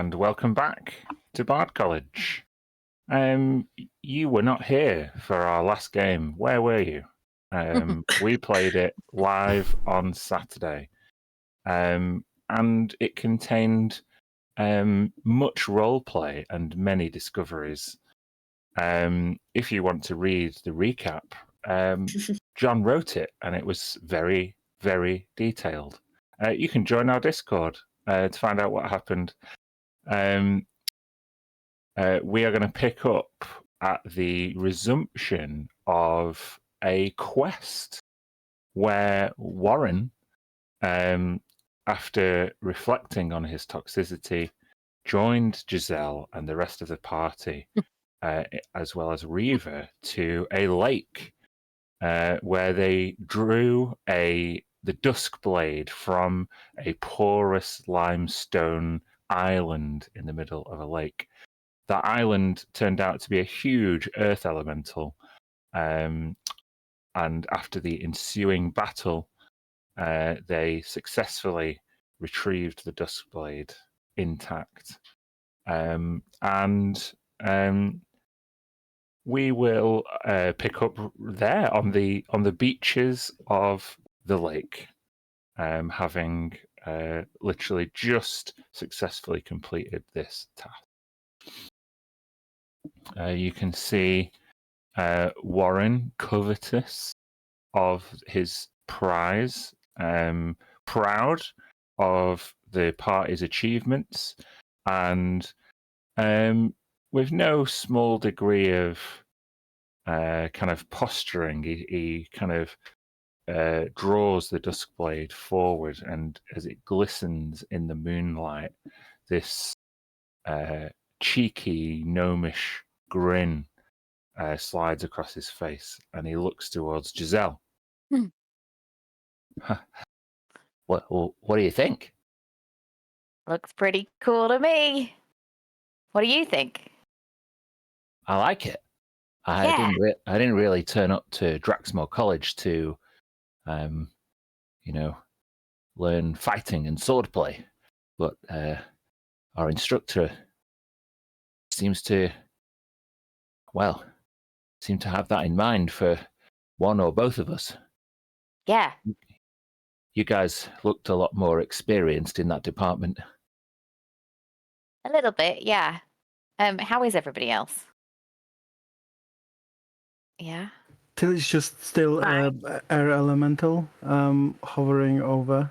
and welcome back to Bard College. You were not here for our last game. Where were you? We played it live on Saturday, and it contained much role play and many discoveries. If you want to read the recap, John wrote it, and it was very, very detailed. You can join our Discord to find out what happened. We are going to pick up at the resumption of a quest where Warren, after reflecting on his toxicity, joined Giselle and the rest of the party, as well as Reaver, to a lake where they drew the dusk blade from a porous limestone island in the middle of a lake. That island turned out to be a huge earth elemental, and after the ensuing battle, they successfully retrieved the Duskblade intact. We will pick up there on the beaches of the lake, having literally just successfully completed this task. You can see Warren, covetous of his prize, proud of the party's achievements, and with no small degree of kind of posturing, he kind of draws the Duskblade forward, and as it glistens in the moonlight, this cheeky, gnomish grin slides across his face, and he looks towards Giselle. What do you think? Looks pretty cool to me. What do you think? I like it. I didn't really turn up to Draxmore College to, learn fighting and swordplay, but our instructor seems to have that in mind for one or both of us. Yeah. You guys looked a lot more experienced in that department. A little bit, yeah. How is everybody else? Yeah. Tilly's just still air elemental, hovering over.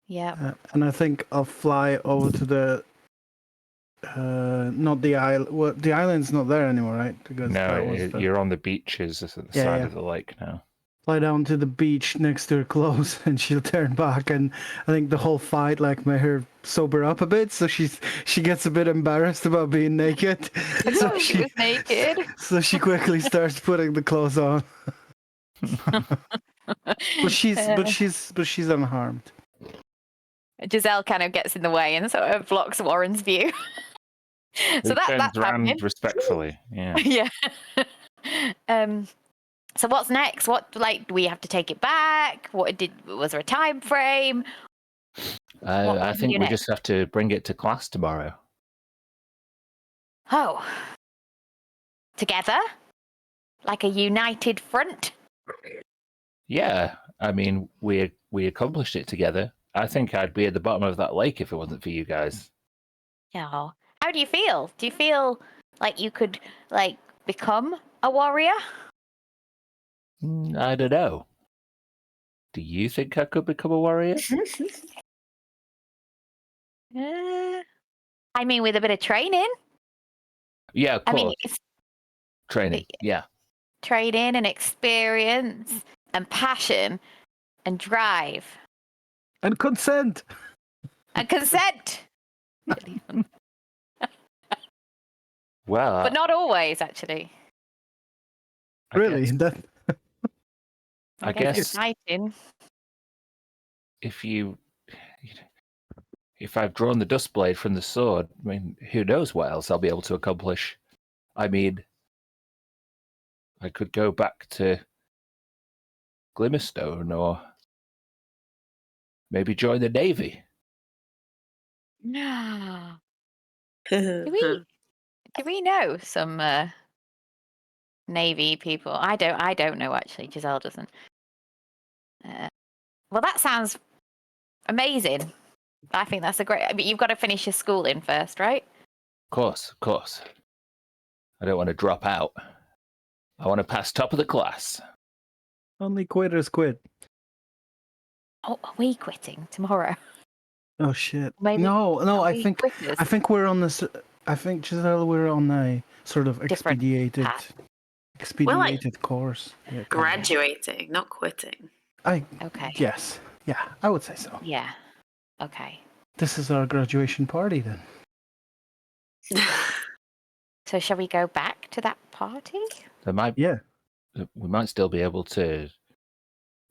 Yeah. And I think I'll fly over to the not the island. Well, the island's not there anymore, right? Because you're on the beaches at the side of the lake now. Fly down to the beach next to her clothes, and she'll turn back. And I think the whole fight made her sober up a bit, so she gets a bit embarrassed about being naked. So she was naked. So she quickly starts putting the clothes on. but she's unharmed. Giselle kind of gets in the way and sort of blocks Warren's view. So that's happening respectfully. Yeah. Yeah. So what's next? What do we have to take it back? Was there a time frame? I think we just have to bring it to class tomorrow. Oh. Together? Like a united front? Yeah, I mean, we accomplished it together. I think I'd be at the bottom of that lake if it wasn't for you guys. Oh. How do you feel? Do you feel like you could, become a warrior? I don't know. Do you think I could become a warrior? I mean, with a bit of training. Yeah, of course. Training, yeah. Training and experience and passion and drive. And consent. And consent. Well, but not always, actually. Really? I guess exciting. If I've drawn the Duskblade from the sword, I mean, who knows what else I'll be able to accomplish. I mean, I could go back to Glimmerstone or maybe join the Navy. No. Do we know some Navy people? I don't know actually. Giselle doesn't. Well, that sounds amazing. I think that's a great. I mean, you've got to finish your schooling first, right? Of course. I don't want to drop out. I want to pass top of the class. Only quitters quit. Oh, are we quitting tomorrow? Oh shit. Maybe. No, Are I we think quitters? we're on this. I think Giselle, we're on a sort of Different path. expedited course. Yeah, kind of. Graduating, not quitting. Okay. Yes. Yeah, I would say so. Yeah. Okay. This is our graduation party then. So shall we go back to that party? Yeah. We might still be able to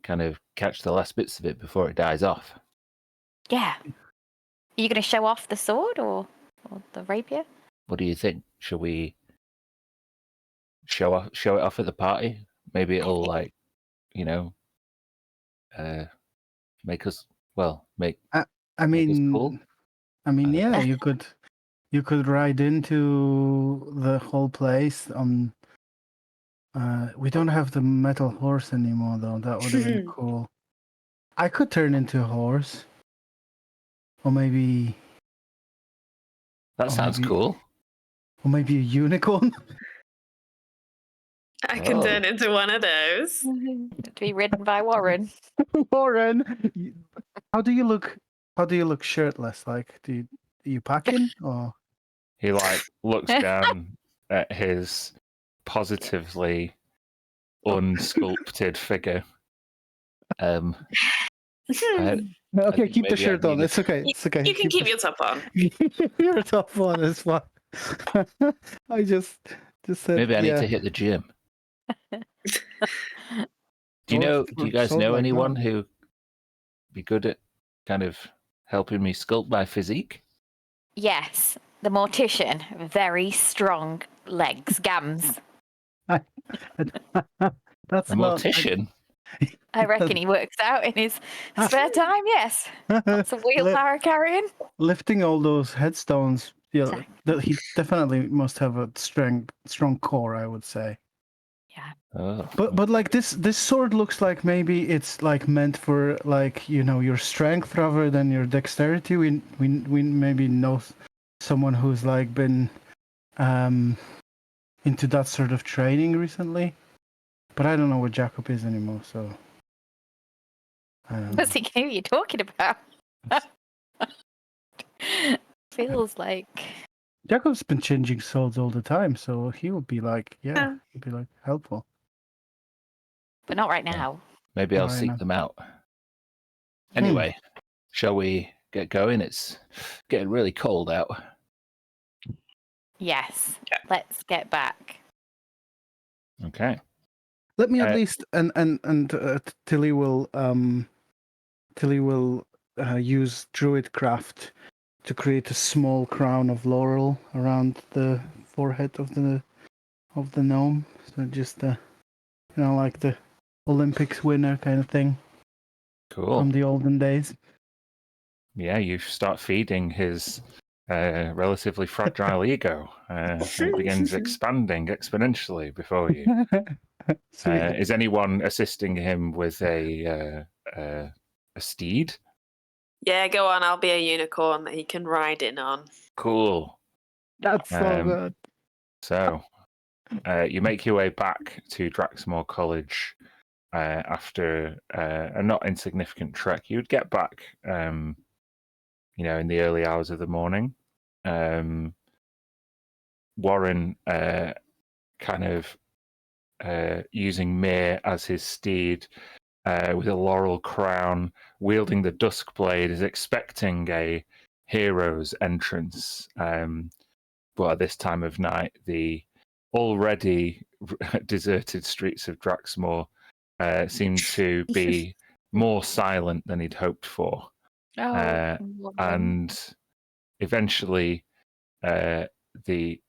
kind of catch the last bits of it before it dies off. Yeah. Are you going to show off the sword or the rapier? What do you think? Shall we show it off at the party? Maybe it'll like, make us make I make us mean, cool. yeah, you could ride into the whole place on. We don't have the metal horse anymore, though. That would have been cool. I could turn into a horse, or maybe. That sounds cool. Or maybe a unicorn. I can turn into one of those. To be ridden by Warren. Warren, how do you look? How do you look shirtless? Like, are you packing or? He looks down at his positively unsculpted figure. Okay, keep the shirt on. It's okay. It's okay. You can keep your top on. Your top on is fine. I just said. Maybe I need to hit the gym. Do you guys know anyone who be good at kind of helping me sculpt my physique? Yes, the mortician. Very strong legs, gams. That's A mortician? I reckon he works out in his spare time, yes. Lots of wheelbarrow carrying. Lifting all those headstones. Yeah, he definitely must have a strong core, I would say. Yeah. Oh. But like this sword looks like maybe it's like meant for like your strength rather than your dexterity. We maybe know someone who's like been into that sort of training recently, but I don't know what Jacob is anymore. So What's he? Who are you talking about? Feels like Jacob's been changing swords all the time, so he would be like, he'd be like helpful. but not right now. Maybe I'll Right seek now. them out. Anyway, shall we get going? It's getting really cold out. Yes. Let's get back. Okay. Let me at least and Tilly will use Druidcraft to create a small crown of laurel around the forehead of the gnome. So just like the Olympics winner kind of thing Cool. from the olden days. Yeah, you start feeding his relatively fragile ego. It begins expanding exponentially before you. Is anyone assisting him with a steed? Yeah, go on. I'll be a unicorn that he can ride in on. Cool. That's so good. So, you make your way back to Draxmoor College after a not insignificant trek. You'd get back, in the early hours of the morning. Warren kind of using Mir as his steed with a laurel crown, wielding the dusk blade, is expecting a hero's entrance. But at this time of night, the already deserted streets of Draxmoor seem to be more silent than he'd hoped for. And eventually, the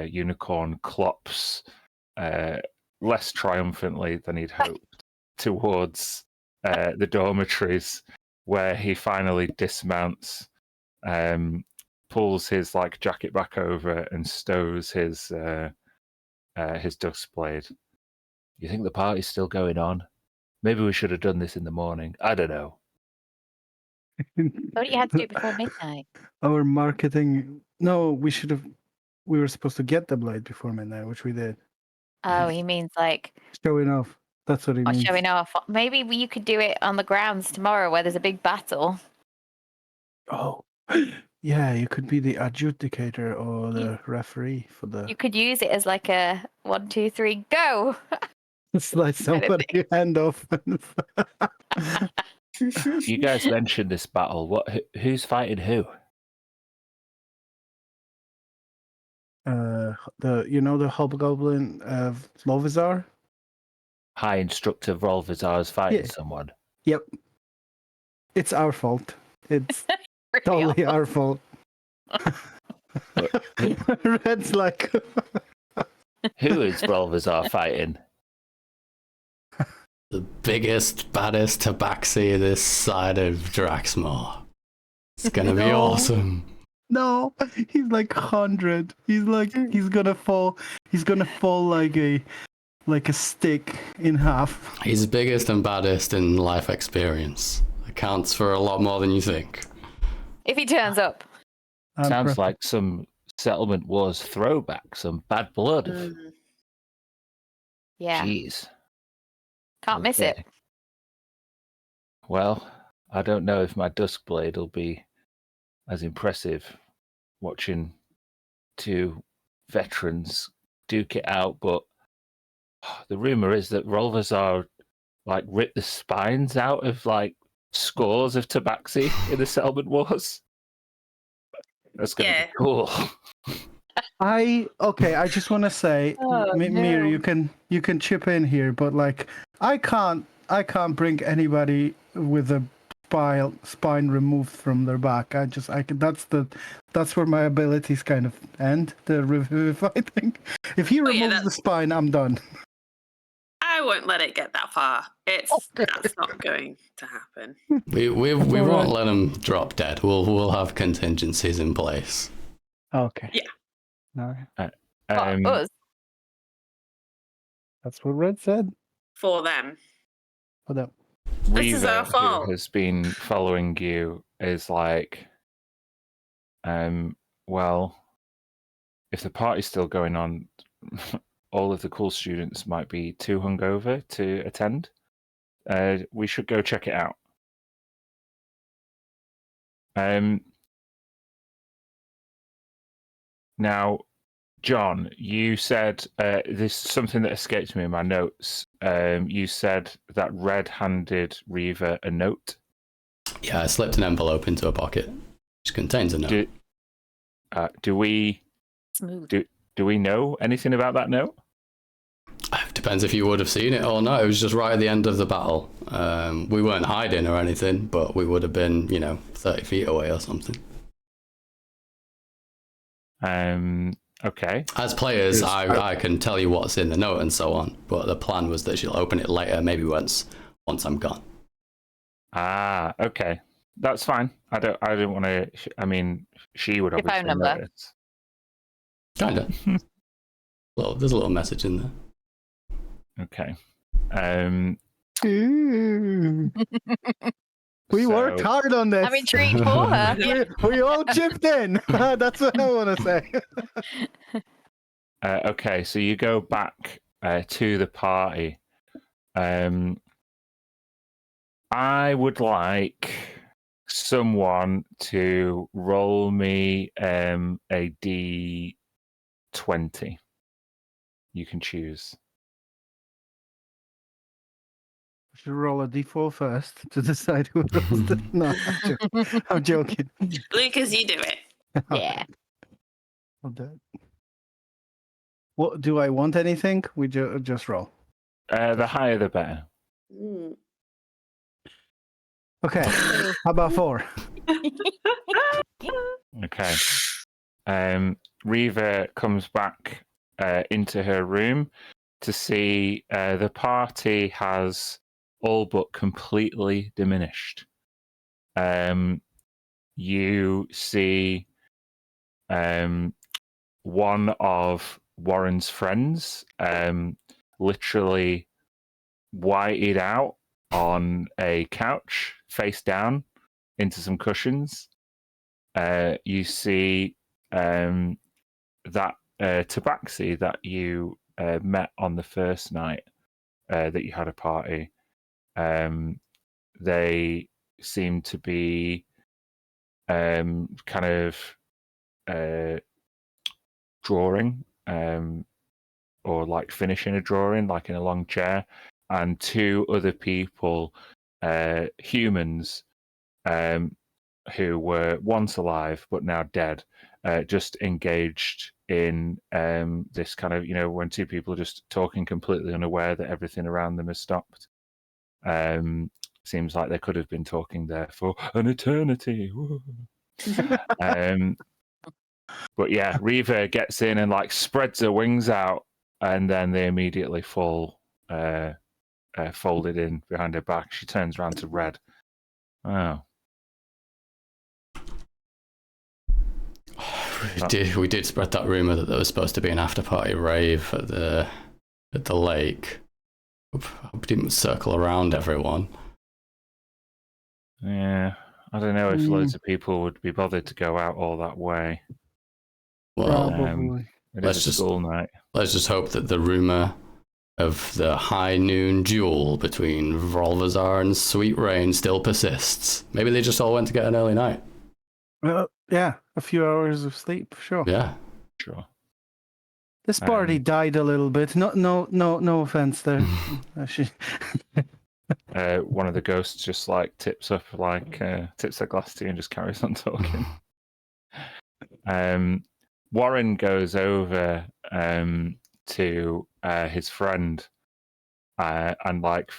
unicorn clops less triumphantly than he'd hoped towards the dormitories, where he finally dismounts, pulls his like jacket back over and stows his dust blade. You think the party's still going on? Maybe we should have done this in the morning. I don't know. Thought you had to do it before midnight. Our marketing. No, we should have. We were supposed to get the blade before midnight, which we did. Oh, he means like Showing off. That's what he not means. showing off. Maybe you could do it on the grounds tomorrow where there's a big battle. Oh, yeah. You could be the adjudicator or the referee for the. You could use it as like a 1, 2, 3, go. Slide somebody hand off. You guys mentioned this battle. Who's fighting who? The hobgoblin of Lovizar. High Instructor Volvizar is fighting someone. Yep. It's our fault. It's Really totally awful. our fault. Red's like. Who is Volvizar fighting? The biggest, baddest tabaxi this side of Draxmore. It's gonna be No. awesome. No, he's like 100. He's gonna fall. He's gonna fall like a stick in half. He's biggest and baddest in life experience. Accounts for a lot more than you think. If he turns up. Sounds like some Settlement Wars throwback, some bad blood. Yeah. Jeez. Can't miss it. Well, I don't know if my Duskblade will be as impressive watching two veterans duke it out, but the rumor is that Rolvazar like ripped the spines out of like scores of tabaxi in the Settlement Wars. That's gonna be cool. I just want to say, Mir, you can chip in here, but like I can't bring anybody with a spine removed from their back. That's where my abilities kind of end. The revivify thing. If he removes the spine, I'm done. I won't let it get that far. That's not going to happen. We won't let him drop dead. We'll have contingencies in place. Okay. Yeah. All right. Us. That's what Red said. For them. For them. This is our Reaver, fault. who has been following you, is like, well, if the party's still going on, all of the cool students might be too hungover to attend. We should go check it out. Now, John, you said this something that escaped me in my notes. You said that Red handed Reaver a note. Yeah, I slipped an envelope into a pocket, which contains a note. Do we know anything about that note? Depends if you would have seen it or not. It was just right at the end of the battle. We weren't hiding or anything, but we would have been, 30 feet away or something. Okay. As players, I can tell you what's in the note and so on, but the plan was that she'll open it later, maybe once I'm gone. Ah, okay. That's fine. I don't want to. I mean, she would Your obviously phone number. notice. Kinda. Well, there's a little message in there. Okay. We worked hard on this. I'm intrigued for her. We all chipped in. That's what I want to say. Okay, so you go back to the party. I would like someone to roll me a D20. You can choose. We should roll a d4 first to decide who rolls the... No, I'm joking. Lucas, you do it. Yeah. I'll do it. What do I want? Anything? We just roll. The higher, the better. Okay. How about 4? Okay. Reva comes back into her room to see the party has all but completely diminished. You see one of Warren's friends literally whited out on a couch, face down, into some cushions. You see that Tabaxi that you met on the first night that you had a party. They seem to be kind of drawing or like finishing a drawing, like in a long chair, and two other people, humans, who were once alive but now dead, just engaged in this kind of, when two people are just talking completely unaware that everything around them has stopped. Seems like they could have been talking there for an eternity. But yeah, Reva gets in and like spreads her wings out, and then they immediately fall folded in behind her back. She turns around to Red. Oh. We did spread that rumor that there was supposed to be an after party rave at the lake. We didn't circle around everyone. Yeah, I don't know if loads of people would be bothered to go out all that way. Well, Probably. It is a school night. Let's just hope that the rumor of the high noon duel between Volvazar and Sweet Rain still persists. Maybe they just all went to get an early night. Yeah, a few hours of sleep, sure. Yeah, Sure. This party died a little bit. No offense there. One of the ghosts just like tips their glass to you and just carries on talking. Warren goes over to his friend and like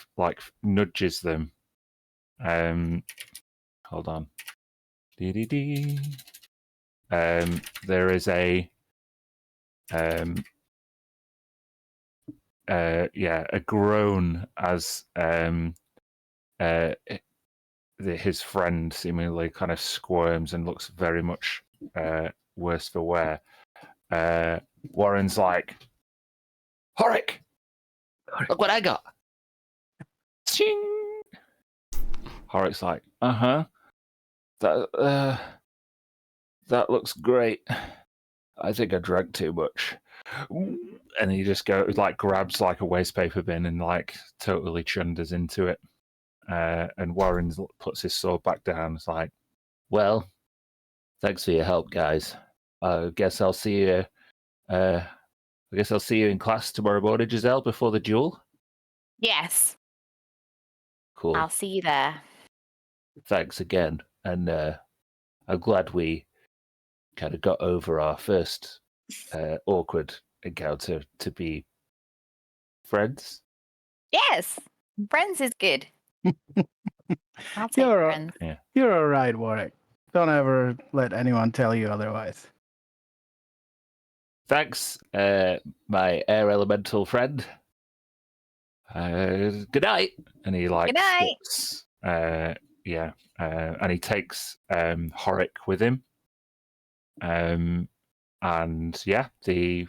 nudges them. Hold on. There is a groan as his friend seemingly kind of squirms and looks very much worse for wear. Warren's like, Horik, look what I got. Ching! Horik's like, that looks great. I think I drank too much. And he just grabs like a waste paper bin and like totally chunders into it. And Warren puts his sword back down. It's like, well, thanks for your help, guys. I guess I'll see you. I guess I'll see you in class tomorrow morning, Giselle, before the duel. Yes. Cool. I'll see you there. Thanks again, and I'm glad we kind of got over our first awkward encounter to be friends. Yes. Friends is good. I'll take You're friends. You're all right, Warwick. Don't ever let anyone tell you otherwise. Thanks, my air elemental friend. Good night. And he Good night. slips, and he takes Horik with him. And yeah, the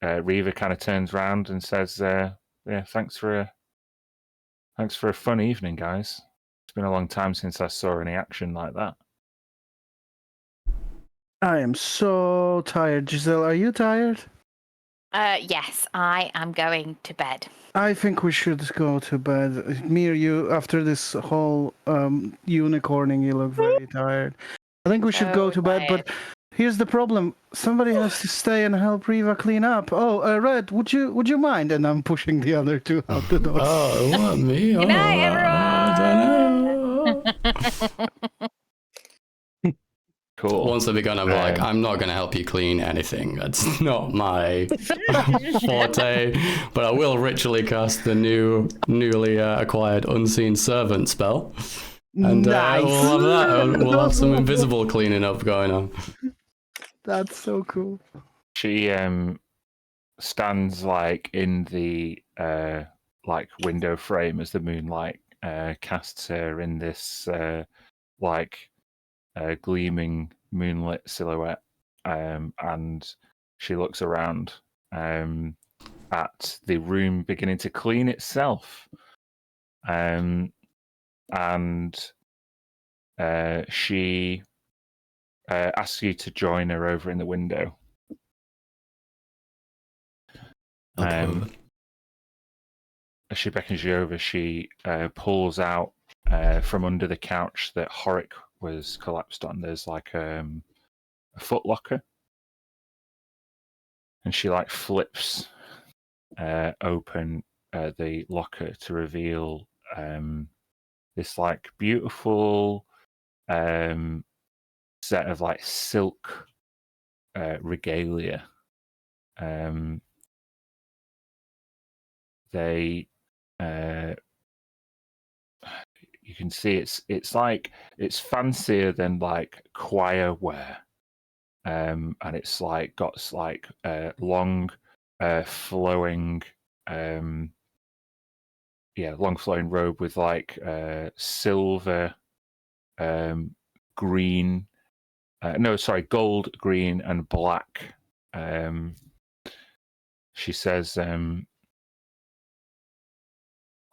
Reva kind of turns around and says, thanks for a fun evening, guys. It's been a long time since I saw any action like that. I am so tired. Giselle, are you tired? Yes, I am going to bed. I think we should go to bed. Me or you, after this whole unicorning, you look very tired. I think we should go to bed, but here's the problem. Somebody has to stay and help Reva clean up. Oh, Red, would you mind? And I'm pushing the other two out the door. Oh, what, me? Good night, everyone. I don't know. Cool. Once they begun, I'm like, I'm not going to help you clean anything. That's not my forte. But I will ritually cast the newly acquired Unseen Servant spell. And Nice. we'll have that. We'll have some invisible cleaning up going on. That's so cool. She stands like in the window frame as the moonlight casts her in this gleaming moonlit silhouette, and she looks around at the room beginning to clean itself. And she asks you to join her over in the window. As she beckons you over, she pulls out from under the couch that Horick was collapsed on. There's like a foot locker, and she like flips open the locker to reveal this like beautiful set of like silk regalia. They you can see it's like it's fancier than like choir wear, and it's like got like long flowing long flowing robe with like silver, green, gold, green, and black. She says,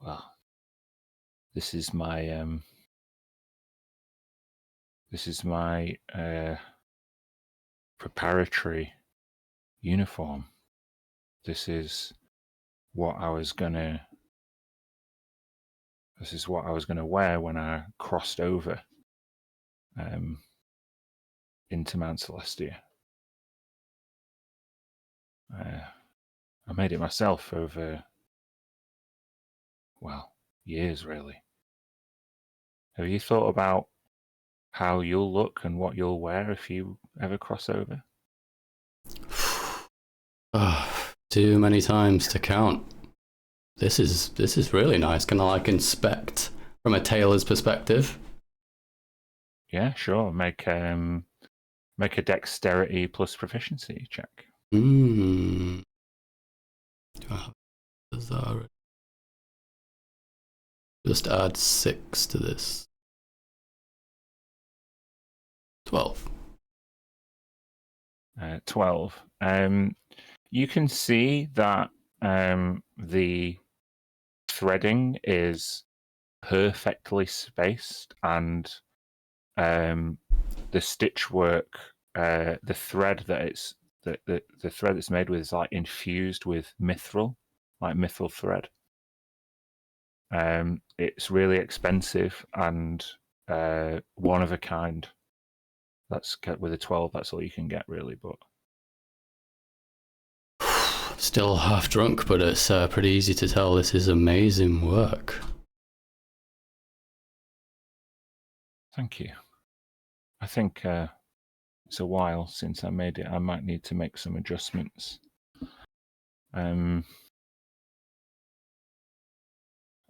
well, this is my preparatory uniform. This is what I was gonna wear when I crossed over into Mount Celestia. I made it myself over, well, years really. Have you thought about how you'll look and what you'll wear if you ever cross over? Too many times to count. This is really nice. Can I like inspect from a tailor's perspective? Yeah, sure. Make a dexterity plus proficiency check. Do I have just add 6 to this. 12. 12. You can see that the threading is perfectly spaced, and the stitch work, the thread that the thread it's made with is like infused with mithril, like mithril thread. It's really expensive and one of a kind. That's with a 12. That's all you can get, really. But still half drunk, but it's pretty easy to tell this is amazing work. Thank you. I think it's a while since I made it. I might need to make some adjustments. I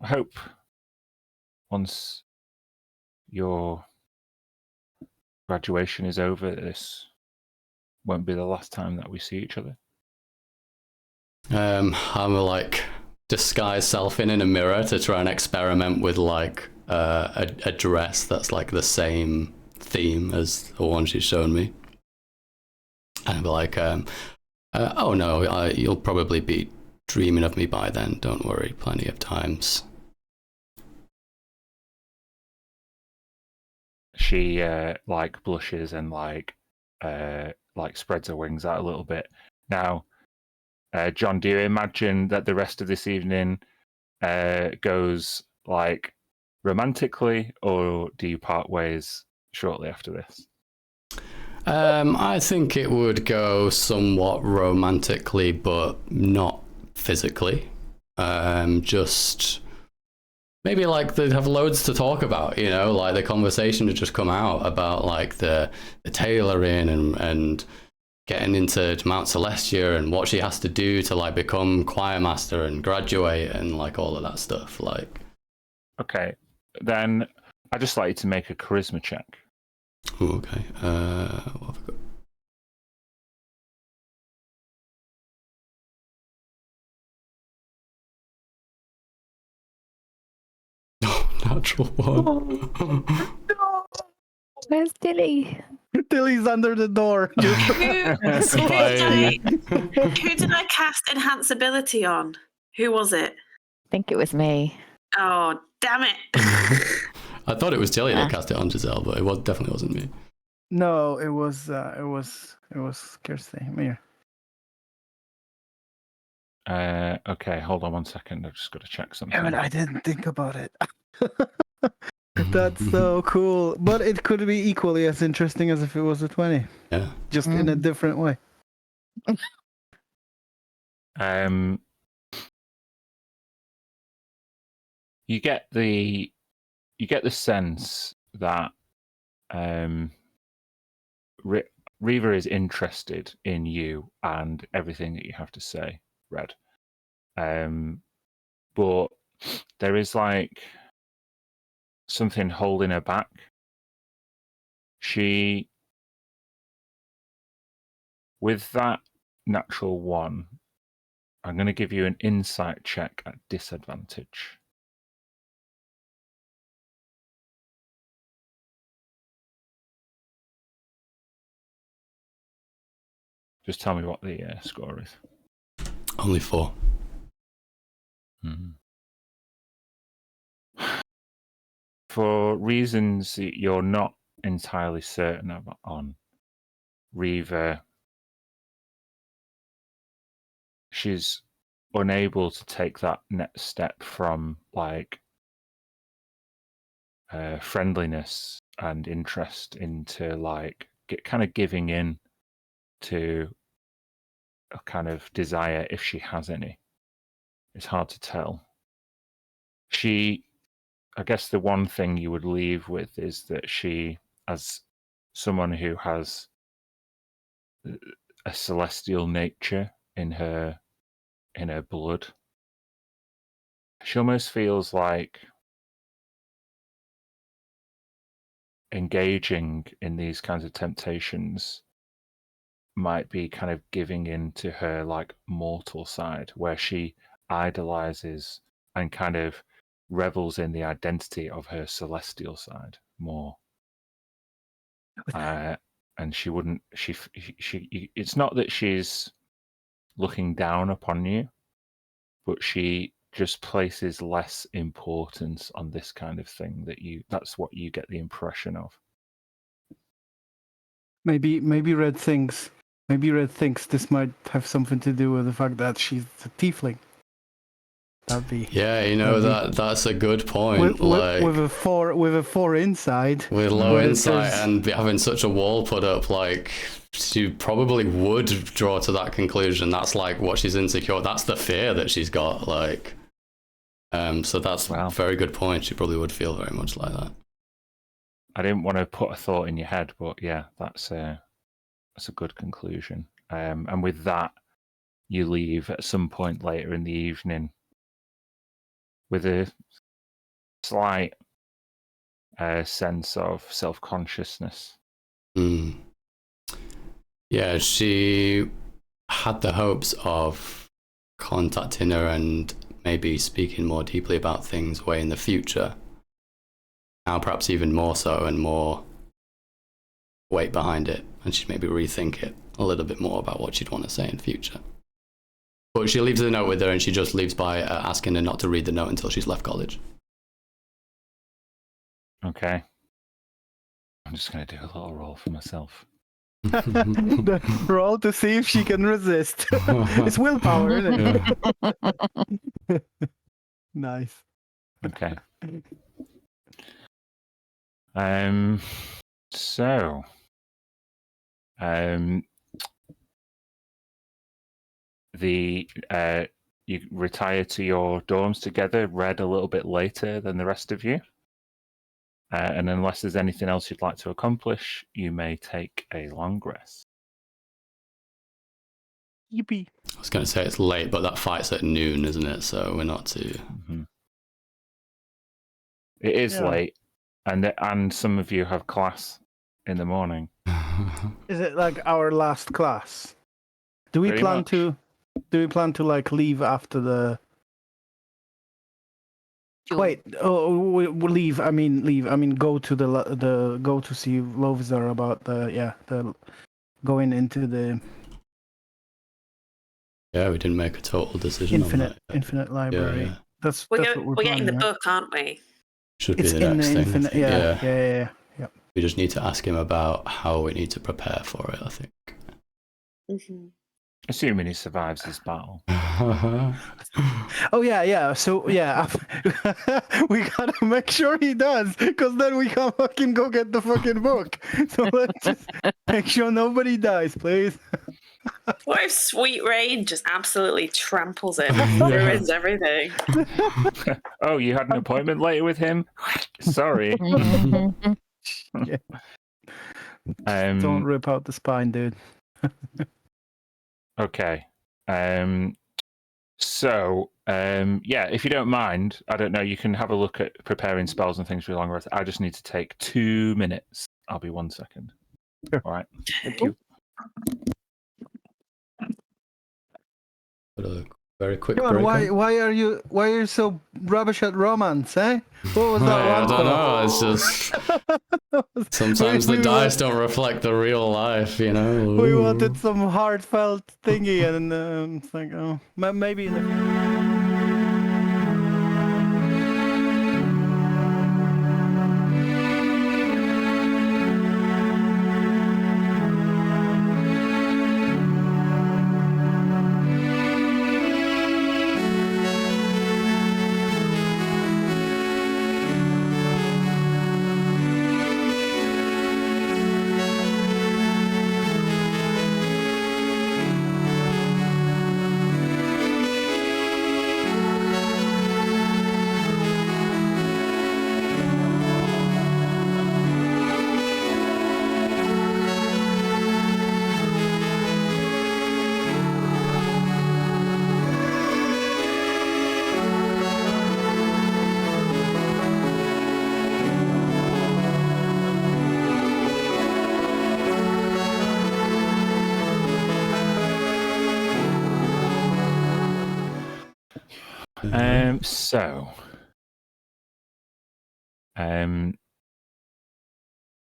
hope once your graduation is over, this won't be the last time that we see each other. I'm like disguise self in a mirror to try and experiment with like a dress that's like the same theme as the one she's shown me, and I'll be like, oh no, you'll probably be dreaming of me by then. Don't worry, plenty of times. She like blushes and like spreads her wings out a little bit. Now, John, do you imagine that the rest of this evening goes like romantically, or do you part ways shortly after this? I think it would go somewhat romantically, but not physically. Just maybe like they'd have loads to talk about, you know, like the conversation would just come out about like the tailoring and getting into Mount Celestia and what she has to do to like become choir master and graduate and like all of that stuff. Like, okay, then I'd just like you to make a charisma check. Ooh, okay. What have I got? Natural one. Where's Dilly? Till he's under the door. Just... Who did I cast Enhance Ability on? Who was it? I think it was me. Oh, damn it. I thought it was Tilly that cast it on Giselle, but it definitely wasn't me. No, it was Kirsty. Here. Okay, hold on one second. I've just got to check something. Damn it, I didn't think about it. That's so cool. But it could be equally as interesting as if it was a 20. Yeah. Just in a different way. You get the sense that Reaver is interested in you and everything that you have to say, Red. But there is like something holding her back. She, with that natural 1, I'm going to give you an insight check at disadvantage. Just tell me what the score is. Only 4. For reasons that you're not entirely certain on, Reaver, she's unable to take that next step from like friendliness and interest into like kind of giving in to a kind of desire, if she has any. It's hard to tell. I guess the one thing you would leave with is that she, as someone who has a celestial nature in her blood, she almost feels like engaging in these kinds of temptations might be kind of giving in to her like mortal side, where she idolizes and kind of revels in the identity of her celestial side more. And she wouldn't. She. It's not that she's looking down upon you, but she just places less importance on this kind of thing. That's what you get the impression of. Maybe Red thinks this might have something to do with the fact that she's a tiefling. That'd be that's a good point. With a 4 inside, with low insight and having such a wall put up, like she probably would draw to that conclusion. That's like what she's insecure. That's the fear that she's got. Like, so that's a very good point. She probably would feel very much like that. I didn't want to put a thought in your head, but yeah, that's a good conclusion. And with that, you leave at some point later in the evening with a slight sense of self-consciousness. Yeah, she had the hopes of contacting her and maybe speaking more deeply about things way in the future. Now perhaps even more so and more weight behind it, and she'd maybe rethink it a little bit more about what she'd want to say in future. But she leaves the note with her, and she just leaves by asking her not to read the note until she's left college. Okay. I'm just going to do a little roll for myself. Roll to see if she can resist. It's willpower, isn't it? Nice. Okay. So, you retire to your dorms together, Red, a little bit later than the rest of you. And unless there's anything else you'd like to accomplish, you may take a long rest. Yippee. I was going to say it's late, but that fight's at noon, isn't it? So we're not too... Mm-hmm. It is late, and some of you have class in the morning. Is it like our last class? Do we plan to like leave after the Wait. Oh, we'll leave. I mean, leave. I mean, go to the go to see Lovizar about the going into the Yeah, we didn't make a total decision on that. infinite library. Yeah. That's We're what we're getting the planning, right? book, aren't we? Should It's be the in next the thing. infinite. I think. Yeah. We just need to ask him about how we need to prepare for it, I think. Mm-hmm. Assuming he survives this battle. Oh yeah. So yeah, we gotta make sure he does, because then we can fucking go get the fucking book. So let's just make sure nobody dies, please. What if Sweet Rain just absolutely tramples him, Yeah. ruins everything? Oh, you had an appointment later with him? Sorry. Yeah. Don't rip out the spine, dude. Okay. So, if you don't mind, I don't know, you can have a look at preparing spells and things for your long rest. I just need to take 2 minutes. I'll be 1 second. Sure. All right. Thank you. Got a very quick John, break. why are you so rubbish at romance, eh? What was that I one don't for? know. It's just sometimes the dice don't reflect the real life, you know. We Ooh. wanted some heartfelt thingy, and it's like, oh, maybe in the.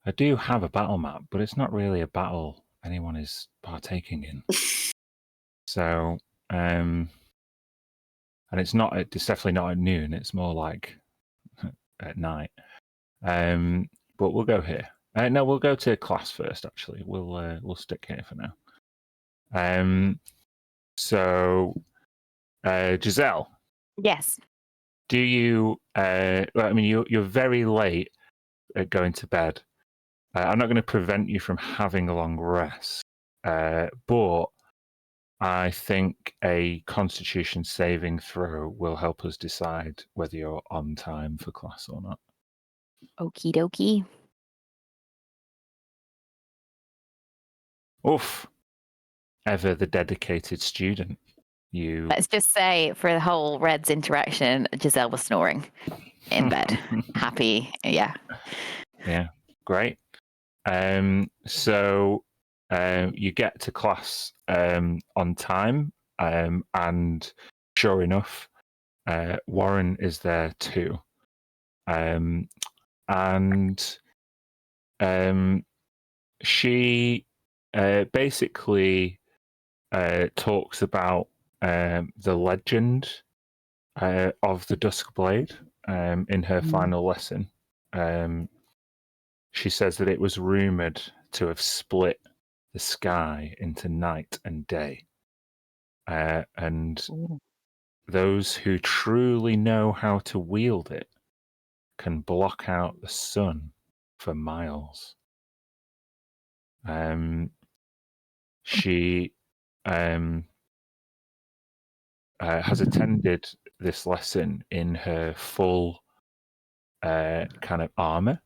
I do have a battle map, but it's not really a battle anyone is partaking in. So, and it's definitely not at noon. It's more like at night. But we'll go here. No, we'll go to class first. Actually, we'll stick here for now. So, Giselle. Yes. Do you? You're very late at going to bed. I'm not going to prevent you from having a long rest, but I think a Constitution saving throw will help us decide whether you're on time for class or not. Okie dokie. Oof! Ever the dedicated student. You. Let's just say for the whole Red's interaction, Giselle was snoring in bed. Happy. Yeah. Yeah. Great. So you get to class on time, and sure enough, Warren is there too. And she basically talks about the legend of the Duskblade in her final lesson. She says that it was rumored to have split the sky into night and day. And those who truly know how to wield it can block out the sun for miles. She has attended this lesson in her full kind of armor.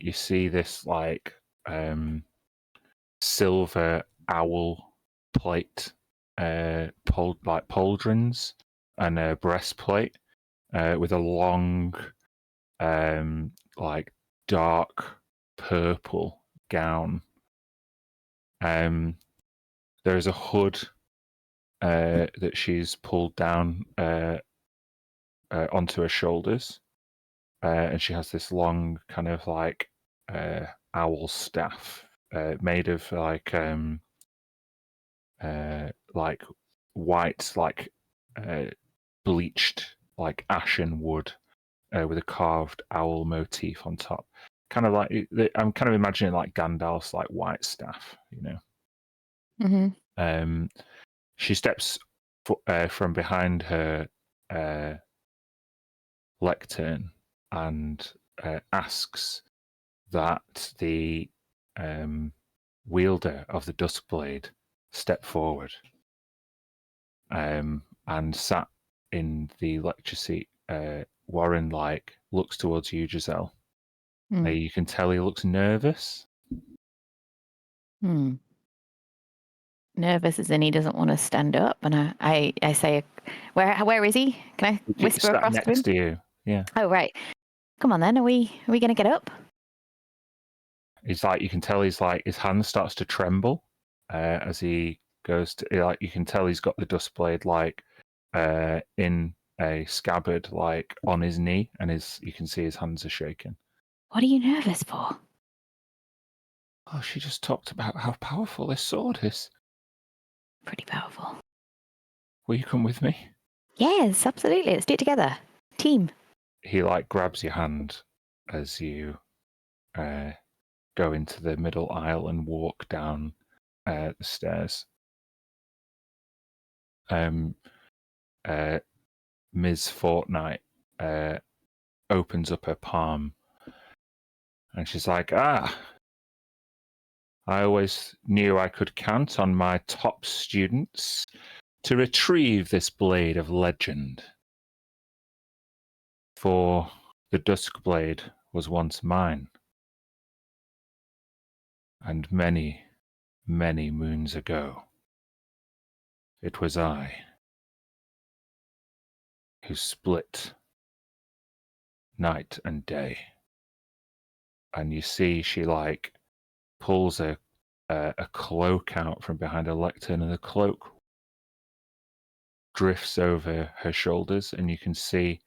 You see this like silver owl plate, pauldrons, and a breastplate with a long, like dark purple gown. There is a hood that she's pulled down onto her shoulders, and she has this long kind of like owl staff made of like white, like bleached, like ashen wood with a carved owl motif on top. Kind of like I'm kind of imagining like Gandalf's like white staff, you know. Mm-hmm. She steps from behind her lectern and asks that the wielder of the Duskblade step forward. And sat in the lecture seat, Warren looks towards you, Giselle. You can tell he looks nervous. Nervous as in he doesn't want to stand up, and I say, where is he? Can I whisper Sat across to him? next to you. Yeah. Oh right. Come on then. Are we going to get up? He's like, you can tell he's like, his hand starts to tremble as he goes to, like, you can tell he's got the Duskblade like in a scabbard like on his knee, and you can see his hands are shaking. What are you nervous for? Oh, she just talked about how powerful this sword is. Pretty powerful. Will you come with me? Yes, absolutely. Let's do it together. Team. He like grabs your hand as you go into the middle aisle and walk down the stairs. Ms. Fortnight opens up her palm and she's like, I always knew I could count on my top students to retrieve this blade of legend. For the Duskblade was once mine. And many, many moons ago, it was I who split night and day. And you see she like pulls a cloak out from behind her lectern, and the cloak drifts over her shoulders, and you can see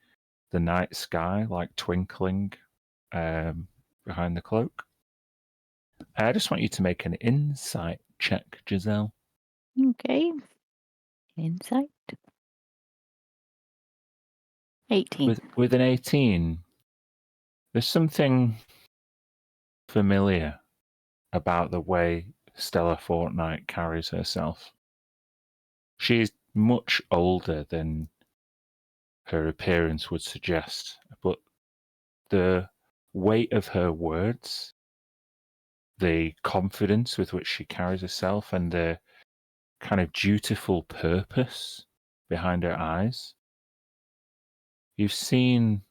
the night sky like twinkling behind the cloak. I just want you to make an insight check, Giselle. Okay. Insight. 18. With an 18, there's something familiar about the way Stella Fortnight carries herself. She's much older than her appearance would suggest, but the weight of her words, the confidence with which she carries herself, and the kind of dutiful purpose behind her eyes. You've seen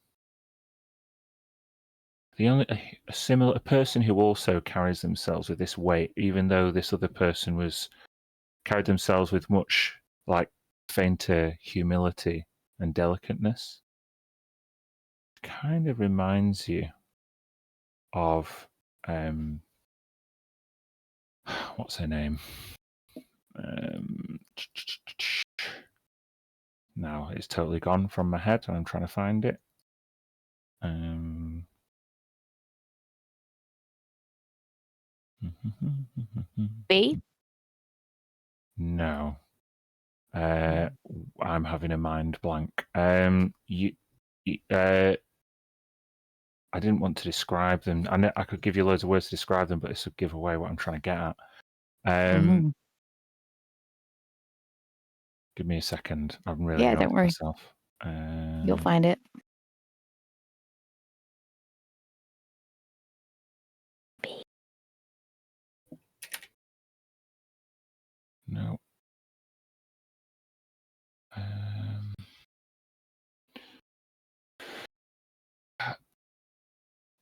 a person who also carries themselves with this weight, even though this other person carried themselves with much like fainter humility and delicateness. Kind of reminds you of what's her name? Now it's totally gone from my head, and I'm trying to find it. B? No. I'm having a mind blank. I didn't want to describe them. I could give you loads of words to describe them, but this would give away what I'm trying to get at. Give me a second. I'm really Yeah, don't worry. myself. You'll find it. No.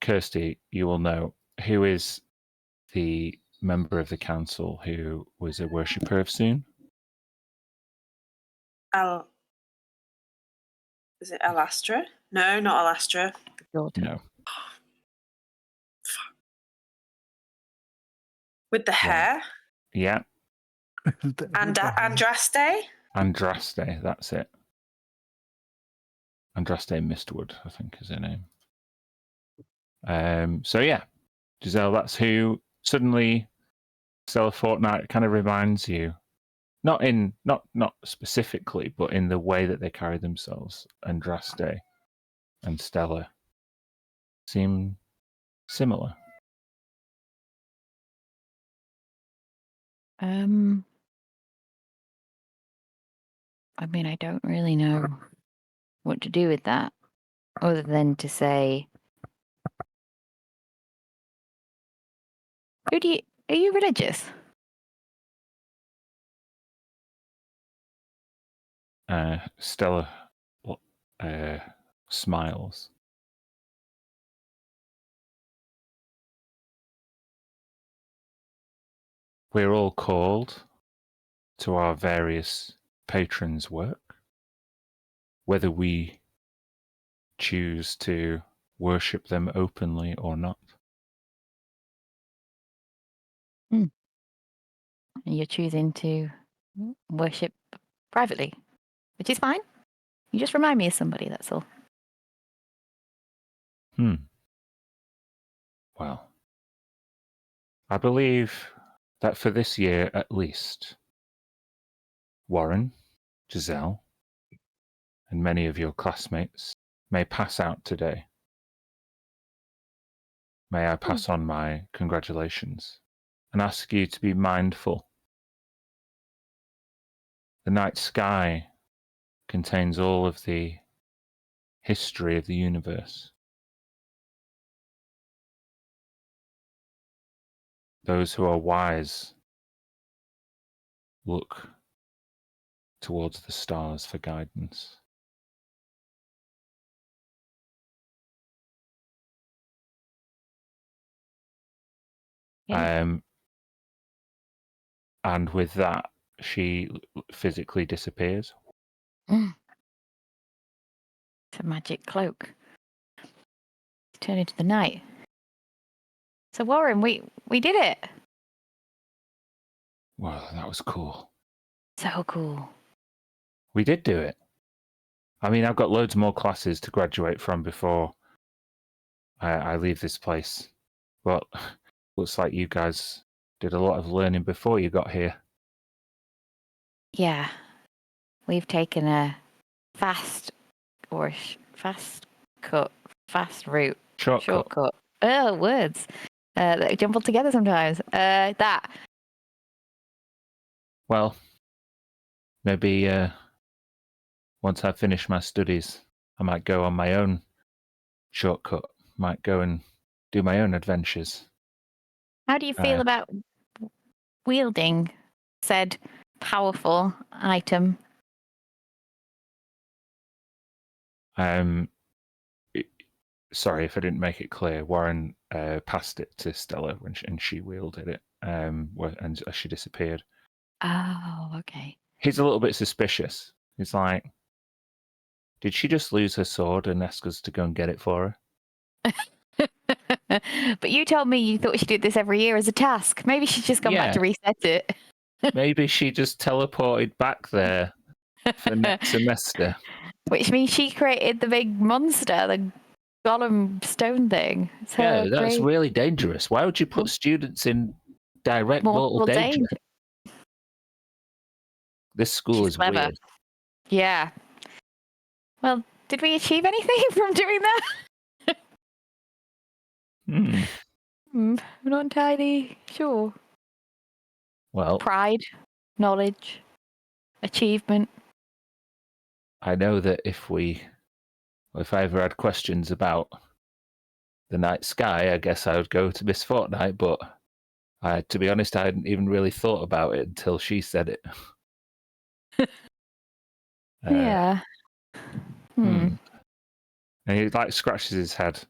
Kirsty, you will know who is the member of the council who was a worshipper of Soon. Is it Alastra? No, not Alastra. No. With the hair? Yeah. And Andraste? Andraste, that's it. Andraste Mistwood, I think is her name. So yeah, Giselle, that's who suddenly Stella Fortnite kind of reminds you. Not specifically, but in the way that they carry themselves. Andraste and Stella seem similar. I mean, I don't really know what to do with that, other than to say, are you religious? Stella smiles. We're all called to our various patrons' work, whether we choose to worship them openly or not. And you're choosing to worship privately, which is fine. You just remind me of somebody, that's all. Well, I believe that for this year at least, Warren, Giselle, and many of your classmates may pass out today. May I pass on my congratulations and ask you to be mindful. The night sky contains all of the history of the universe. Those who are wise look towards the stars for guidance. Yeah. And with that, she physically disappears. It's a magic cloak. Turn into the night. So Warren, we did it. Wow, that was cool. So cool. We did do it. I mean, I've got loads more classes to graduate from before I leave this place. But looks like you guys did a lot of learning before you got here. Yeah. We've taken a fast route. Shortcut. Oh, words. That jumbled together sometimes. That. Well, maybe once I finish my studies, I might go on my own shortcut. Might go and do my own adventures. How do you feel about wielding said powerful item? Sorry if I didn't make it clear. Warren passed it to Stella and she wielded it, and she disappeared. Oh, okay. He's a little bit suspicious. He's like, did she just lose her sword and ask us to go and get it for her? But you told me you thought she did this every year as a task. Maybe she's just gone back to reset it. Maybe she just teleported back there for next semester. Which means she created the big monster, the golem stone thing. Yeah, that's really dangerous. Why would you put students in direct mortal danger? This school is clever. weird. Yeah. Well, did we achieve anything from doing that? I'm not entirely sure. Well, pride, knowledge, achievement. I know that if I ever had questions about the night sky, I guess I would go to Miss Fortnite, but to be honest, I hadn't even really thought about it until she said it. Yeah. And he like scratches his head.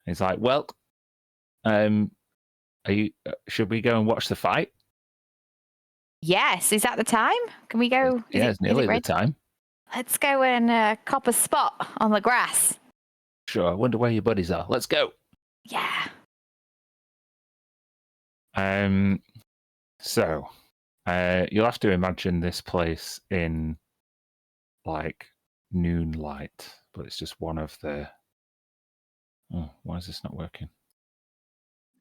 He's like, "Well, should we go and watch the fight?" Yes. Is that the time? Can we go? It's nearly the time. Let's go and cop a spot on the grass. Sure. I wonder where your buddies are. Let's go. Yeah. So, you'll have to imagine this place in like noon light. but it's just one of the. Oh, why is this not working?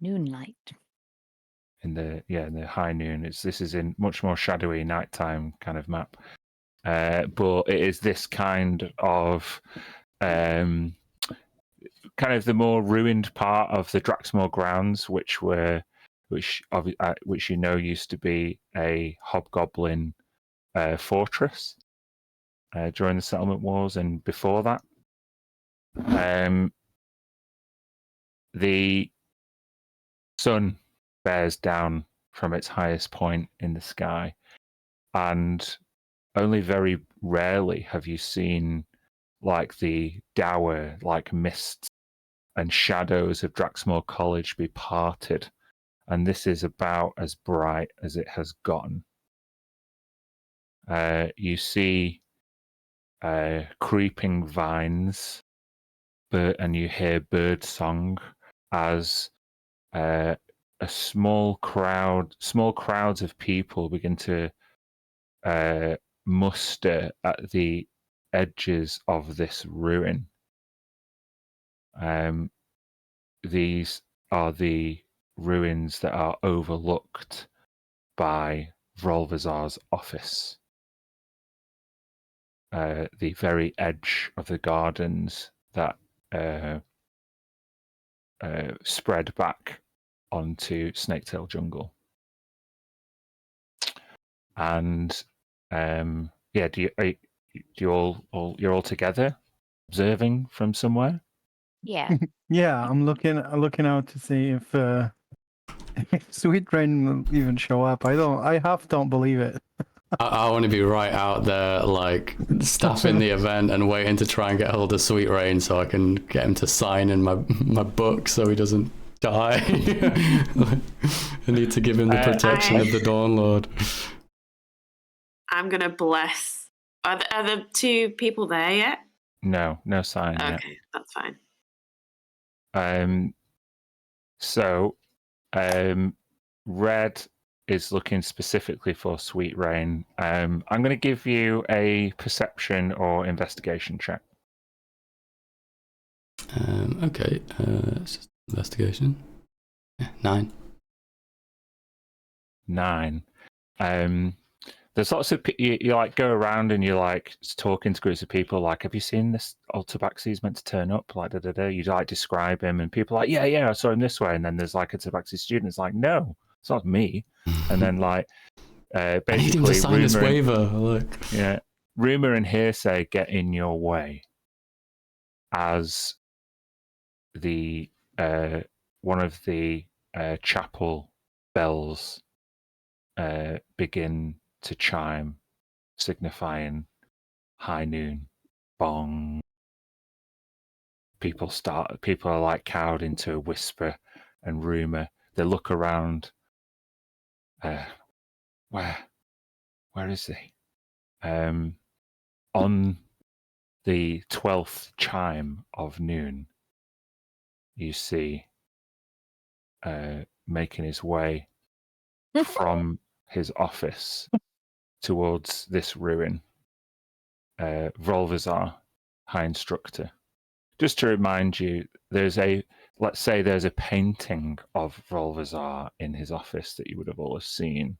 Noonlight. In the high noon. This is in much more shadowy nighttime kind of map. But it is this kind of kind of the more ruined part of the Draxmoor grounds, which you know used to be a hobgoblin fortress during the settlement wars and before that. The sun bears down from its highest point in the sky, and only very rarely have you seen like the dour, like mists and shadows of Draxmoor College be parted, and this is about as bright as it has gotten. You see creeping vines, and you hear bird song as small crowds of people begin to muster at the edges of this ruin. These are the ruins that are overlooked by Vrolvazar's office. The very edge of the gardens that spread back onto Snaketail Jungle. And you're all together observing from somewhere? Yeah. Yeah, I'm looking out to see if Sweet Rain will even show up. I half don't believe it. I want to be right out there, like staffing the event and waiting to try and get hold of Sweet Rain so I can get him to sign in my book so he doesn't die. I need to give him the protection of the Dawn Lord. I'm gonna bless. Are the two people there yet? No sign yet. Okay, that's fine. So, Red is looking specifically for Sweet Rain. I'm going to give you a perception or investigation check. Okay, it's just investigation. 9. 9. There's lots of you like go around and you're like talking to groups of people like, have you seen this old Tabaxi's meant to turn up? Like you like describe him and people are like, yeah, I saw him this way. And then there's like a Tabaxi student. It's like, no, it's not me. And then like basically I need him to sign this waiver. Rumor and hearsay get in your way as the one of the chapel bells begin to chime, signifying high noon. Bong. People are like cowed into a whisper and rumor. They look around. Where is he? On the 12th chime of noon, you see making his way from his office towards this ruin, Vrolvazar, High Instructor. Just to remind you, let's say there's a painting of Vrolvazar in his office that you would have always seen,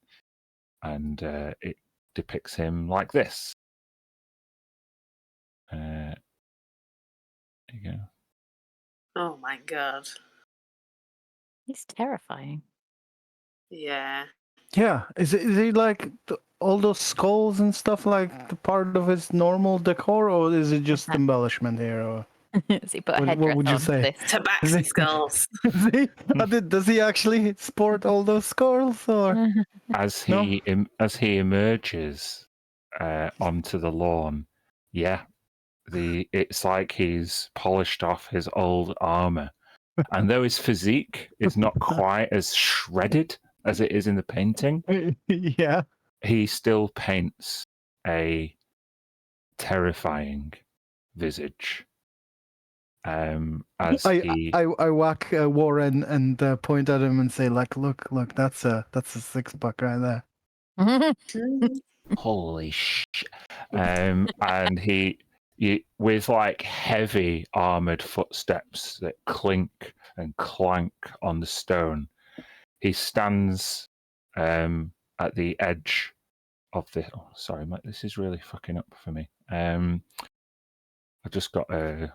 and it depicts him like this. There you go. Oh my god. He's terrifying. Yeah. Yeah, is he like all those skulls and stuff like the part of his normal decor, or is it just embellishment here? Or Does he put a headdress what would you on say? this? Tabaxi skulls. Does he actually sport all those skulls, or As he emerges onto the lawn, it's like he's polished off his old armor, and though his physique is not quite as shredded as it is in the painting, yeah, he still paints a terrifying visage. As I whack Warren and point at him and say, like, look, that's a 6-pack right there. holy shit! And with like heavy armored footsteps that clink and clank on the stone. He stands at the edge of the. Oh, sorry, mate, this is really fucking up for me. I just got a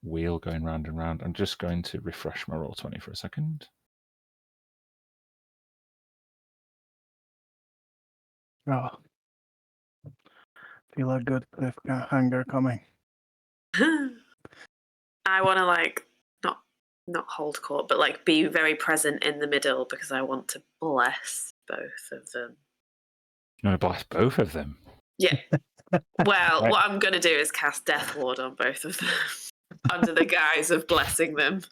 wheel going round and round. I'm just going to refresh my Roll20 for a second. Oh, feel a good cliffhanger coming. I want to like not hold court, but like be very present in the middle because I want to bless both of them. You want to bless both of them? Yeah. Well, Right. what I'm going to do is cast Death Ward on both of them under the guise of blessing them.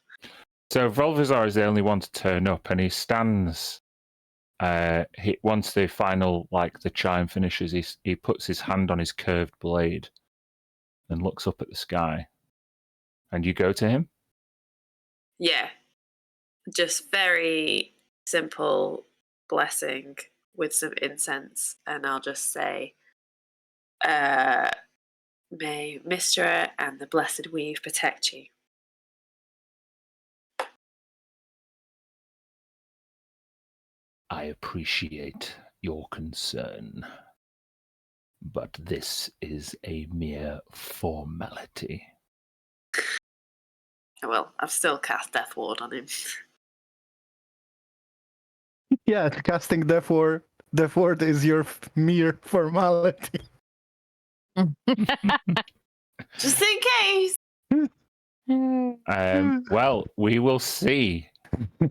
So Volvazar is the only one to turn up, and he stands. Once the final, like the chime finishes, he puts his hand on his curved blade and looks up at the sky. And you go to him? Yeah. Just very simple blessing with some incense, and I'll just say, may Mystra and the Blessed Weave protect you. I appreciate your concern, but this is a mere formality. Well, I've still cast Death Ward on him. Yeah, casting Death Ward is your mere formality. Just in case. Well, we will see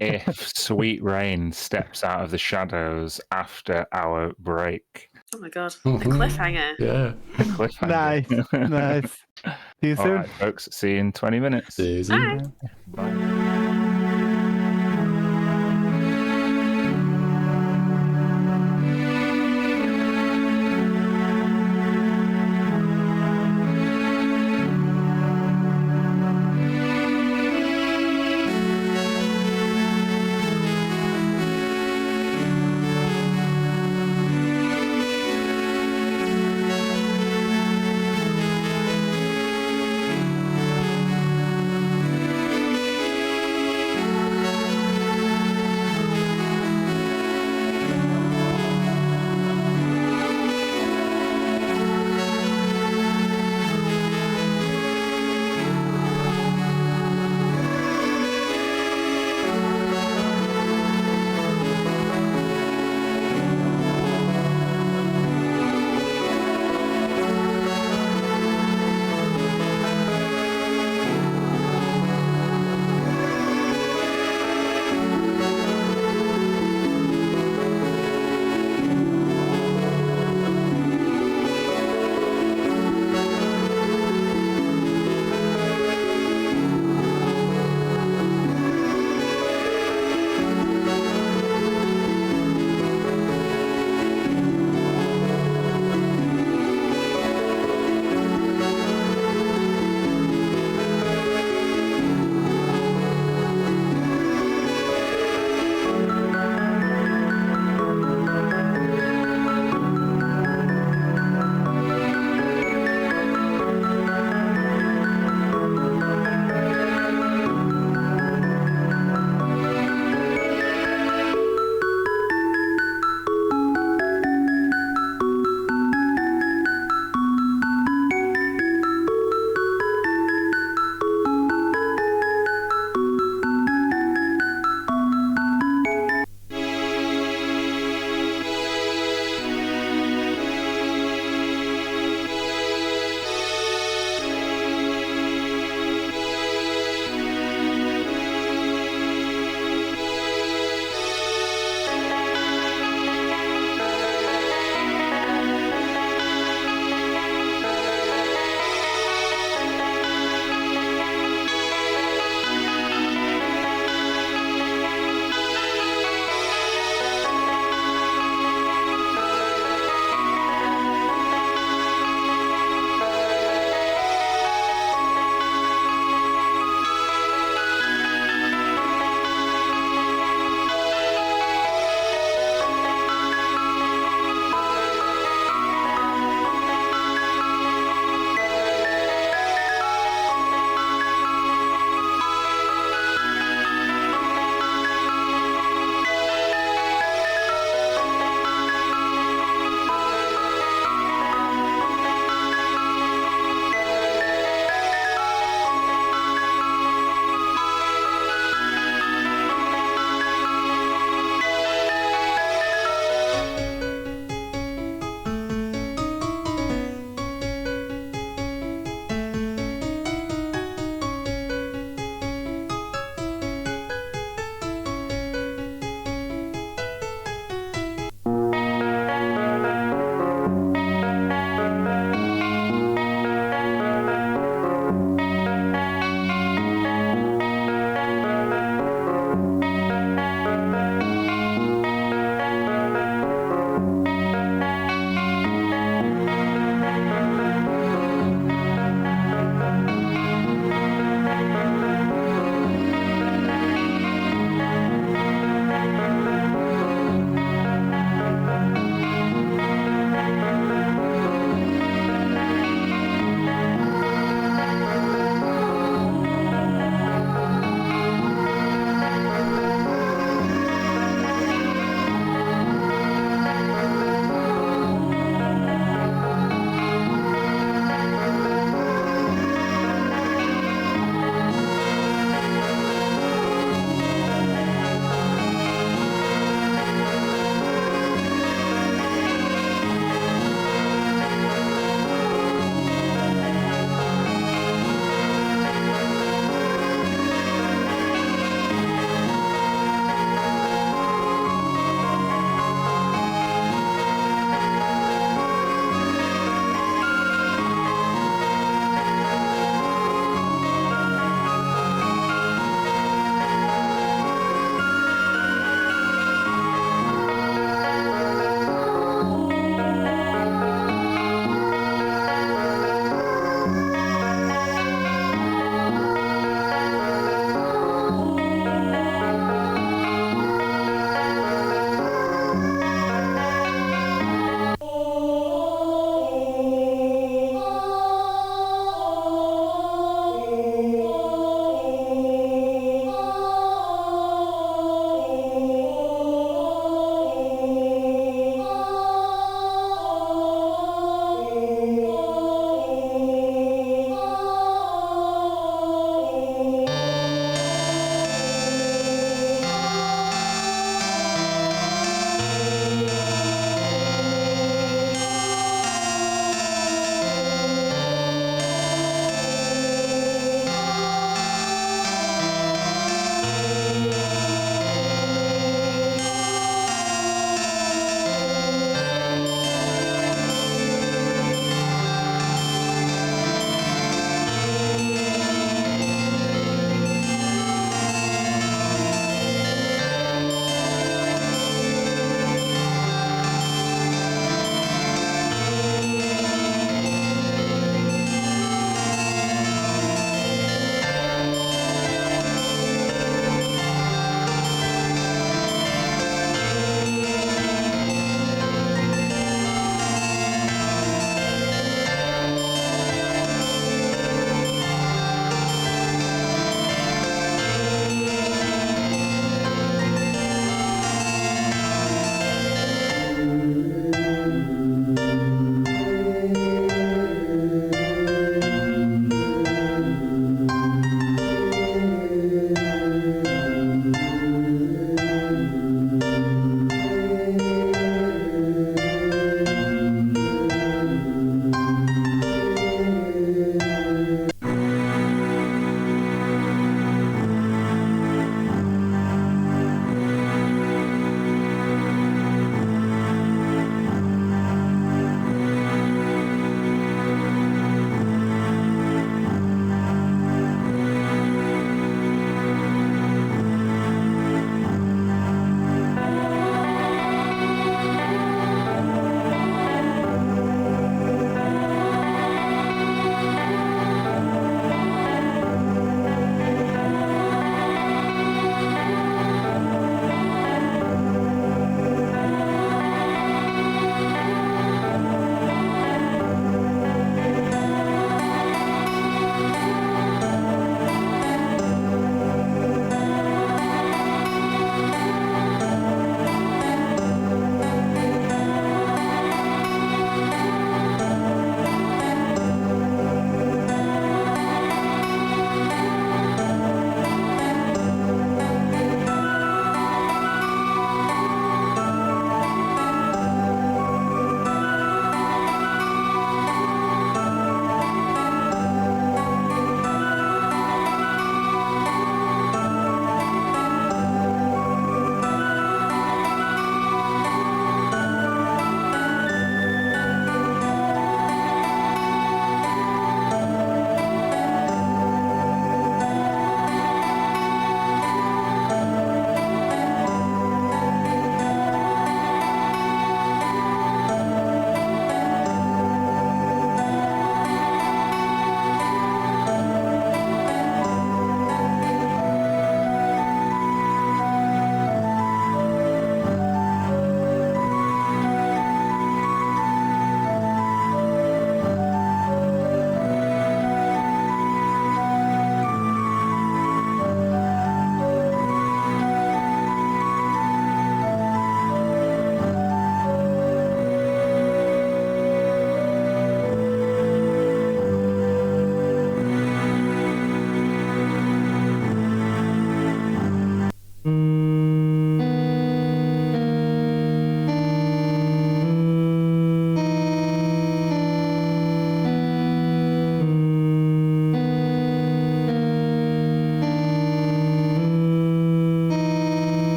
if Sweet Rain steps out of the shadows after our break. Oh my god, the cliffhanger. Yeah. The cliffhanger. Nice. See you All soon. right, folks. See you in 20 minutes. See you soon. Bye. Bye.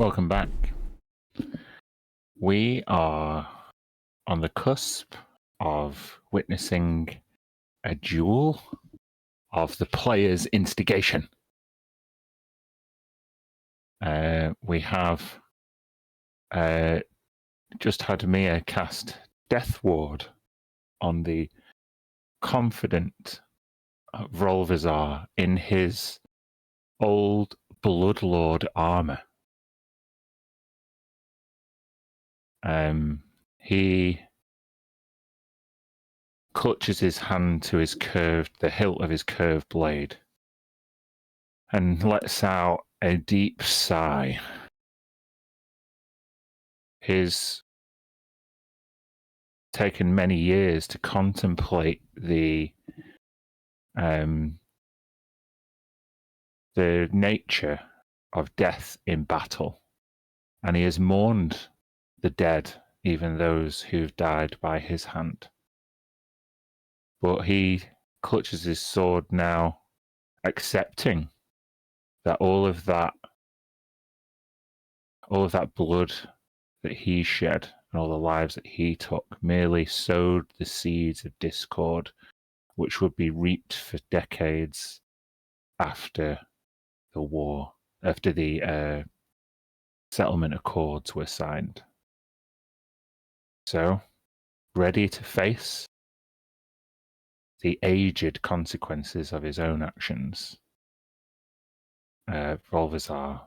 Welcome back. We are on the cusp of witnessing a duel of the player's instigation. We have just had Mia cast Death Ward on the confident Volvizar in his old Bloodlord armor. He clutches his hand to the hilt of his curved blade, and lets out a deep sigh. His taken many years to contemplate the nature of death in battle, and he has mourned the dead, even those who've died by his hand. But he clutches his sword now, accepting that all of that blood that he shed and all the lives that he took merely sowed the seeds of discord, which would be reaped for decades after the war, after the settlement accords were signed. So, ready to face the aged consequences of his own actions, Volvizar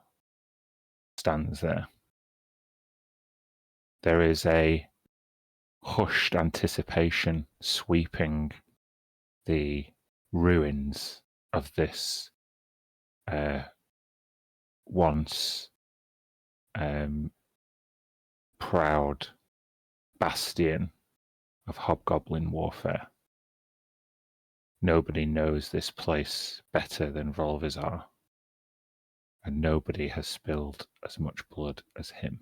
stands there. There is a hushed anticipation sweeping the ruins of this once proud bastion of hobgoblin warfare. Nobody knows this place better than Volvizar, and nobody has spilled as much blood as him.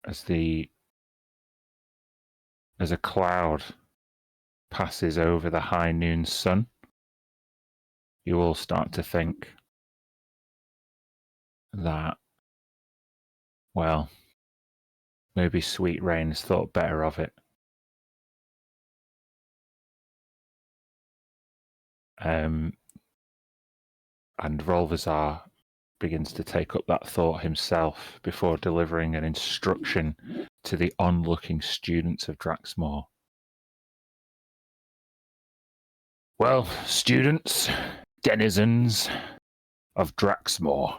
As a cloud passes over the high noon sun, you all start to think that, well, maybe Sweet Rain's thought better of it. And Volvizar begins to take up that thought himself before delivering an instruction to the onlooking students of Draxmore. Well, students, denizens of Draxmore,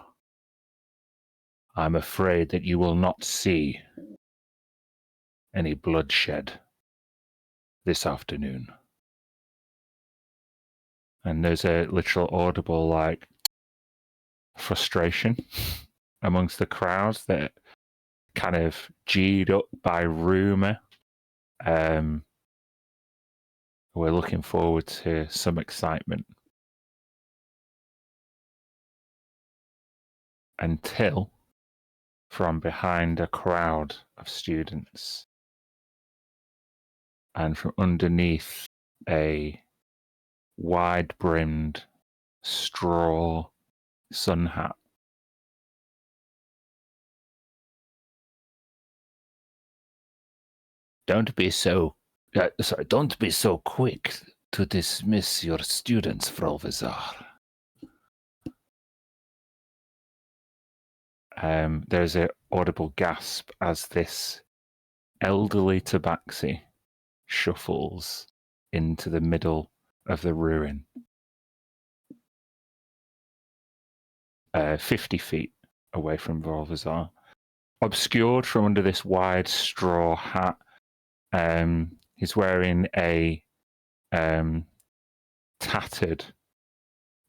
I'm afraid that you will not see any bloodshed this afternoon. And there's a literal audible, frustration amongst the crowds that kind of G'd up by rumour. We're looking forward to some excitement. Until, from behind a crowd of students and from underneath a wide-brimmed straw sun hat, don't be so quick to dismiss your students, Volvizar. There's an audible gasp as this elderly tabaxi shuffles into the middle of the ruin. 50 feet away from Volvizar. Obscured from under this wide straw hat, he's wearing a tattered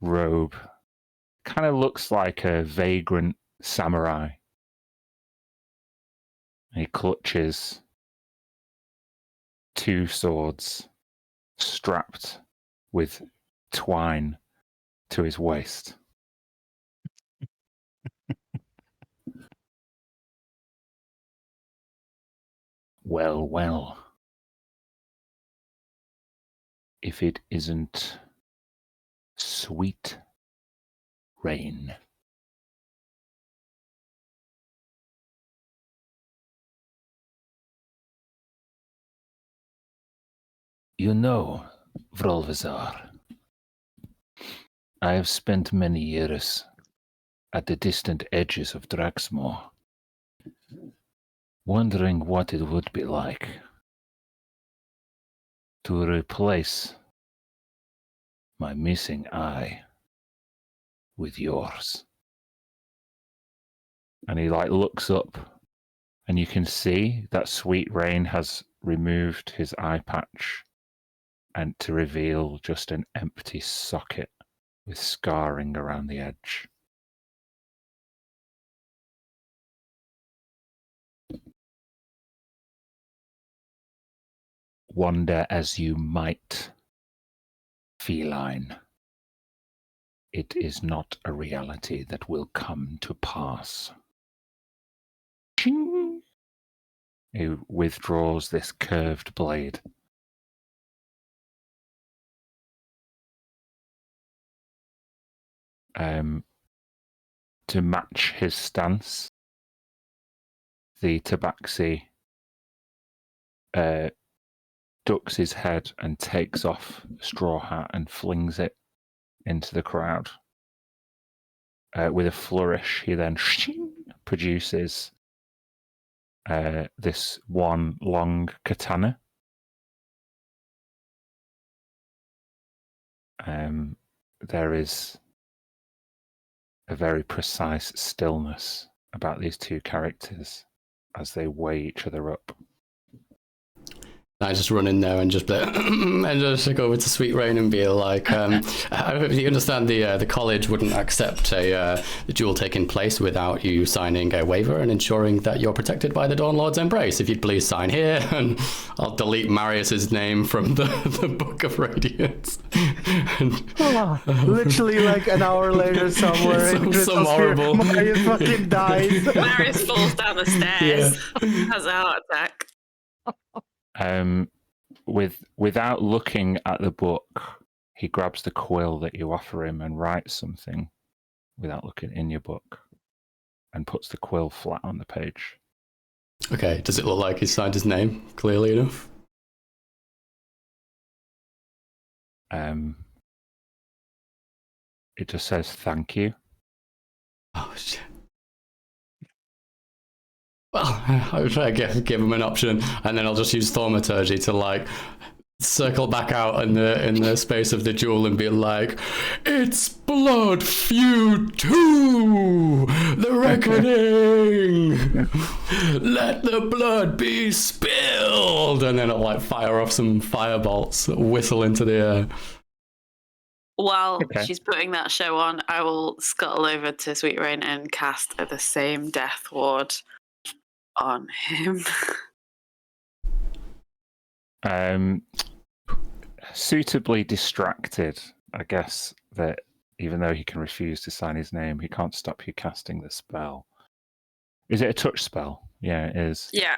robe. Kind of looks like a vagrant samurai. He clutches two swords strapped with twine to his waist. Well, well. If it isn't Sweet rain. You know, Vrolvazar, I have spent many years at the distant edges of Draxmore, wondering what it would be like to replace my missing eye with yours. And he looks up, and you can see that Sweet Rain has removed his eye patch and to reveal just an empty socket with scarring around the edge. Wander as you might, feline, it is not a reality that will come to pass. Ching! He withdraws this curved blade. To match his stance, the tabaxi ducks his head and takes off a straw hat and flings it into the crowd. With a flourish, he then produces this one long katana. There is a very precise stillness about these two characters as they weigh each other up. I just run in there and just and just go over to Sweet Rain and be like, you understand the college wouldn't accept the duel taking place without you signing a waiver and ensuring that you're protected by the Dawn Lord's embrace. If you'd please sign here, and I'll delete Marius's name from the Book of Radiance. Literally like an hour later somewhere in some horrible... Marius fucking dies. Marius falls down the stairs. Has a heart attack. Without looking at the book, he grabs the quill that you offer him and writes something without looking in your book and puts the quill flat on the page. Okay, does it look like he signed his name clearly enough? It just says thank you. Oh, shit. Well, I'll try to give him an option, and then I'll just use thaumaturgy to circle back out in the space of the duel and be like, "It's Blood Feud 2, the reckoning. Let the blood be spilled," and then I'll fire off some firebolts, whistle into the air. While she's putting that show on, I will scuttle over to Sweet Rain and cast the same Death Ward on him. Suitably distracted, I guess, that even though he can refuse to sign his name, he can't stop you casting the spell. Is it a touch spell? Yeah, it is. Yeah.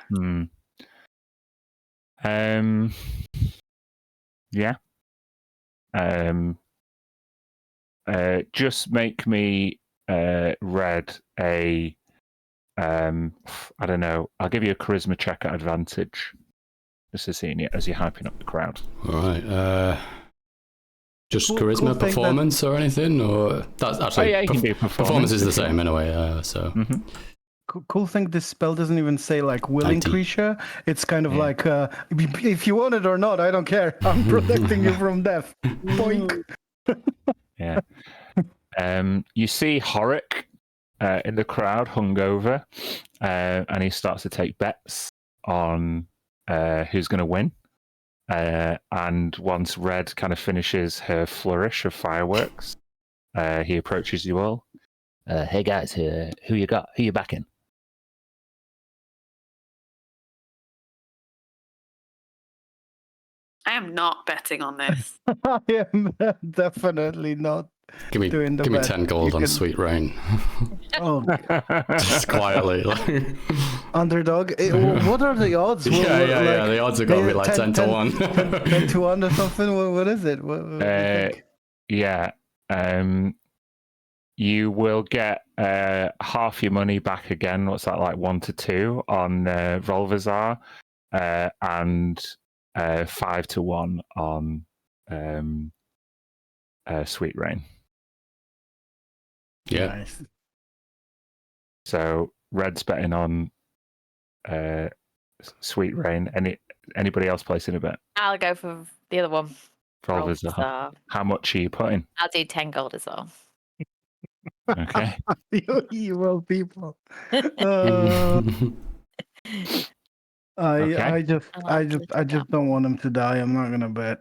Yeah. Just make me read a I don't know. I'll give you a charisma check at advantage, just to see as you're hyping up the crowd. All right. Just charisma, performance, or anything, or that's actually you can do performance is the same anyway. So. Mm-hmm. Cool thing, this spell doesn't even say willing creature. It's kind of like if you want it or not, I don't care. I'm protecting you from death. Boink. Yeah. You see Horik in the crowd, hungover, and he starts to take bets on who's going to win. And once Red kind of finishes her flourish of fireworks, he approaches you all. Hey guys, who you got? Who you backing? I am not betting on this. I am definitely not. Give me 10 gold on Sweet Rain. Oh, just quietly. Underdog. What are the odds? Yeah. The odds are going to be 10 to 1. 10 to 1 or something. What is it? Yeah. You will get half your money back again. What's that, like 1 to 2 on Volvazar, and 5 to 1 on Sweet Rain. Yeah. Nice. So Red's betting on Sweet Rain. Anybody else placing a bet? I'll go for the other one. Volvazar. Rolvazar. How much are you putting? I'll do 10 gold as well. Okay. You evil people. Okay. I just don't want him to die. I'm not gonna bet.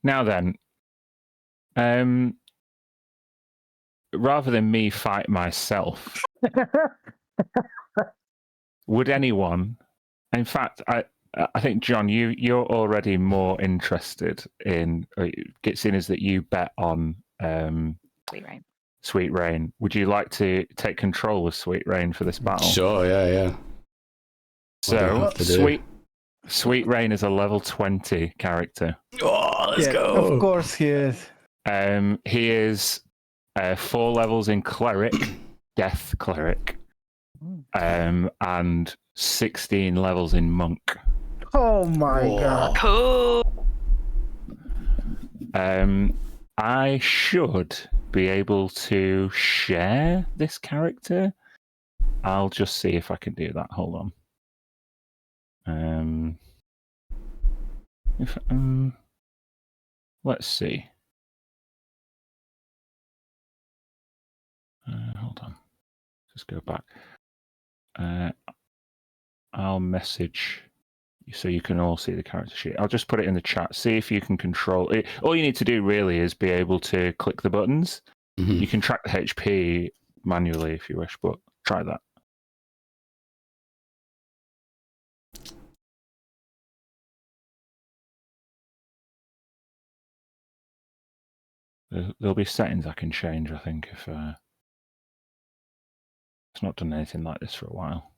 Now then, rather than me fight myself, would anyone? In fact, I think John, you're already more interested in. Seeing as that you bet on Sweet Rain. Sweet Rain. Would you like to take control of Sweet Rain for this battle? Sure, yeah. What do I So have to do? Sweet Rain is a level 20 character. Oh, let's Yeah, go. of course he is. He is 4 levels in cleric, death cleric, and 16 levels in monk. Oh my god. Cool. I should be able to share this character. I'll just see if I can do that. Hold on. Let's see. Hold on. Just go back. I'll message you so you can all see the character sheet. I'll just put it in the chat. See if you can control it. All you need to do really is be able to click the buttons. Mhm. You can track the HP manually if you wish, but try that. There'll be settings I can change, I think, if it's not done anything like this for a while.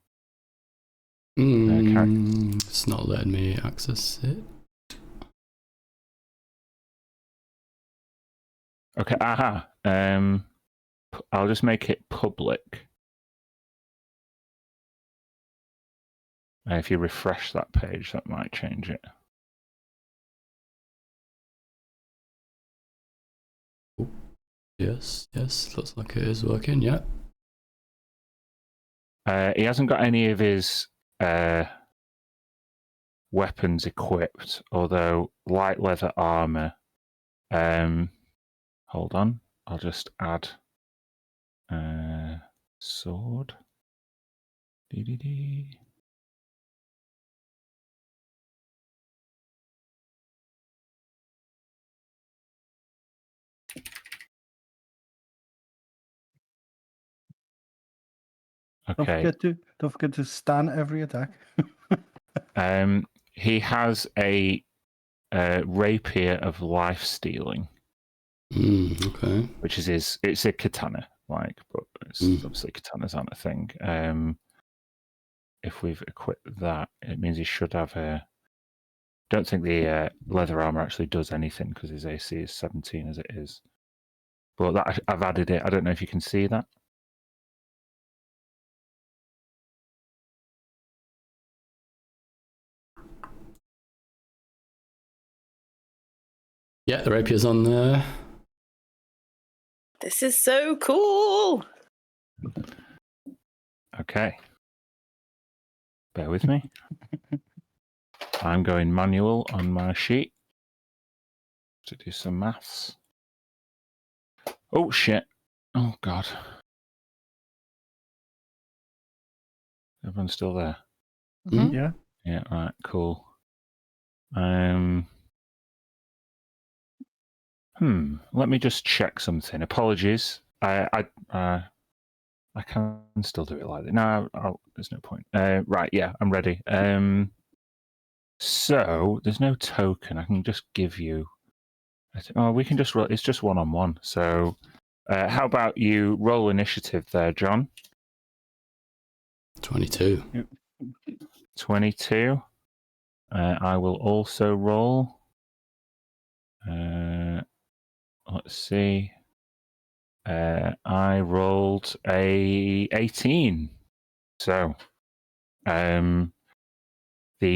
It's not letting me access it. Okay, aha. I'll just make it public. If you refresh that page, that might change it. Yes, looks like it is working, yeah. He hasn't got any of his weapons equipped, although light leather armor. Hold on, I'll just add sword. Dee. Okay. Don't forget to stun every attack. He has a rapier of life stealing, Okay. which is it's a katana, but obviously katanas aren't a thing. If we've equipped that, it means he should have a. Don't think the leather armor actually does anything because his AC is 17 as it is. But that I've added it. I don't know if you can see that. Yeah, the rapier's on there. This is so cool. Okay. Bear with me. I'm going manual on my sheet to do some maths. Oh, shit. Oh, God. Everyone's still there? Mhm. Yeah. Yeah, right, cool. Let me just check something. Apologies. I can still do it like that. No, there's no point. Right, yeah, I'm ready. So there's no token. I can just give you. We can just roll. It's just 1-on-1. So, how about you roll initiative there, John? 22. 22. I will also roll. let's see. I rolled a 18. So, the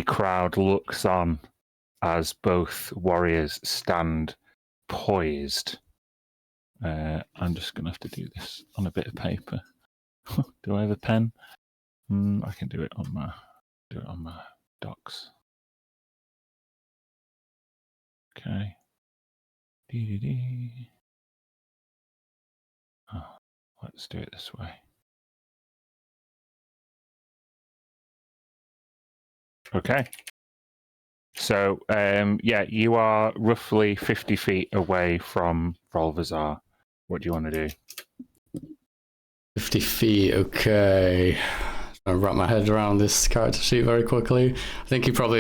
crowd looks on as both warriors stand poised. I'm just going to have to do this on a bit of paper. Do I have a pen? I can do it on my docs. Okay. Oh, let's do it this way. Okay. So, you are roughly 50 feet away from Volvazar. What do you want to do? 50 feet, okay. I'll wrap my head around this character sheet very quickly. I think he probably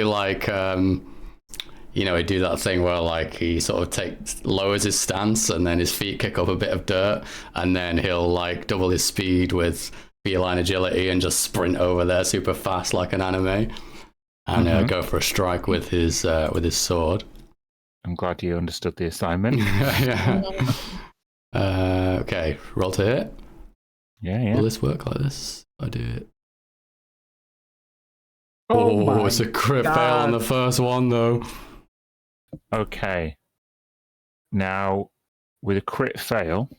he'd do that thing where he sort of lowers his stance and then his feet kick up a bit of dirt and then he'll double his speed with feline agility and just sprint over there super fast like an anime and go for a strike with his sword. I'm glad you understood the assignment. Yeah. Okay, roll to hit. Yeah. Will this work like this? I do it. Oh, it's a crit fail on the first one though. Okay. Now, with a crit fail,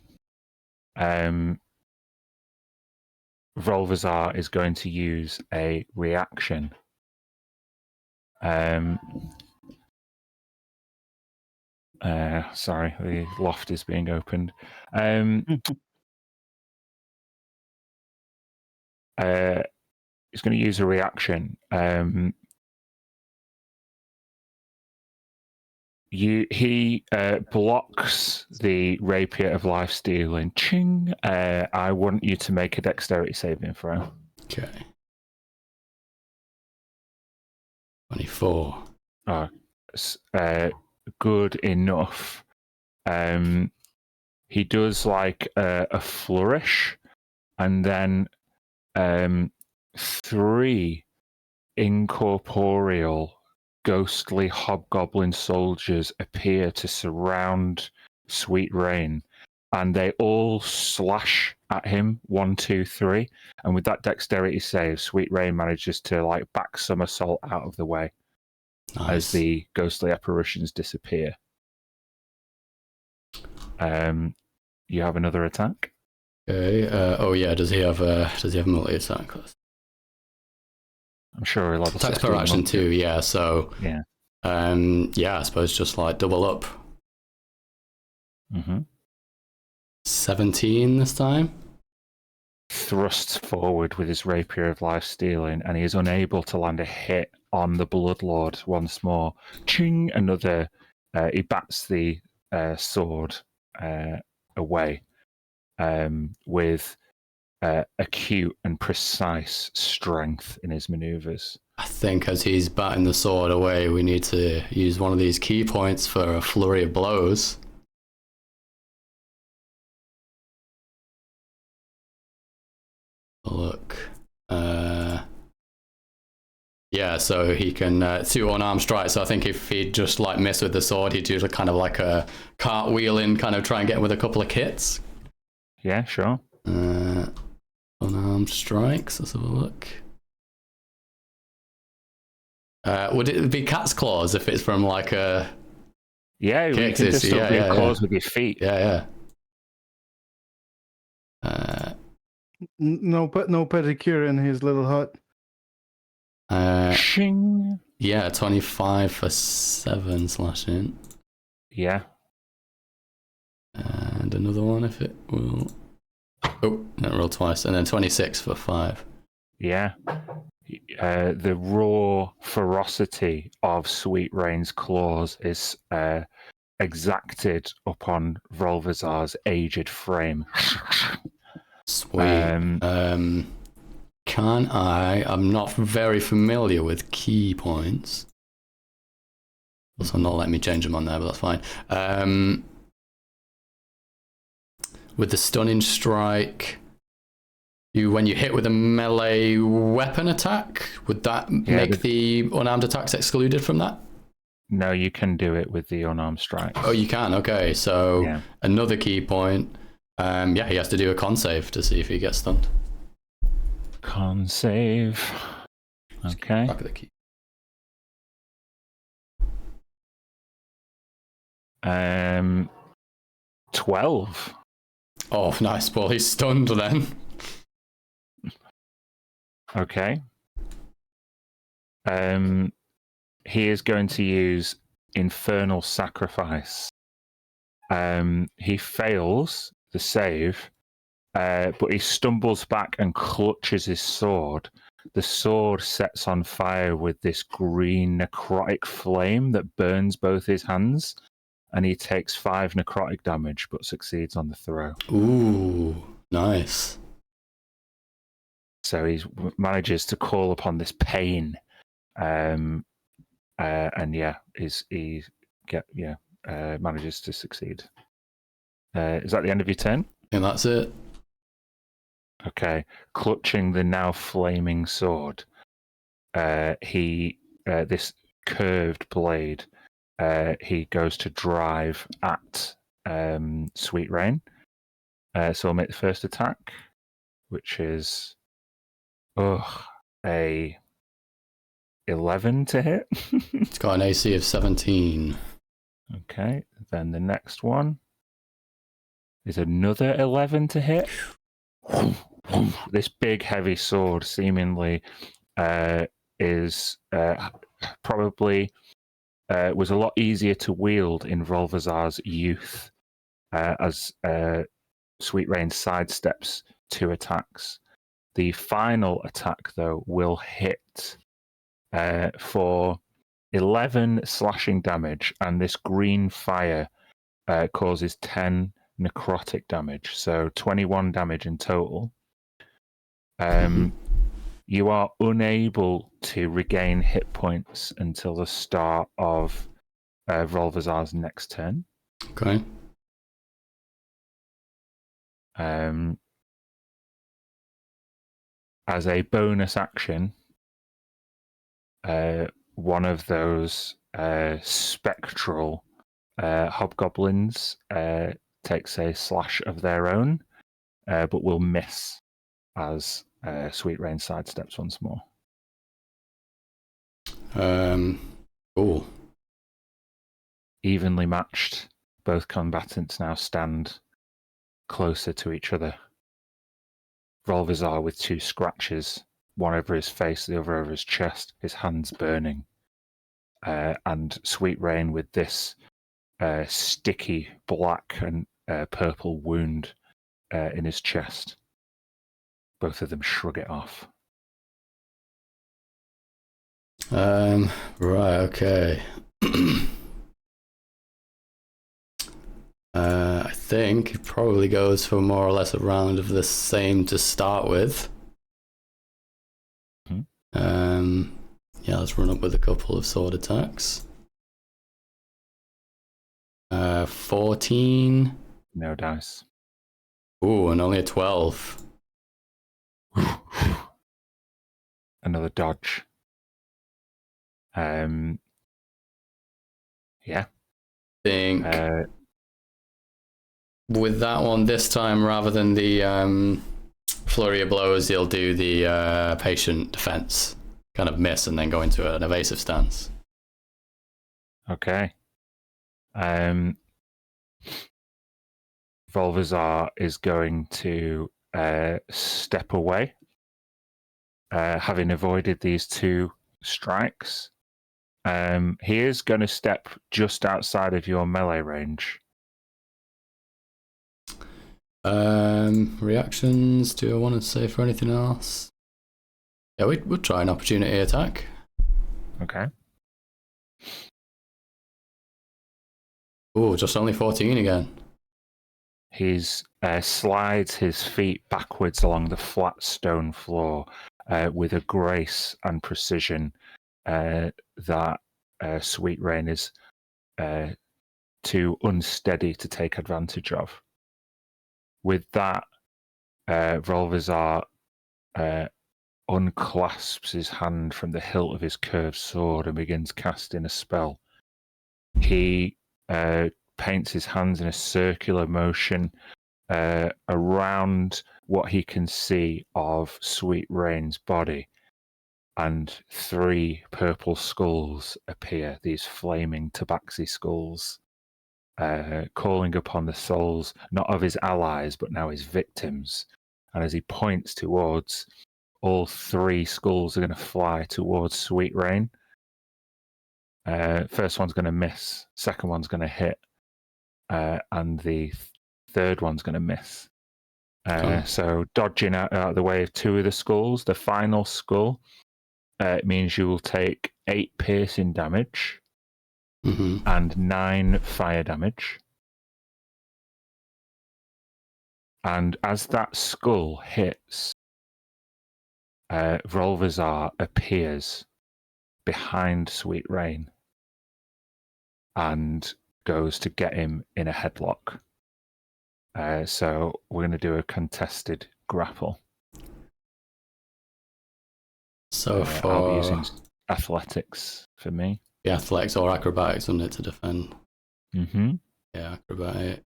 Volvazar is going to use a reaction. Sorry, the loft is being opened. He's going to use a reaction. He blocks the Rapier of Life Stealing. Ching! I want you to make a dexterity saving throw. Okay. 24. Good enough. He does a flourish, and then 3 incorporeal ghostly hobgoblin soldiers appear to surround Sweet Rain, and they all slash at him 1, 2, 3. And with that dexterity save, Sweet Rain manages to back somersault out of the way as the ghostly apparitions disappear. You have another attack. Okay. Does he have multi-attack? I'm sure he'll have attacks per action too. Yeah. So yeah. I suppose just double up. 17 this time. Thrusts forward with his Rapier of Life Stealing, and he is unable to land a hit on the Bloodlord once more. Ching! Another. He bats the sword away with acute and precise strength in his maneuvers. I think as he's batting the sword away, we need to use one of these key points for a flurry of blows. Look. So he can 2 unarmed strikes. So I think if he'd just miss with the sword, he'd do kind of a cartwheeling, kind of try and get with a couple of hits. Yeah, sure. Unarmed strikes. Let's have a look. Would it be cat's claws if it's from a? Yeah, you can just do claws with your feet. Yeah. No pedicure in his little hut. Shing. Yeah, 25 for 7 slashing. Yeah. And another one if it will. Oh, that rolled twice, and then 26 for 5. Yeah. The raw ferocity of Sweet Rain's claws is exacted upon Volvazar's aged frame. Sweet. I'm not very familiar with key points. Also, not letting me change them on there, but that's fine. With the stunning strike, when you hit with a melee weapon attack, would that make the unarmed attacks excluded from that? No, you can do it with the unarmed strikes. Oh, you can. Okay, so Yeah. another key point. Yeah, he has to do a con save to see if he gets stunned. Con save. Okay. Back of the key. 12. Oh, nice. Well, he's stunned then. Okay. He is going to use Infernal Sacrifice. He fails the save, but he stumbles back and clutches his sword. The sword sets on fire with this green necrotic flame that burns both his hands, and he takes 5 necrotic damage but succeeds on the throw. Ooh, nice. So he manages to call upon this pain, and manages to succeed. Is that the end of your turn? And that's it. Okay. Clutching the now flaming sword, this curved blade, he goes to drive at Sweet Rain. So I'll make the first attack, which is a 11 to hit. It's got an AC of 17. Okay. Then the next one is another 11 to hit. This big, heavy sword seemingly is probably was a lot easier to wield in Volvazar's youth, as Sweet Rain sidesteps 2 attacks. The final attack, though, will hit for 11 slashing damage, and this green fire causes 10 necrotic damage, so 21 damage in total. You are unable to regain hit points until the start of Volvazar's next turn. Okay. As a bonus action, one of those spectral hobgoblins takes a slash of their own, but will miss as Sweet Rain sidesteps once more. Cool. Evenly matched, both combatants now stand closer to each other. Volvazar with 2 scratches, one over his face, the other over his chest, his hands burning. And Sweet Rain with this sticky black and purple wound in his chest. Both of them shrug it off. Right, okay. I think it probably goes for more or less a round of the same to start with. Yeah, let's run up with a couple of sword attacks. 14. No dice. Ooh, and only a 12. Another dodge. Yeah. Think with that one this time, rather than the flurry of blows, he'll do the patient defense, kind of miss, and then go into an evasive stance. Okay. Volvazar is going to step away, having avoided these 2 strikes. He is going to step just outside of your melee range. Reactions, do I want to say for anything else? Yeah, we'll try an opportunity attack. Okay. Oh, just only 14 again. He slides his feet backwards along the flat stone floor with a grace and precision that Sweet Rain is too unsteady to take advantage of. With that, Volvazar unclasps his hand from the hilt of his curved sword and begins casting a spell he paints his hands in a circular motion around what he can see of Sweet Rain's body, and 3 purple skulls appear, these flaming tabaxi skulls, calling upon the souls, not of his allies, but now his victims. And as he points towards, all 3 skulls are going to fly towards Sweet Rain. First one's going to miss, second one's going to hit, and the third one's going to miss. So dodging out of the way of 2 of the skulls, the final skull means you will take 8 piercing damage and 9 fire damage. And as that skull hits, Volvazar appears behind Sweet Rain and goes to get him in a headlock. So we're going to do a contested grapple. So I'll be for using athletics for me. the athletics or acrobatics, wasn't it, to defend? Mm-hmm. Yeah, acrobatic.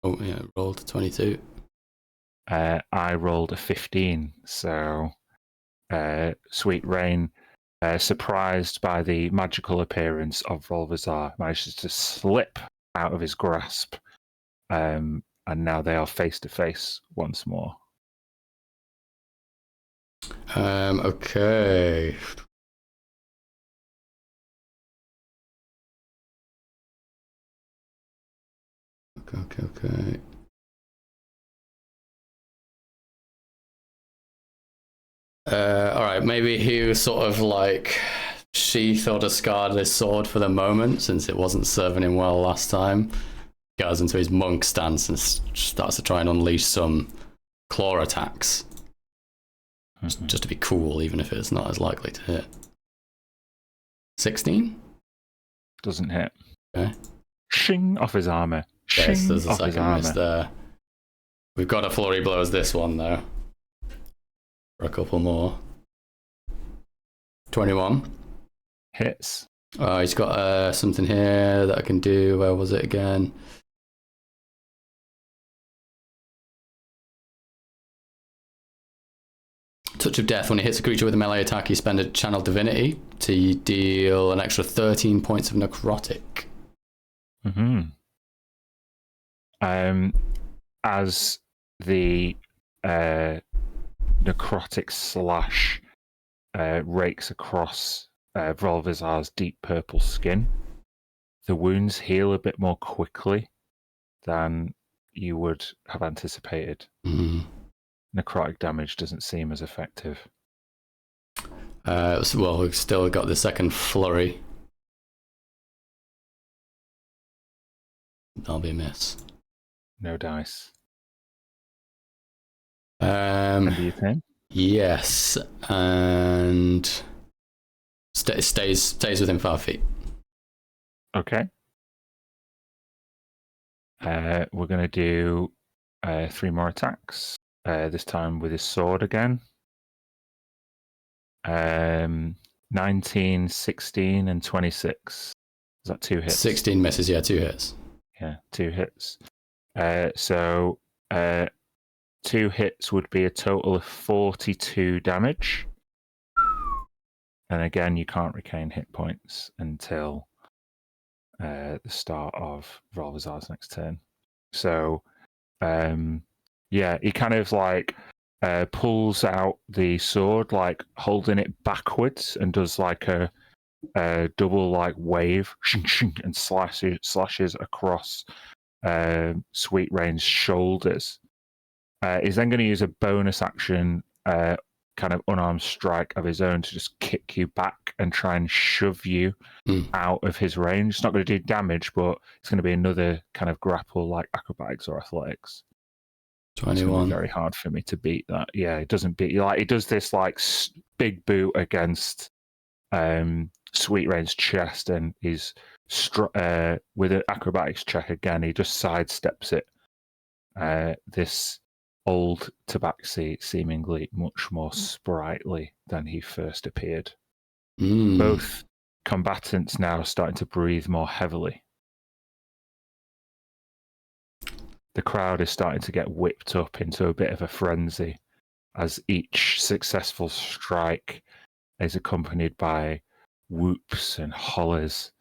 Oh, yeah, rolled 22. I rolled a 15, so Sweet Rain, surprised by the magical appearance of Volvazar, manages to slip out of his grasp, and now they are face to face once more. Okay. Okay. All right, maybe he was sort of like sheath or discarded his sword for the moment, since it wasn't serving him well last time. Goes into his monk stance and starts to try and unleash some claw attacks. Just to be cool, even if it's not as likely to hit. 16? Doesn't hit. Okay. Shing off his armor. Yes, Shing there's a off his second miss armor. there. We've got a flurry blow as this one, though. For a couple more. 21. Hits. He's got something here that I can do. Where was it again? Touch of Death. When it hits a creature with a melee attack, you spend a Channel Divinity to deal an extra 13 points of necrotic. As the necrotic slash rakes across Volvazar's deep purple skin, the wounds heal a bit more quickly than you would have anticipated. Necrotic damage doesn't seem as effective. Well, we've still got the second flurry. That'll be a miss. No dice. Do you think? Yes, and stays within 5 feet. Okay. We're going to do 3 more attacks. This time with his sword again. 19, 16, and 26. Is that 2 hits? 16 misses, yeah, 2 hits. Yeah, 2 hits. So 2 hits would be a total of 42 damage. And again, you can't regain hit points until the start of Volvazar's next turn. So, he kind of like pulls out the sword, like holding it backwards, and does like a double like wave, and slashes across Sweet Rain's shoulders. He's then going to use a bonus action, kind of unarmed strike of his own to just kick you back and try and shove you out of his range. It's not going to do damage, but it's going to be another kind of grapple like acrobatics or athletics. 21. It's going to be very hard for me to beat that. Yeah, it doesn't beat you. Like, it does this like big boot against Sweet Rain's chest, and he's with an acrobatics check again. He just sidesteps it. This old tabaxi seemingly much more sprightly than he first appeared. Both combatants now are starting to breathe more heavily. The crowd is starting to get whipped up into a bit of a frenzy as each successful strike is accompanied by whoops and hollers,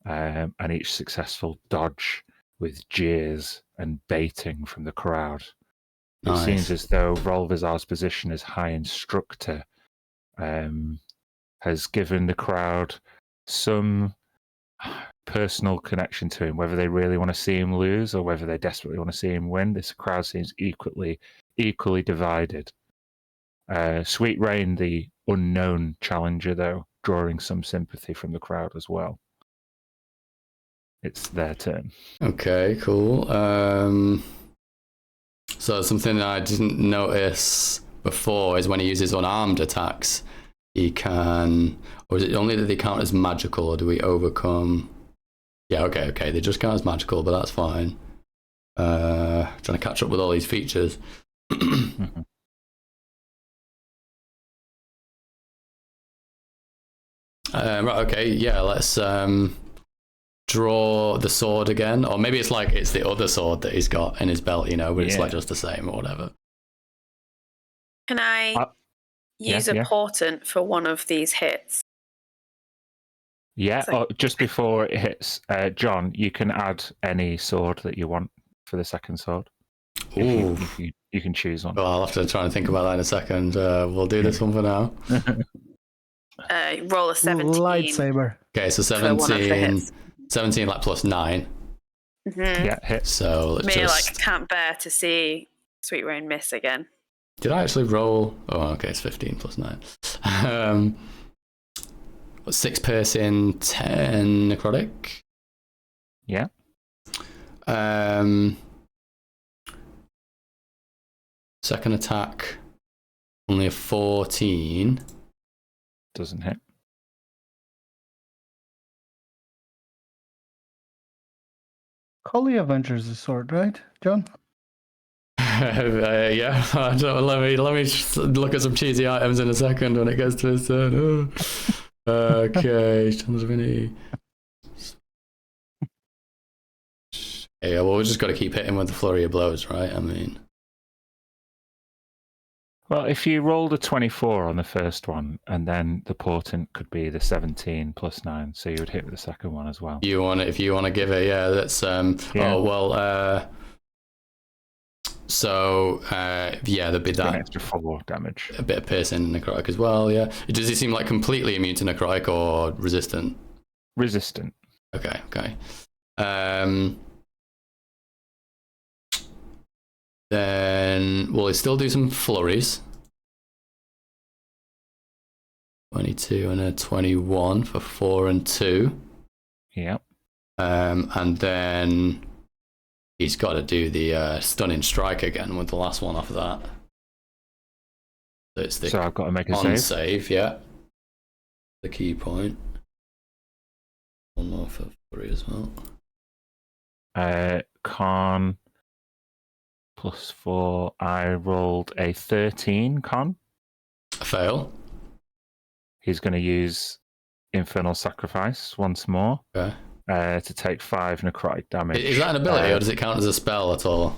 and each successful dodge with jeers and baiting from the crowd. It Nice. seems as though Rolvazar's position as High Instructor has given the crowd some personal connection to him, whether they really want to see him lose or whether they desperately want to see him win. This crowd seems equally divided. Sweet Rain, the unknown challenger, though, drawing some sympathy from the crowd as well. It's their turn. Okay, cool. So something I didn't notice before is when he uses unarmed attacks, he can, or is it only that they count as magical, or do we overcome? Yeah, okay, they just count as magical, but that's fine. Trying to catch up with all these features. Right, okay, yeah, let's draw the sword again, or maybe it's the other sword that he's got in his belt, but it's like just the same or whatever. Can I use a portent for one of these hits? Yeah, just before it hits, John, you can add any sword that you want for the second sword. Ooh. You can choose one. Well, I'll have to try and think about that in a second. We'll do this one for now. Roll a 17. Lightsaber. Okay, so 17 like plus 9. Mm-hmm. Yeah, hit. So let's can't bear to see Sweet Rain miss again. Did I actually roll? Oh, okay, it's 15 plus 9. 6 piercing, 10 necrotic. Yeah. Second attack, only a 14. Doesn't hit. Holy Avenger's a sword, right, John? Yeah. Let me just look at some cheesy items in a second when it gets to his turn. Okay, Divinity. Yeah, well, we just got to keep hitting with the flurry of blows, right? I mean, well, if you rolled a 24 on the first one, and then the portent could be the 17 plus 9, so you would hit with the second one as well. if you want to give it, yeah, that's oh well. So there'd be that an extra 4 damage. A bit of piercing necrotic as well. Yeah. Does he seem like completely immune to necrotic or resistant? Resistant. Okay. Then will he still do some flurries? 22 and a 21 for 4 and 2. Yep. And then he's got to do the stunning strike again with the last one off of that. So it's the I've got to make a save, yeah. The key point. One more for flurry as well. Con plus 4. I rolled a 13 con. A fail. He's going to use Infernal Sacrifice once more. Okay. To take 5 necrotic damage. Is that an ability, or does it count as a spell at all?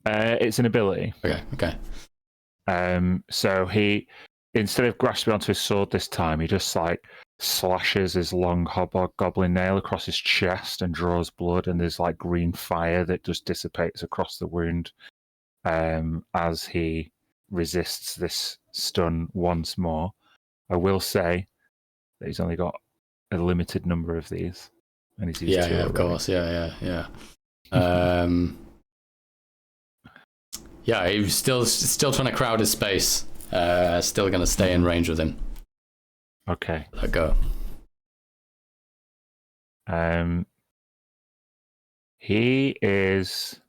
It's an ability. Okay. So he, instead of grasping onto his sword this time, he just slashes his long hobgoblin nail across his chest and draws blood, and there's green fire that just dissipates across the wound as he resists this stun once more. I will say that he's only got a limited number of these, and he's used 2 of course, yeah. Yeah, he's still trying to crowd his space. Still going to stay in range with him. Okay. Let go. He is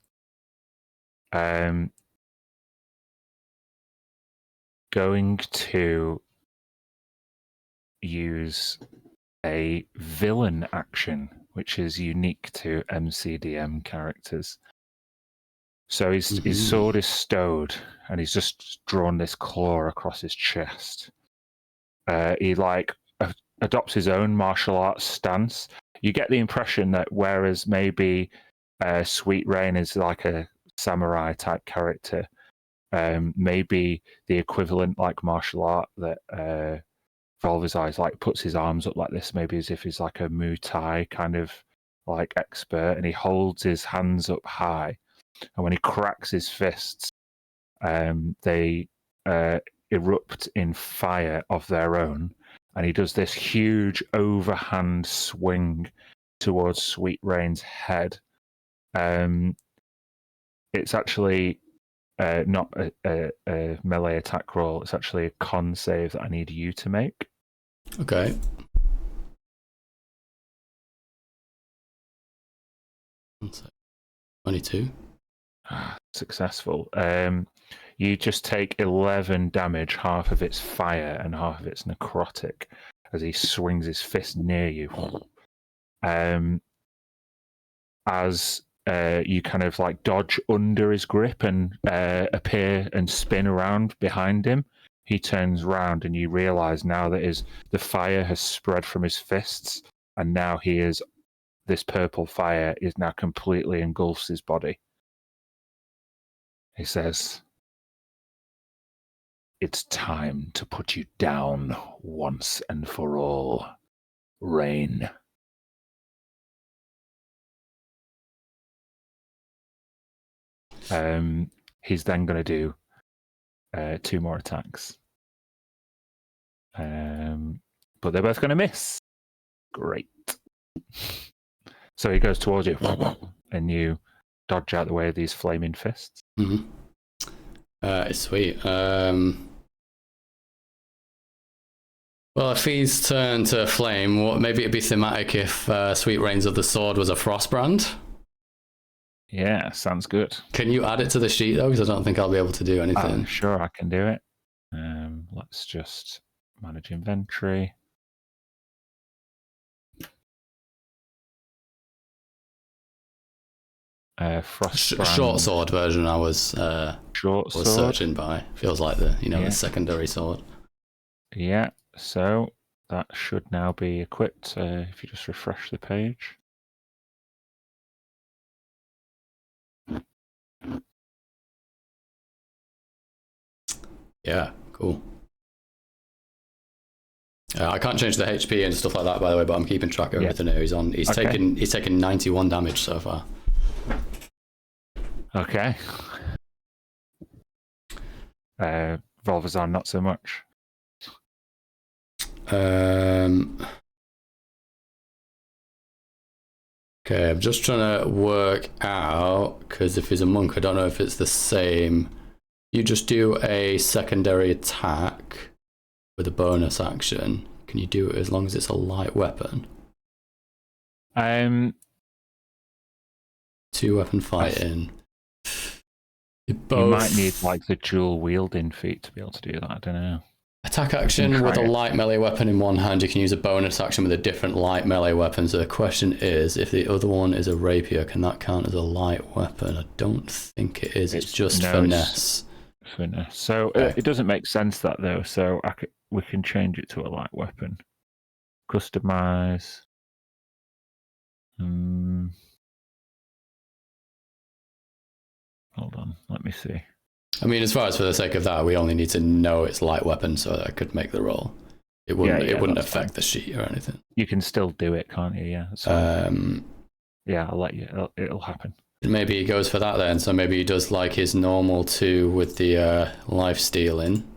going to use a villain action, which is unique to MCDM characters. So his sword is stowed, and he's just drawn this claw across his chest. He adopts his own martial arts stance. You get the impression that whereas maybe Sweet Rain is like a samurai type character, maybe the equivalent like martial art that Volvizar is like puts his arms up like this, maybe as if he's like a Muay Thai kind of like expert, and he holds his hands up high, and when he cracks his fists, they erupt in fire of their own, and he does this huge overhand swing towards Sweet Rain's head. It's actually not a melee attack roll. It's actually a con save that I need you to make. Okay. One sec. 22. Successful. You just take 11 damage, half of it's fire and half of it's necrotic, as he swings his fist near you. As you kind of like dodge under his grip and appear and spin around behind him, he turns round and you realise now that the fire has spread from his fists, and now this purple fire is now completely engulfs his body. He says, "It's time to put you down once and for all, Rain." He's then going to do 2 more attacks. But they're both going to miss. Great. So he goes towards you, and you dodge out the way of these flaming fists. Mm-hmm. It's sweet. Well, if he's turned to flame, maybe it'd be thematic if Sweet Rain's of the Sword was a Frostbrand. Yeah, sounds good. Can you add it to the sheet, though? Because I don't think I'll be able to do anything. Sure, I can do it. Let's just manage inventory. Short sword version I was searching by. Feels like the secondary sword. Yeah, so that should now be equipped if you just refresh the page. Yeah, cool. I can't change the HP and stuff like that, by the way, but I'm keeping track of everything here. He's taken 91 damage so far. Okay. Volvizar, not so much. Okay, I'm just trying to work out, because if he's a monk, I don't know if it's the same. You just do a secondary attack with a bonus action. Can you do it as long as it's a light weapon? 2-weapon fighting. You might need like the dual wielding feat to be able to do that. I don't know. Attack action with a light melee weapon in one hand. You can use a bonus action with a different light melee weapon. So the question is, if the other one is a rapier, can that count as a light weapon? I don't think it is. It's just finesse. Finesse. So it doesn't make sense that though. So we can change it to a light weapon. Customize. Hold on. Let me see. I mean, as far as for the sake of that, we only need to know it's light weapon so that I could make the roll. It wouldn't affect the sheet or anything. You can still do it, can't you? Yeah. So, yeah, I'll let you. It'll happen. Maybe he goes for that then. So maybe he does like his normal 2 with the life stealing.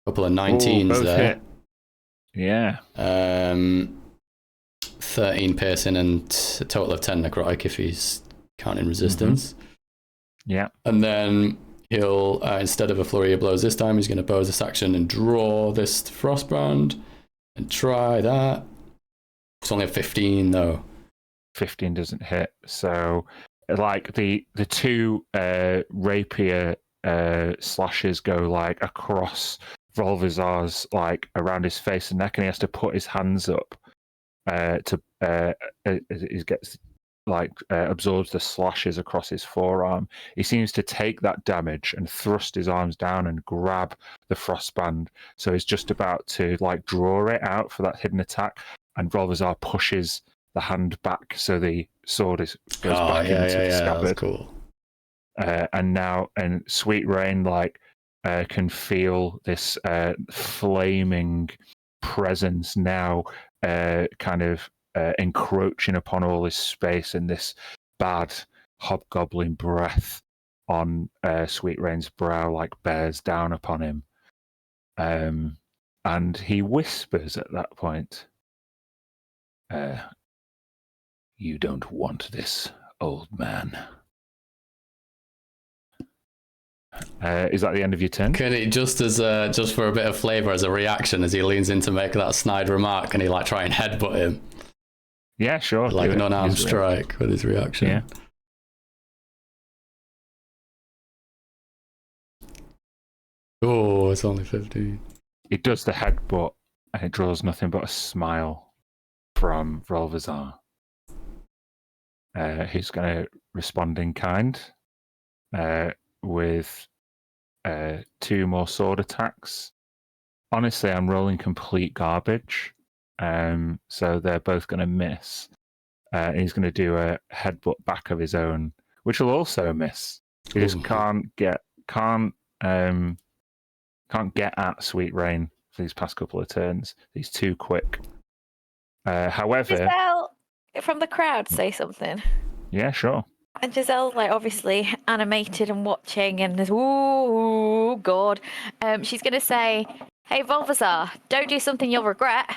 Couple of 19s there. Hit. Yeah. 13 piercing and a total of 10 necrotic if he's counting resistance. Mm-hmm. Yeah. And then he'll, instead of a flurry of blows this time, he's going to pose this action and draw this Frostbrand and try that. It's only a 15 though. 15 doesn't hit. So like the 2 rapier slashes go like across Volvizar's like around his face and neck, and he has to put his hands up he gets absorbs the slashes across his forearm. He seems to take that damage and thrust his arms down and grab the frostband. So he's just about to draw it out for that hidden attack, and Volvazar pushes the hand back so the sword goes back into the scabbard. That's cool. And Sweet Rain can feel this flaming presence now encroaching upon all his space, and this bad hobgoblin breath on Sweet Rain's brow bears down upon him. And he whispers at that point, "You don't want this, old man." Is that the end of your turn? Can it just for a bit of flavour as a reaction as he leans in to make that snide remark, and he try and headbutt him? Yeah, sure. Like an unarmed strike with his reaction. Yeah. Oh, it's only 15. It does the headbutt, and it draws nothing but a smile from Volvazar. He's going to respond in kind with 2 more sword attacks. Honestly, I'm rolling complete garbage, so they're both going to miss. He's going to do a headbutt back of his own, which will also miss. He just can't get at Sweet Rain for these past couple of turns. He's too quick. However, Giselle from the crowd say something. Yeah, sure. And Giselle's obviously animated and watching, and there's ooh god. She's gonna say, "Hey Volvazar, don't do something you'll regret."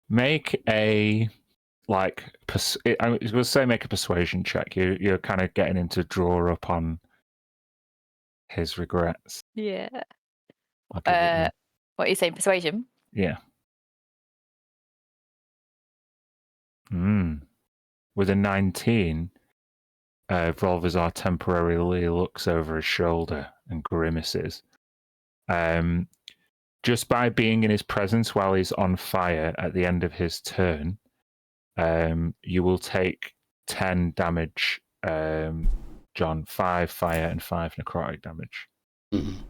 Make a I was going to say make a persuasion check. You're kind of getting him to draw up on his regrets. Yeah. What are you saying? Persuasion? Yeah. With a 19, Volvazar temporarily looks over his shoulder and grimaces. Just by being in his presence while he's on fire at the end of his turn, you will take 10 damage, John, 5 fire and 5 necrotic damage. Mm-hmm.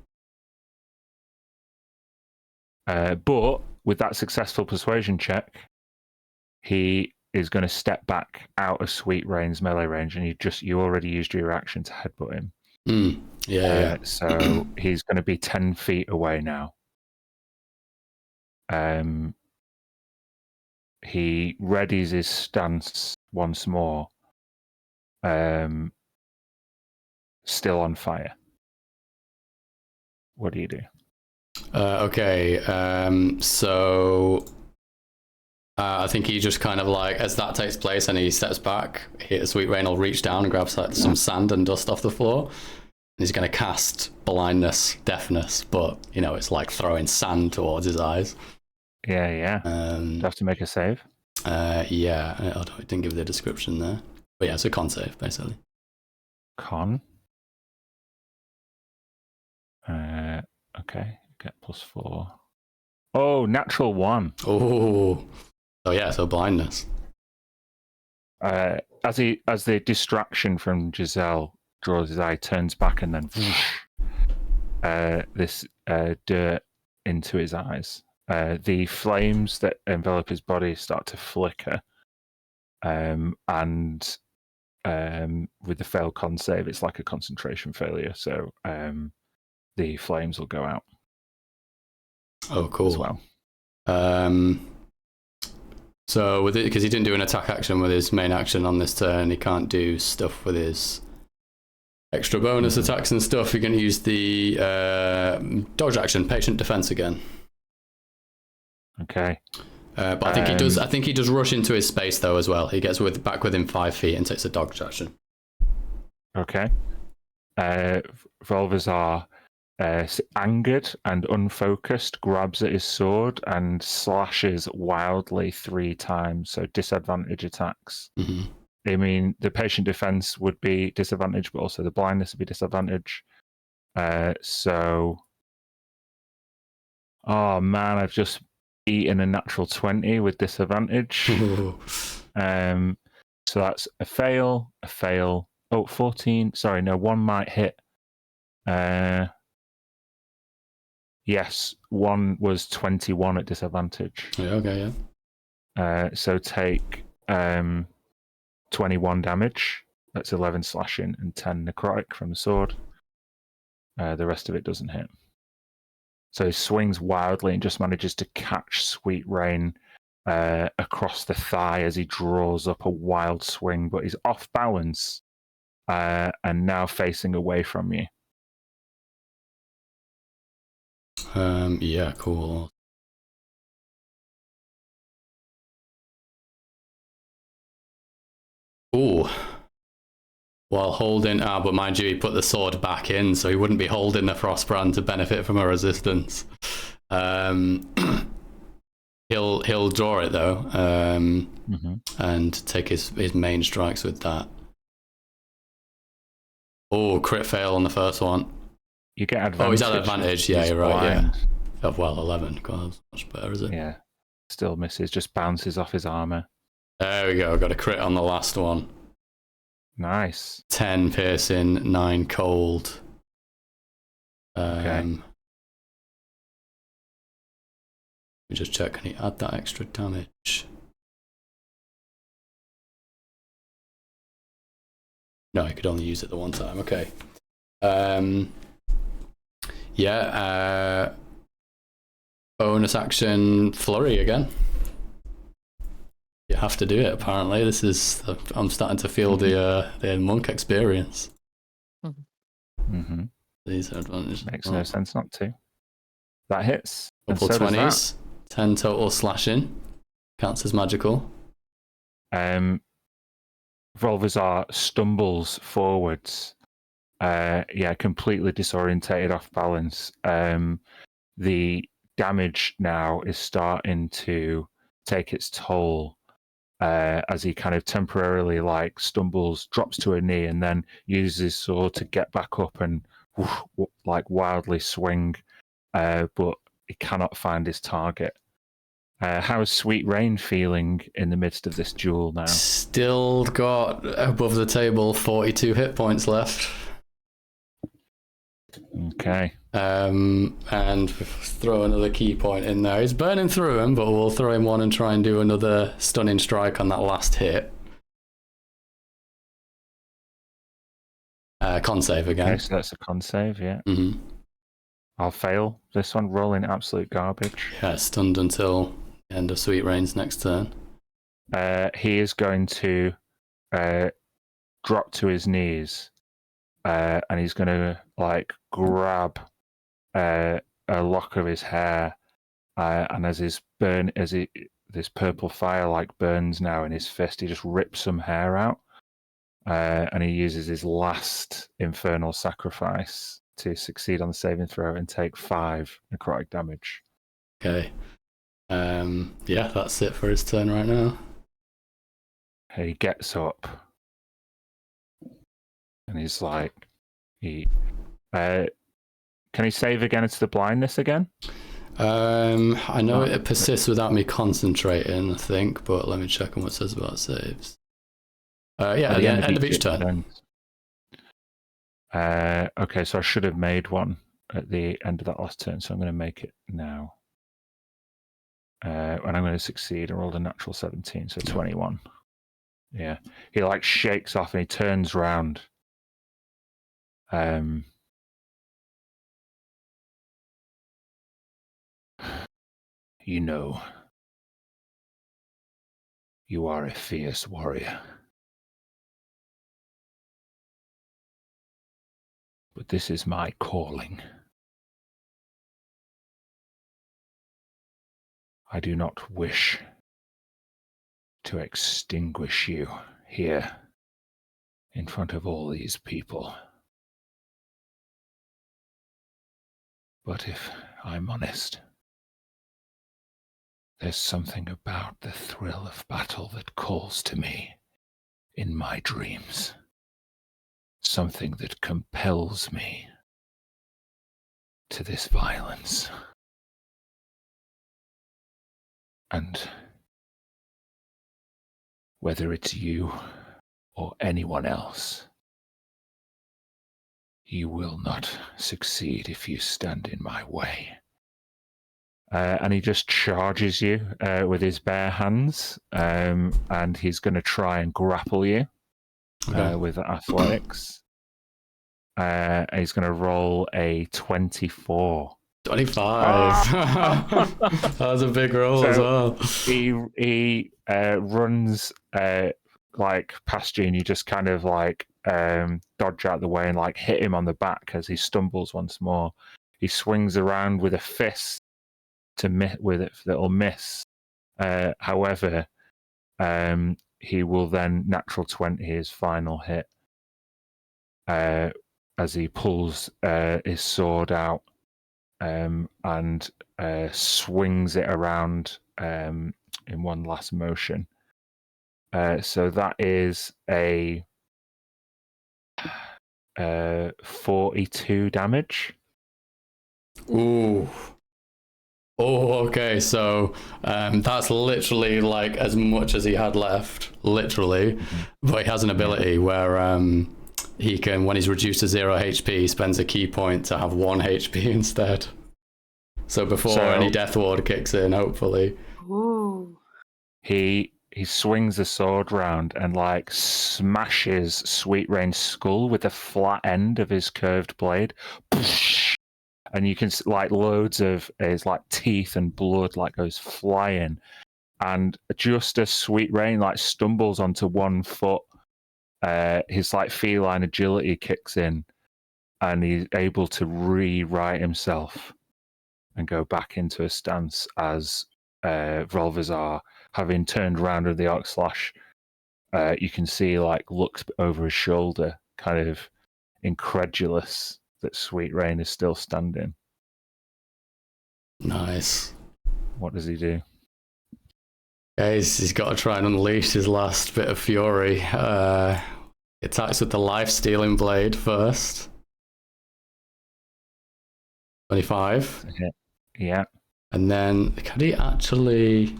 But with that successful persuasion check, he is going to step back out of Sweet Rain's melee range, and you already used your action to headbutt him. Yeah. So he's going to be 10 feet away now. He readies his stance once more. Still on fire. What do you do? Okay. So I think he just kind of as that takes place and he steps back, Sweet Rain will reach down and grab some sand and dust off the floor. He's going to cast blindness, deafness, but it's like throwing sand towards his eyes. Yeah. Do you have to make a save? Yeah. I didn't give the description there, but yeah, it's a con save basically. Con. Okay. Get +4. Oh, natural 1. Oh yeah. So blindness. As the distraction from Giselle draws his eye, turns back, and then this dirt into his eyes. The flames that envelop his body start to flicker, and with the failed con save, it's like a concentration failure. So the flames will go out. Oh, cool. As well. So with it, because he didn't do an attack action with his main action on this turn, he can't do stuff with his extra bonus attacks and stuff. He can use the dodge action, patient defense again. Okay. But I think he does. I think he does rush into his space though as well. He gets back within 5 feet and takes a dodge action. Okay. Volvazar, angered and unfocused, grabs at his sword and slashes wildly 3 times. So disadvantage attacks. Mm-hmm. I mean, the patient defense would be disadvantage, but also the blindness would be disadvantage. Oh man, I've just beating a natural 20 with disadvantage. So that's a fail. Oh, 14. Sorry, no, one might hit. Yes, one was 21 at disadvantage. Yeah, okay, yeah. So take 21 damage. That's 11 slashing and 10 necrotic from the sword. The rest of it doesn't hit. So he swings wildly and just manages to catch Sweet Rain across the thigh as he draws up a wild swing, but he's off balance and now facing away from you. Yeah, cool. Ooh. While holding, but mind you, he put the sword back in, so he wouldn't be holding the Frostbrand to benefit from a resistance. He'll draw it though, and take his main strikes with that. Oh, crit fail on the first one. You get advantage. Oh, he's at advantage. Yeah, you're right. Yeah. Well, 11. God, that's much better, is it? Yeah. Still misses. Just bounces off his armor. There we go. Got a crit on the last one. Nice. 10 piercing, 9 cold. Okay. Let me just check. Can he add that extra damage? No, he could only use it the one time. Okay. Yeah. Bonus action flurry again. You have to do it. Apparently, this is. I'm starting to feel the monk experience. Mm-hmm. These advantages Makes no sense not to. That hits. Couple so 20s. 10 total slashing. Counts as magical. Volvazar stumbles forwards. Completely disorientated, off balance. The damage now is starting to take its toll as he kind of temporarily stumbles, drops to a knee, and then uses his sword to get back up and wildly swing, but he cannot find his target. How is Sweet Rain feeling in the midst of this duel now? Still got above the table 42 hit points left. Okay. And throw another key point in there. He's burning through him, but we'll throw him one and try and do another stunning strike on that last hit. Con save again. Okay, so that's a con save, yeah. Mm-hmm. I'll fail this one, rolling absolute garbage. Yeah, stunned until the end of Sweet Rain's next turn. He is going to drop to his knees, and he's going to grab a lock of his hair, and as this purple fire burns now in his fist, he just rips some hair out, and he uses his last infernal sacrifice to succeed on the saving throw and take 5 necrotic damage. Okay. Yeah, that's it for his turn right now. He gets up, and he's can he save again? It's the blindness again? I know it persists without me concentrating, I think, but let me check on what it says about saves. At the end of each turn. Okay, so I should have made one at the end of that last turn, so I'm going to make it now. And I'm going to succeed. I rolled a natural 17, so 21. Yeah. He shakes off and he turns round. You know, you are a fierce warrior. But this is my calling. I do not wish to extinguish you here in front of all these people. But if I'm honest, there's something about the thrill of battle that calls to me in my dreams. Something that compels me to this violence. And whether it's you or anyone else, you will not succeed if you stand in my way. And he just charges you with his bare hands, and he's going to try and grapple you with athletics. And he's going to roll a 24. 25. That was a big roll as well. He runs like past you, and you just kind of like dodge out the way and like hit him on the back as he stumbles once more. He swings around with a fist to miss with it that'll miss. However, he will then natural 20 his final hit as he pulls his sword out and swings it around in one last motion. So that is a 42 damage. Ooh. Oh, okay. So that's literally like as much as he had left, literally. But he has an ability where he can, when he's reduced to 0 HP, he spends a key point to have 1 HP instead. So before any Death Ward kicks in, hopefully. Ooh. He swings the sword round and like smashes Sweet Rain's skull with the flat end of his curved blade. And you can like loads of his like teeth and blood like goes flying. And just as Sweet Rain like stumbles onto one foot, his like feline agility kicks in, and he's able to rewrite himself and go back into a stance as Volvazar, having turned around with the Arc Slash, you can see like looks over his shoulder, kind of incredulous that Sweet Rain is still standing. Nice. What does he do? Yeah, he's got to try and unleash his last bit of fury. Attacks with the life-stealing blade first. 25. Yeah. And then, can he actually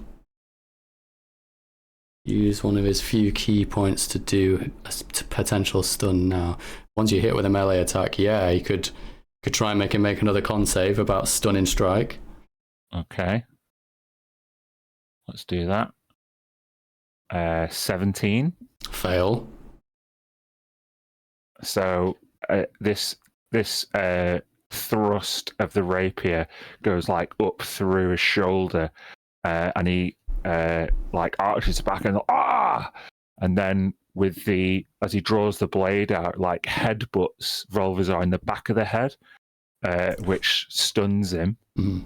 use one of his few key points to do a potential stun now? Once you hit with a melee attack, yeah, he could try and make him make another con save about stunning strike. Okay. Let's do that. 17. Fail. So this thrust of the rapier goes like up through his shoulder, and he like arches back and and then with as he draws the blade out, like headbutts Volvazar in the back of the head, which stuns him. Mm.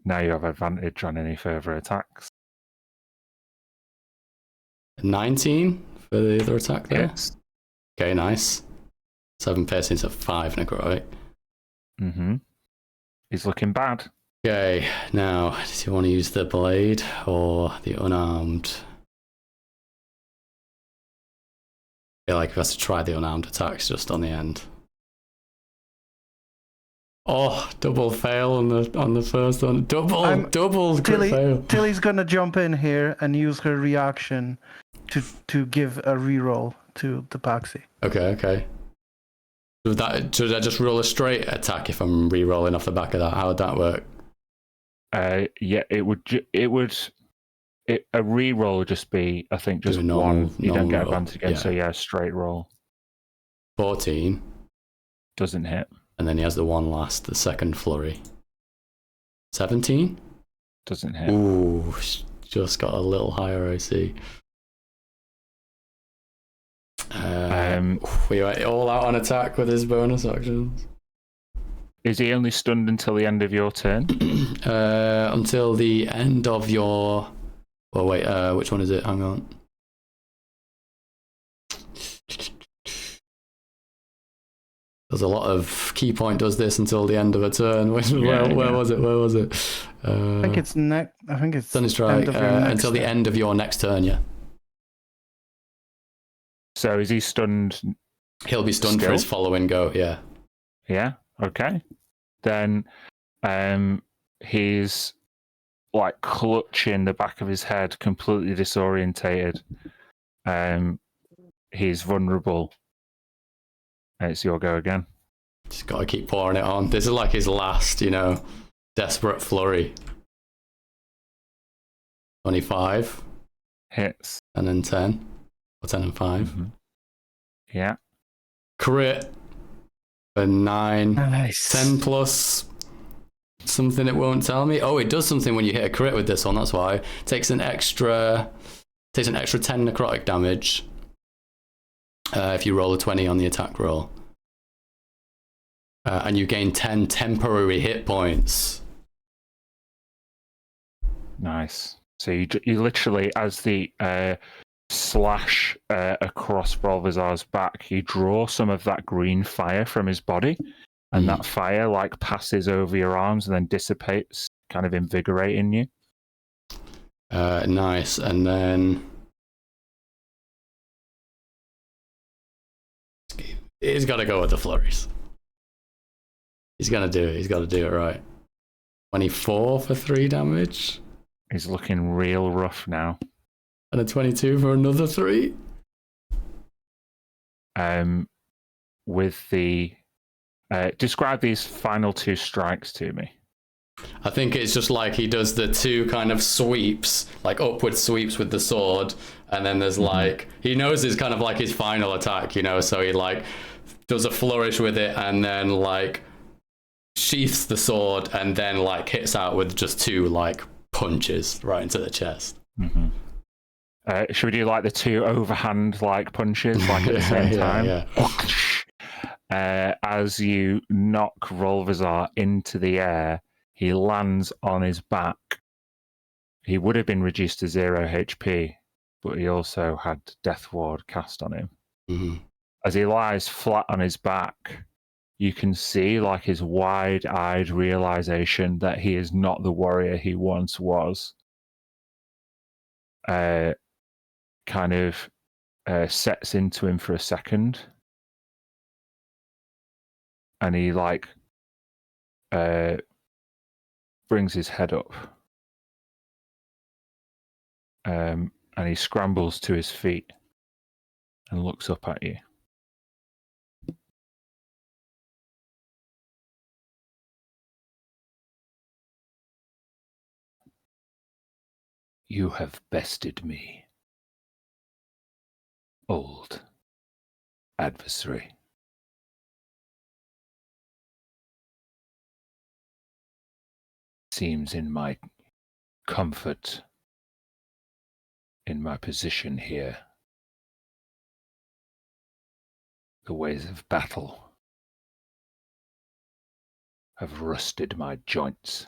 Now you have advantage on any further attacks. 19 for the other attack there? Yes. Okay, nice. 7 piercing to 5 necrotic. Mm-hmm. He's looking bad. Okay, now, does he want to use the blade or the unarmed? I feel like he has to try the unarmed attacks just on the end. Oh, double fail on the first one. Double crit fail. Tilly's gonna jump in here and use her reaction to give a reroll to the Paxi. Okay. Should I just roll a straight attack if I'm re-rolling off the back of that? How would that work? Yeah, it would. A re-roll would just be, I think, just one. You don't get advantage again, so yeah, straight roll. 14. Doesn't hit. And then he has the one last, the second flurry. 17? Doesn't hit. Ooh, just got a little higher, I see. We went all out on attack with his bonus actions. Is he only stunned until the end of your turn? Until the end of your... Well, wait, which one is it? Hang on. There's a lot of key point does this until the end of a turn. Where was it? I think it's next. I think it's Stunning strike until the end of your next turn. Yeah. So is he stunned? He'll be stunned for his following go. Yeah. Yeah. Okay. Then, he's like clutching the back of his head, completely disorientated. He's vulnerable. It's your go again. Just gotta keep pouring it on. This is like his last, desperate flurry. 25. Hits. And then 10. Or 10 and 5. Mm-hmm. Yeah. Crit. For 9. Nice. 10 plus something it won't tell me. Oh, it does something when you hit a crit with this one, that's why. Takes an extra 10 necrotic damage if you roll a 20 on the attack roll. And you gain 10 temporary hit points. Nice. So you literally, as the slash across Balthazar's back, you draw some of that green fire from his body, and that fire like passes over your arms and then dissipates, kind of invigorating you. Nice. And then he's got to go with the flurries. He's gonna do it. He's got to do it right. 24 for 3 damage. He's looking real rough now. And a 22 for another 3. With the describe these final 2 strikes to me. I think it's just like he does the 2 kind of sweeps, like upward sweeps with the sword, and then there's like he knows it's kind of like his final attack, so he like does a flourish with it and then like sheaths the sword and then like hits out with just 2 like punches right into the chest. Mm-hmm. Should we do like the 2 overhand like punches like at the same time? Yeah. As you knock Rolvazar into the air, he lands on his back. He would have been reduced to 0 HP, but he also had Death Ward cast on him. Mm-hmm. As he lies flat on his back, you can see like his wide-eyed realization that he is not the warrior he once was. Kind of sets into him for a second, and he like brings his head up, and he scrambles to his feet and looks up at you. You have bested me, old adversary. Seems in my comfort, in my position here, the ways of battle have rusted my joints.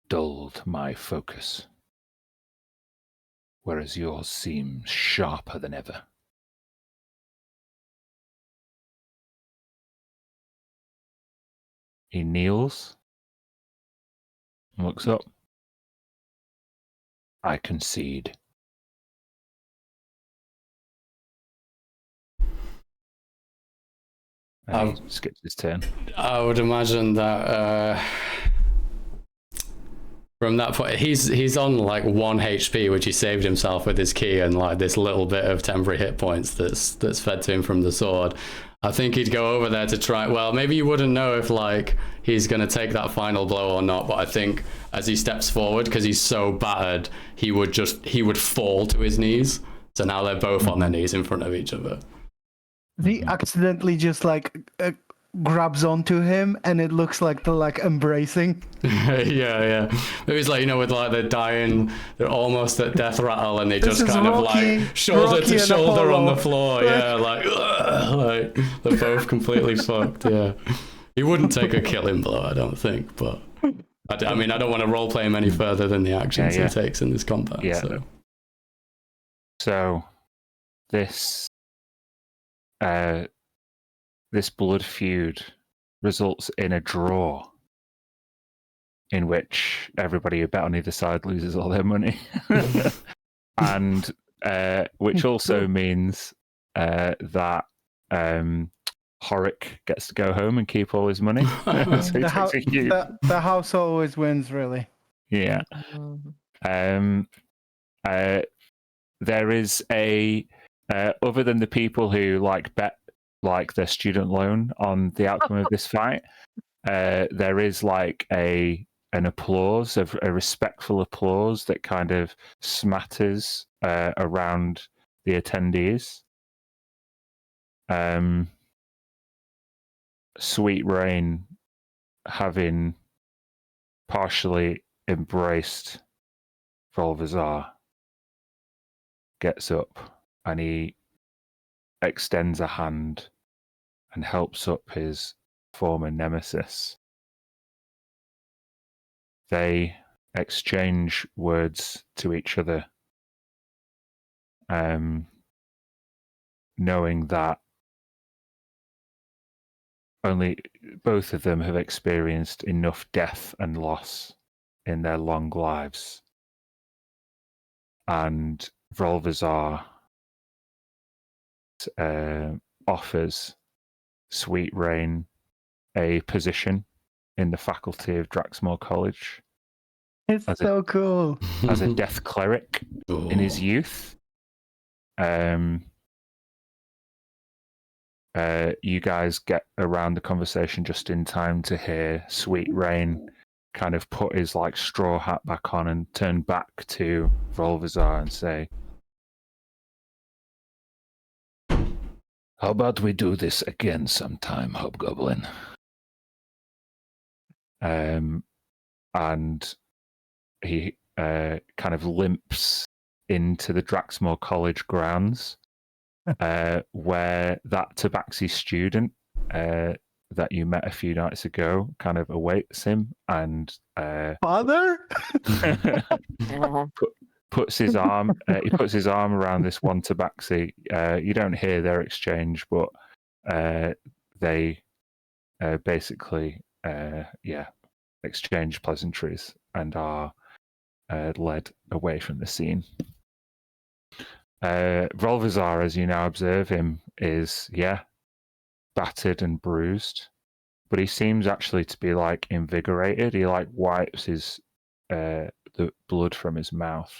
Dulled my focus, whereas yours seems sharper than ever. He kneels and looks up. I concede. And he skips his turn. I would imagine that from that point, he's on like 1 HP, which he saved himself with his key and like this little bit of temporary hit points that's fed to him from the sword. I think he'd go over there to try. Well, maybe you wouldn't know if like he's gonna take that final blow or not. But I think as he steps forward, because he's so battered, he would fall to his knees. So now they're both on their knees in front of each other. He accidentally just like grabs onto him, and it looks like they're like embracing. yeah. Maybe it's like with like they're dying, they're almost at death rattle, and they just kind of like shoulder to shoulder on the floor. Yeah, like they're both completely fucked. Yeah, he wouldn't take a killing blow, I don't think. But I mean, I don't want to roleplay him any further than the actions he takes in this combat. Yeah. So this blood feud results in a draw in which everybody who bet on either side loses all their money. And which also means that Horik gets to go home and keep all his money. So he takes a huge... the house always wins, really. Yeah. There is a other than the people who bet their student loan on the outcome of this fight, there is an applause, a respectful applause that kind of smatters around the attendees. Sweet Rain, having partially embraced Volvazar, gets up and he extends a hand and helps up his former nemesis. They exchange words to each other, knowing that only both of them have experienced enough death and loss in their long lives. And Volvazar offers Sweet Rain a position in the faculty of Draxmore College. It's so cool. As a death cleric in his youth. You guys get around the conversation just in time to hear Sweet Rain kind of put his straw hat back on and turn back to Volvazar and say, "How about we do this again sometime, Hobgoblin?" And he kind of limps into the Draxmore College grounds, where that Tabaxi student that you met a few nights ago kind of awaits him and Father? puts his arm around this one Tabaxi. You don't hear their exchange, but they basically exchange pleasantries and are led away from the scene. Volvazar, as you now observe him, is battered and bruised, but he seems actually to be invigorated. He wipes his the blood from his mouth,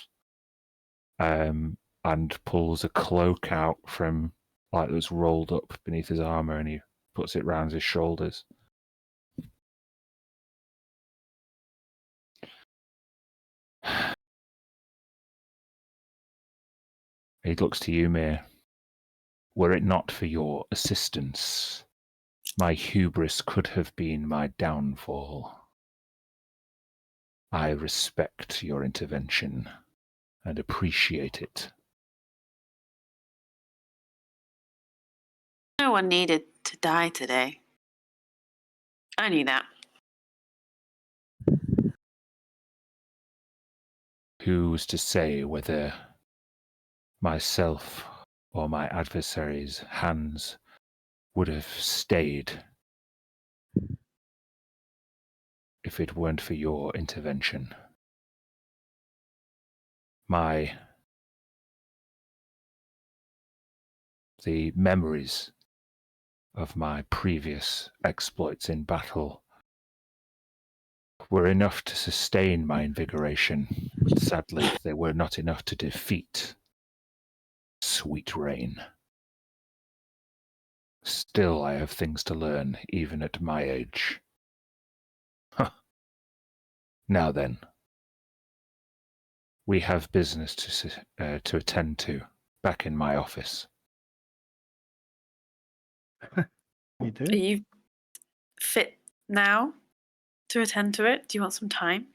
and pulls a cloak out from that's rolled up beneath his armor, and he puts it round his shoulders. He looks to you, Mir. Were it not for your assistance, my hubris could have been my downfall. I respect your intervention and appreciate it. No one needed to die today. I knew that. Who's to say whether myself or my adversary's hands would have stayed if it weren't for your intervention? The memories of my previous exploits in battle were enough to sustain my invigoration, but sadly they were not enough to defeat Sweet Rain. Still, I have things to learn, even at my age. Now then, we have business to attend to back in my office. We do. Are you fit now to attend to it? Do you want some time?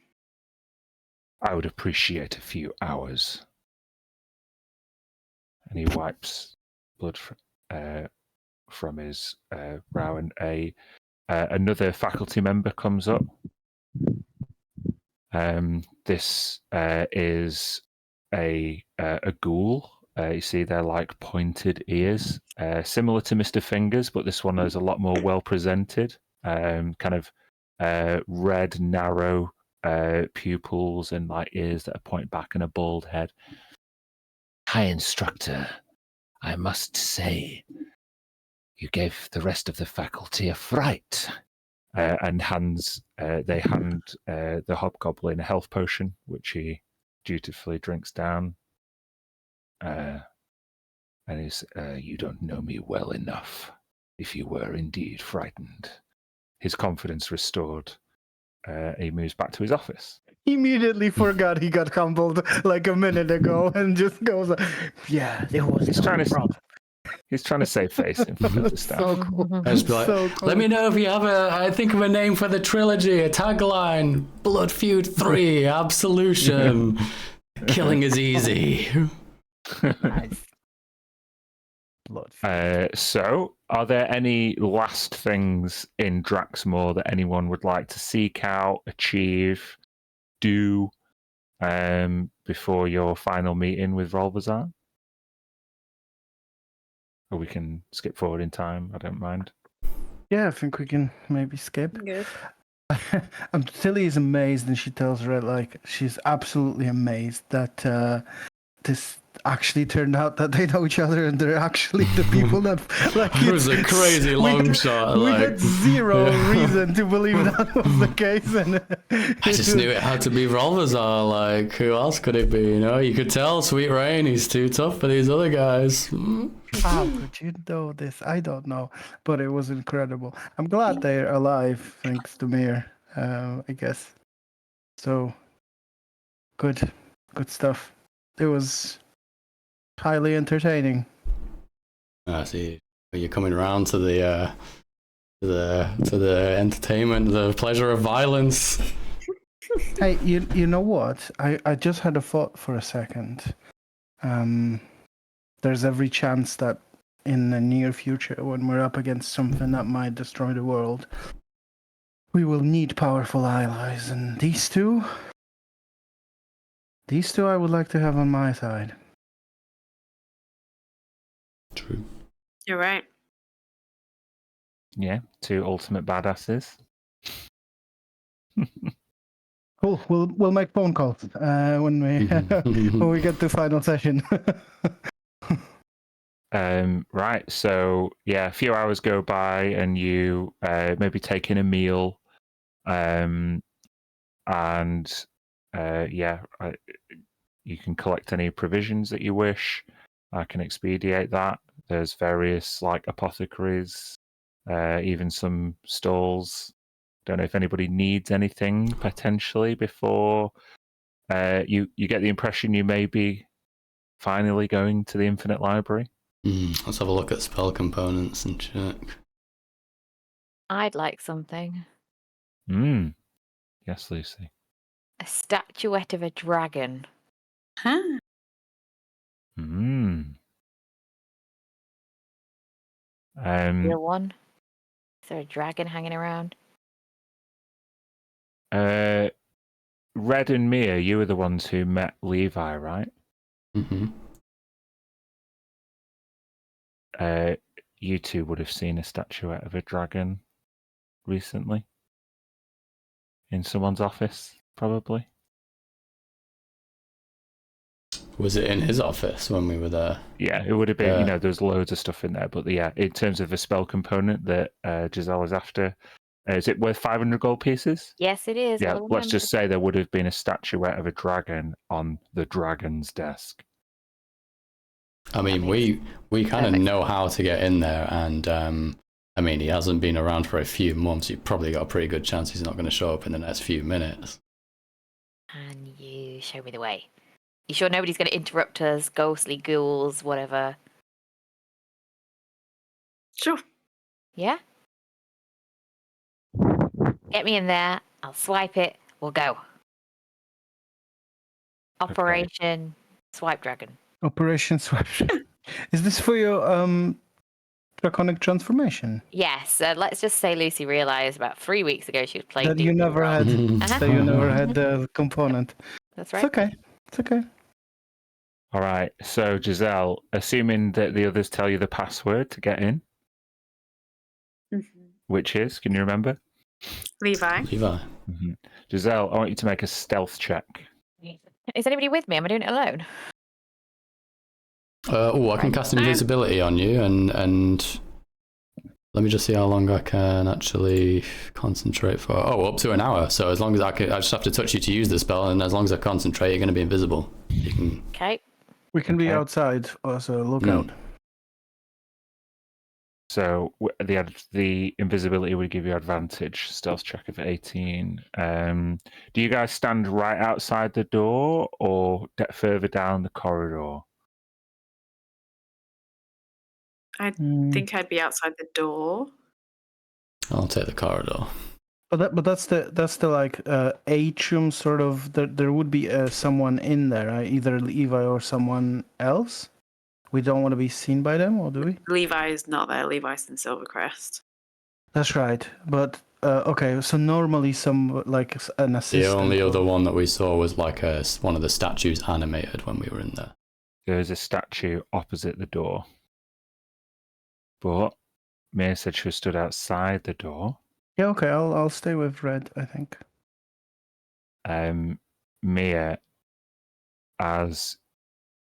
I would appreciate a few hours. And he wipes blood from his brow, and another faculty member comes up. This is a ghoul. You see they're pointed ears, similar to Mr. Fingers, but this one is a lot more well presented. Kind of red, narrow pupils and ears that are point back and a bald head. Hi, Instructor. I must say, You gave the rest of the faculty a fright. And they hand the hobgoblin a health potion, which he dutifully drinks down. And he's, you don't know me well enough, if you were indeed frightened. His confidence restored. He moves back to his office. He immediately forgot he got humbled like a minute ago and just goes, yeah, there was He's no trying to problem. He's trying to save face in front of the staff. So cool. I just be like, So cool. let me know if you have I think of a name for the trilogy, a tagline, Blood Feud 3, Absolution, killing is easy. Nice. Blood. So, are there any last things in Draxmoor that anyone would like to seek out, achieve, do before your final meeting with Rolbazar? Or we can skip forward in time. I don't mind. Yeah, I think we can maybe skip. Good. Tilly is amazed, and she tells her like she's absolutely amazed that this actually turned out that they know each other and they're actually the people that like It was a crazy long shot. We Like, had zero yeah. reason to believe that was the case, and I just knew it had to be Rolvazar. Like, who else could it be? You know, you could tell Sweet Rain, he's too tough for these other guys. How could you know this? I don't know, but it was incredible. I'm glad they're alive, thanks to Mir, I guess. So, good stuff. It was highly entertaining. I see. You're coming around to the entertainment, the pleasure of violence. Hey, you know what? I just had a thought for a second. There's every chance that in the near future, when we're up against something that might destroy the world, we will need powerful allies, and these two I would like to have on my side. True. You're right. Yeah, two ultimate badasses. Cool. We'll make phone calls when we get to final session. Right, so yeah, a few hours go by and you maybe taking a meal, and you can collect any provisions that you wish. I can expedite that. There's various like apothecaries, even some stalls. Don't know if anybody needs anything potentially before you get the impression you may be finally going to the Infinite Library. Let's have a look at spell components and check. I'd like something. Yes, Lucy. A statuette of a dragon. Huh? Real one? Is there a dragon hanging around? Red and Mia, you were the ones who met Levi, right? Mm-hmm. You two would have seen a statuette of a dragon recently in someone's office, probably. Was it in his office when we were there? Yeah, it would have been. Yeah. There's loads of stuff in there, but yeah, in terms of the spell component that Giselle is after, is it worth 500 gold pieces? Yes, it is. Yeah, well let's just remembered. say there would have been a statuette of a dragon on the dragon's desk. I mean, we kind of Perfect. know how to get in there, and I mean, he hasn't been around for a few months. You've probably got a pretty good chance he's not going to show up in the next few minutes. And you show me the way. You sure nobody's going to interrupt us? Ghostly ghouls, whatever. Sure. Yeah? Get me in there. I'll swipe it. We'll go. Operation Swipe Dragon. Operation Swipe. Is this for your draconic transformation? Yes. Let's just say Lucy realised about 3 weeks ago she was playing. That you never had. Uh-huh. That you never had the component. That's right. It's okay. It's okay. All right. So, Giselle, assuming that the others tell you the password to get in, which is, can you remember? Levi. Levi. Mm-hmm. Giselle, I want you to make a stealth check. Is anybody with me? Am I doing it alone? I can cast invisibility on you, and Let me just see how long I can actually concentrate for. Oh, up to an hour. So as long as I just have to touch you to use the spell, and as long as I concentrate, you're going to be invisible. You can. Okay. We can be Okay. outside, so look out. So the invisibility would give you advantage. Stealth check of 18. Do you guys stand right outside the door or further down the corridor? I think I'd be outside the door. I'll take the corridor. But that's the like atrium sort of. There would be someone in there, either Levi or someone else. We don't want to be seen by them, or do we? Levi's not there. Levi's in Silvercrest. That's right. But okay, so normally some like an assistant. The only other one that we saw was like one of the statues animated when we were in there. There's a statue opposite the door. But Mia said she was stood outside the door. Yeah, okay, I'll stay with Red, I think. Mia, as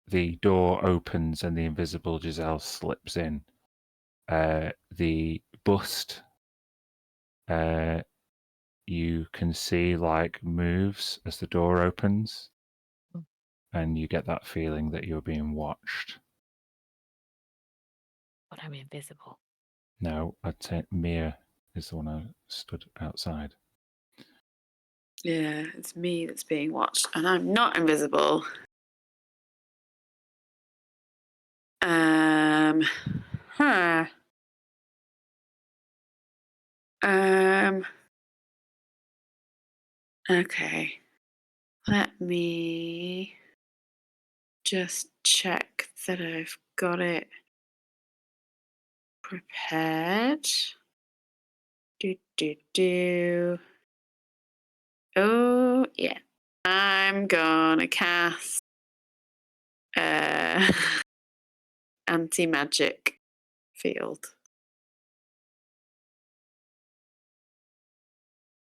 the door opens and the invisible Giselle slips in, the bust you can see like moves as the door opens, and you get that feeling that you're being watched. But I'm invisible. No, I'd say Mia is the one who stood outside. Yeah, it's me that's being watched, and I'm not invisible. Huh. Okay. Let me just check that I've got it prepared. Oh, yeah. I'm gonna cast anti-magic field.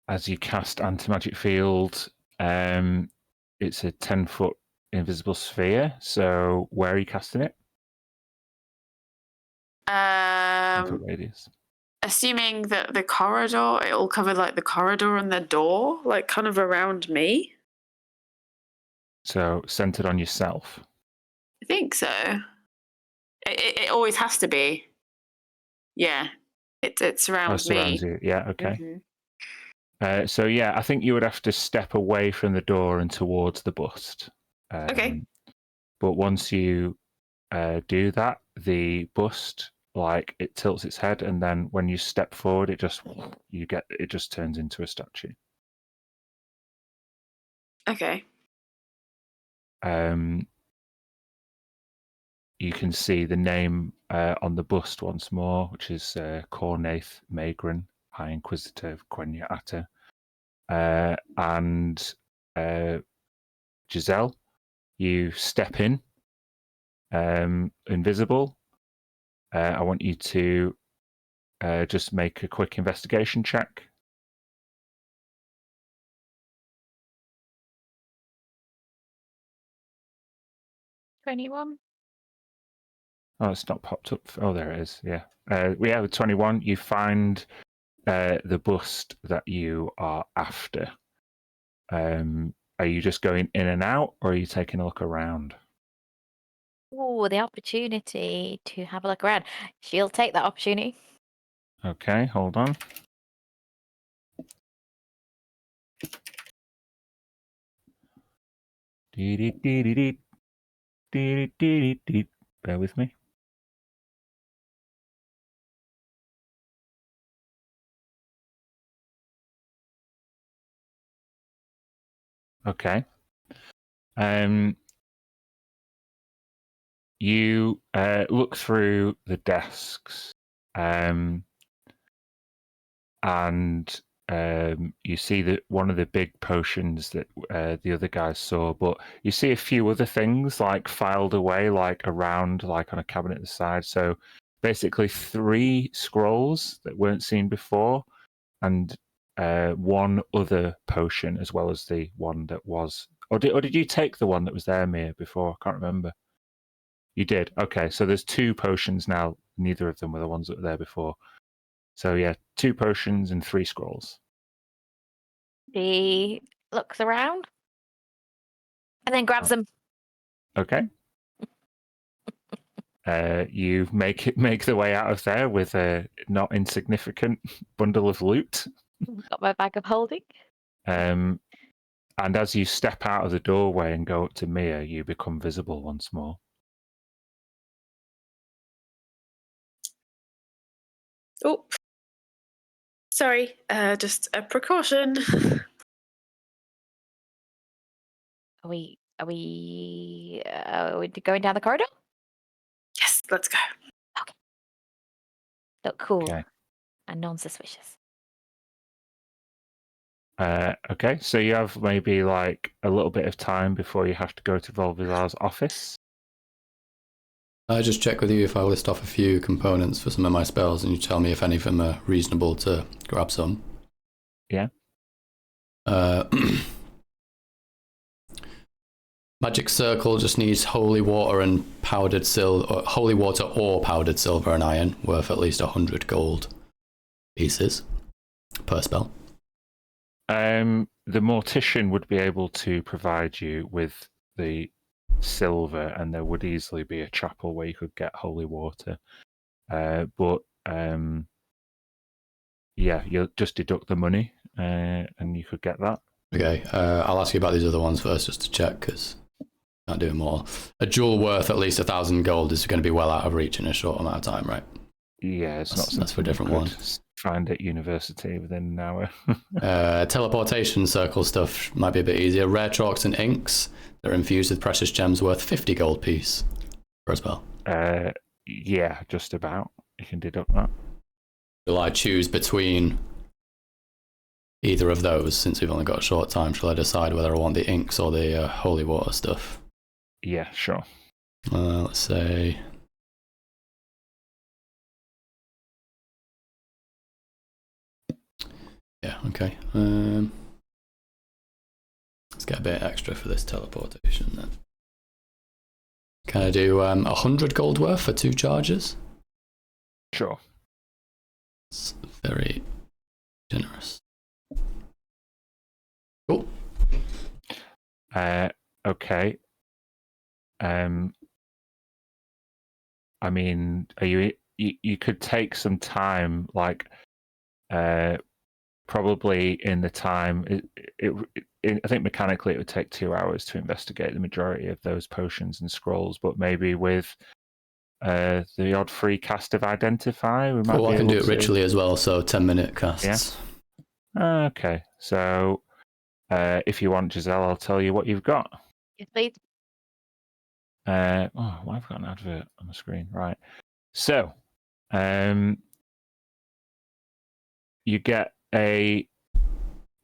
As you cast anti-magic field, it's a 10-foot invisible sphere. So where are you casting it? 10-foot radius. Assuming that the corridor, it'll cover like the corridor and the door, like kind of around me. So centered on yourself. I think so. It always has to be. Yeah, it surrounds me. Surrounds you. Yeah, okay. Mm-hmm. So yeah, I think you would have to step away from the door and towards the bust. Okay. But once you do that, the bust it tilts its head, and then when you step forward, it just turns into a statue. Okay. You can see the name on the bust once more, which is Cornaith Magrin, High Inquisitor of Quenya Atta. And Giselle, you step in, invisible. I want you to just make a quick investigation check. $21. Oh, it's not popped up. Oh, there it is. Yeah. With 21, you find the bust that you are after. Are you just going in and out, or are you taking a look around? Oh, the opportunity to have a look around. She'll take that opportunity. Okay, hold on. Bear with me. Okay. You look through the desks, and you see that one of the big potions that the other guys saw, but you see a few other things like filed away, like around, like on a cabinet at the side. So basically 3 scrolls that weren't seen before, and one other potion, as well as the one that was. Or did you take the one that was there, Mia, before? I can't remember. You did. Okay, so there's 2 potions now. Neither of them were the ones that were there before. So yeah, 2 potions and 3 scrolls. He looks around and then grabs them. Okay. You make the way out of there with a not insignificant bundle of loot. Got my bag of holding. And as you step out of the doorway and go up to Mia, you become visible once more. Oh, sorry. Just a precaution. Are we going down the corridor? Yes, let's go. Look cool Okay. and non-suspicious. Okay, so you have maybe like a little bit of time before you have to go to Volvizar's office. I just check with you if I list off a few components for some of my spells, and you tell me if any of them are reasonable to grab some. Yeah. Magic Circle just needs holy water and powdered silver, holy water or powdered silver and iron, worth at least 100 gold pieces per spell. The mortician would be able to provide you with the silver, and there would easily be a chapel where you could get holy water. But yeah, you'll just deduct the money, and you could get that. Okay, I'll ask you about these other ones first, just to check, because I can't do more. A jewel worth at least 1,000 gold is going to be well out of reach in a short amount of time, right? Yeah, it's not something that's for a different one. Find at university within an hour. Teleportation circle stuff might be a bit easier. Rare chalks and inks that are infused with precious gems worth 50 gold piece for a spell. Yeah, just about. You can deduct that. Will I choose between either of those, since we've only got a short time? Shall I decide whether I want the inks or the holy water stuff? Yeah, sure. Let's say... Yeah, okay. Let's get a bit extra for this teleportation then. Can I do 100 gold worth for 2 charges? Sure. It's very generous. Cool. Okay. I mean, are you could take some time, like probably in the time I think mechanically it would take 2 hours to investigate the majority of those potions and scrolls, but maybe with the odd free cast of Identify, we might be I can able do it to... ritually as well, so 10-minute casts. Yeah. Okay, so if you want, Giselle, I'll tell you what you've got. Yes, please. I've got an advert on the screen. Right. So, you get a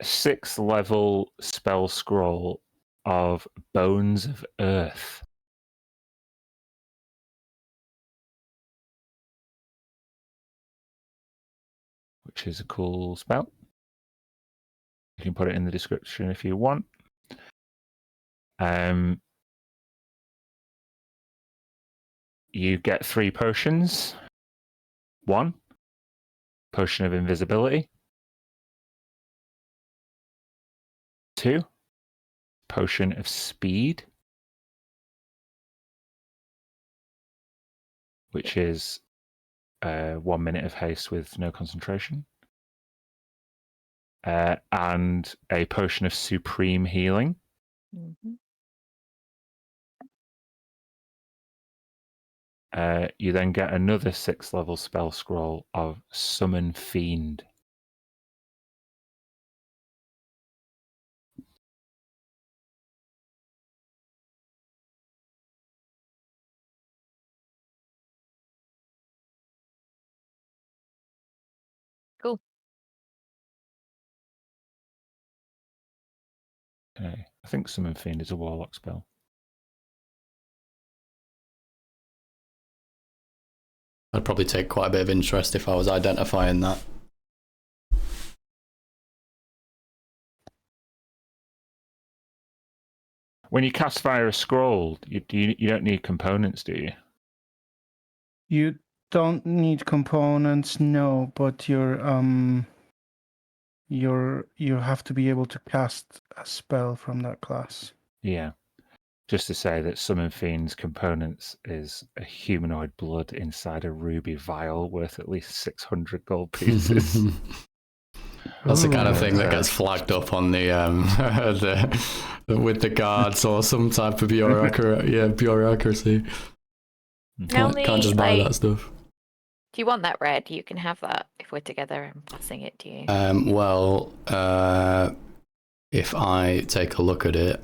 6th level spell scroll of Bones of Earth. Which is a cool spell. You can put it in the description if you want. You get 3 potions. 1, Potion of Invisibility. 2, Potion of Speed, which is 1 minute of haste with no concentration. And a Potion of Supreme Healing. Mm-hmm. You then get another 6th level spell scroll of Summon Fiend. Cool. Okay. I think Summon Fiend is a Warlock spell. I'd probably take quite a bit of interest if I was identifying that. When you cast via a scroll, you don't need components, do you? don't need components, no, but you have to be able to cast a spell from that class. Yeah. Just to say that Summon Fiend's components is a humanoid blood inside a ruby vial worth at least 600 gold pieces. That's the kind of Ooh. thing that gets flagged up on the, with the guards or some type of bureaucracy. Can't just buy that stuff. Do you want that red? You can have that if we're together. I'm passing it to you. Well, if I take a look at it,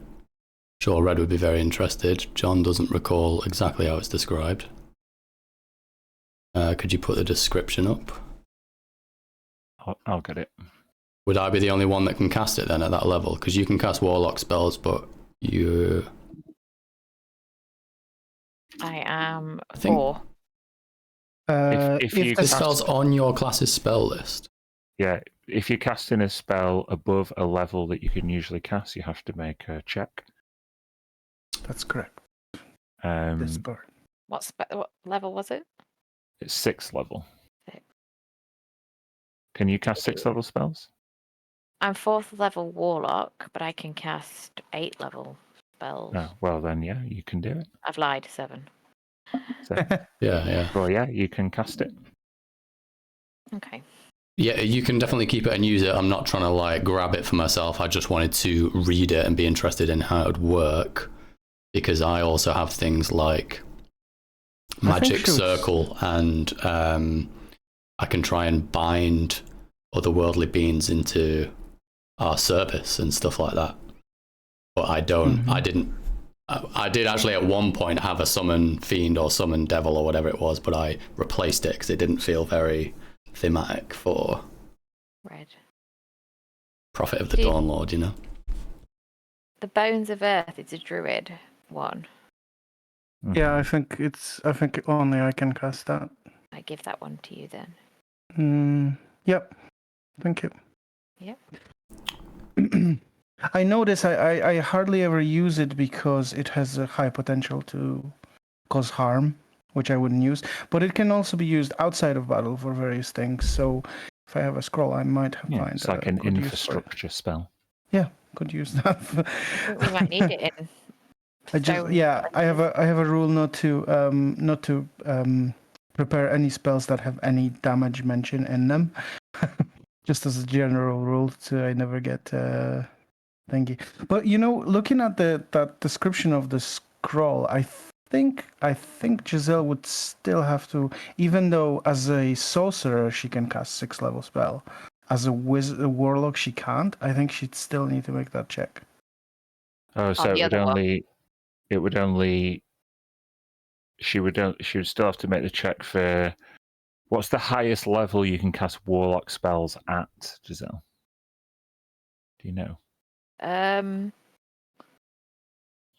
sure, Red would be very interested. John doesn't recall exactly how it's described. Could you put the description up? I'll get it. Would I be the only one that can cast it then at that level? Because you can cast Warlock spells, but you... I am I think- 4. If you This spell's on your class's spell list. Yeah, if you're casting a spell above a level that you can usually cast, you have to make a check. That's correct. Um, This part. What level was it? it's 6th level. 6. Can you cast 6th level spells? I'm 4th level warlock, but I can cast 8th level spells. Oh, well then, yeah, you can do it. I've lied, 7. So, Yeah. well, yeah, you can cast it. Okay. Yeah, you can definitely keep it and use it. I'm not trying to like grab it for myself. I just wanted to read it and be interested in how it would work, because I also have things like Magic Circle, and I can try and bind otherworldly beings into our service and stuff like that. But I don't. I did actually at one point have a summon fiend or summon devil or whatever it was, but I replaced it because it didn't feel very thematic for Red. Prophet of the Dawn Lord, you know. The Bones of Earth, it's a druid one. Yeah, I think only I can cast that. I give that one to you then. Yep. Thank you. Yep. I notice I hardly ever use it because it has a high potential to cause harm, which I wouldn't use. But it can also be used outside of battle for various things. So if I have a scroll, I might have find it's like an infrastructure spell. Yeah, could use that. We might need it in. I have a rule not to prepare any spells that have any damage mention in them. Just as a general rule, so I never get thingy. But looking at that description of the scroll, I think Giselle would still have to, even though as a sorcerer she can cast 6th level spell, as a warlock she can't. I think she'd still need to make that check. Oh, so she would still have to make the check for. What's the highest level you can cast warlock spells at, Giselle? Do you know?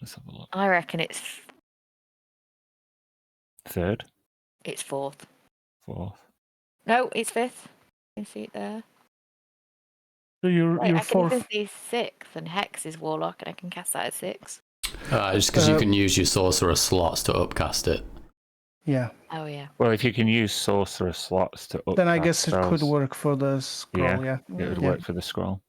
Let's have a look. I reckon it's 3rd? It's 4th. 4th? No, it's 5th. You can see it there. So you're I can 4th. even see 6th, and Hex is warlock, and I can cast that at 6. Just because you can use your sorcerer slots to upcast it. Yeah. Oh yeah. Well, if you can use sorcerer slots to upcast then I guess it spells, could work for the scroll. Yeah. It would work for the scroll.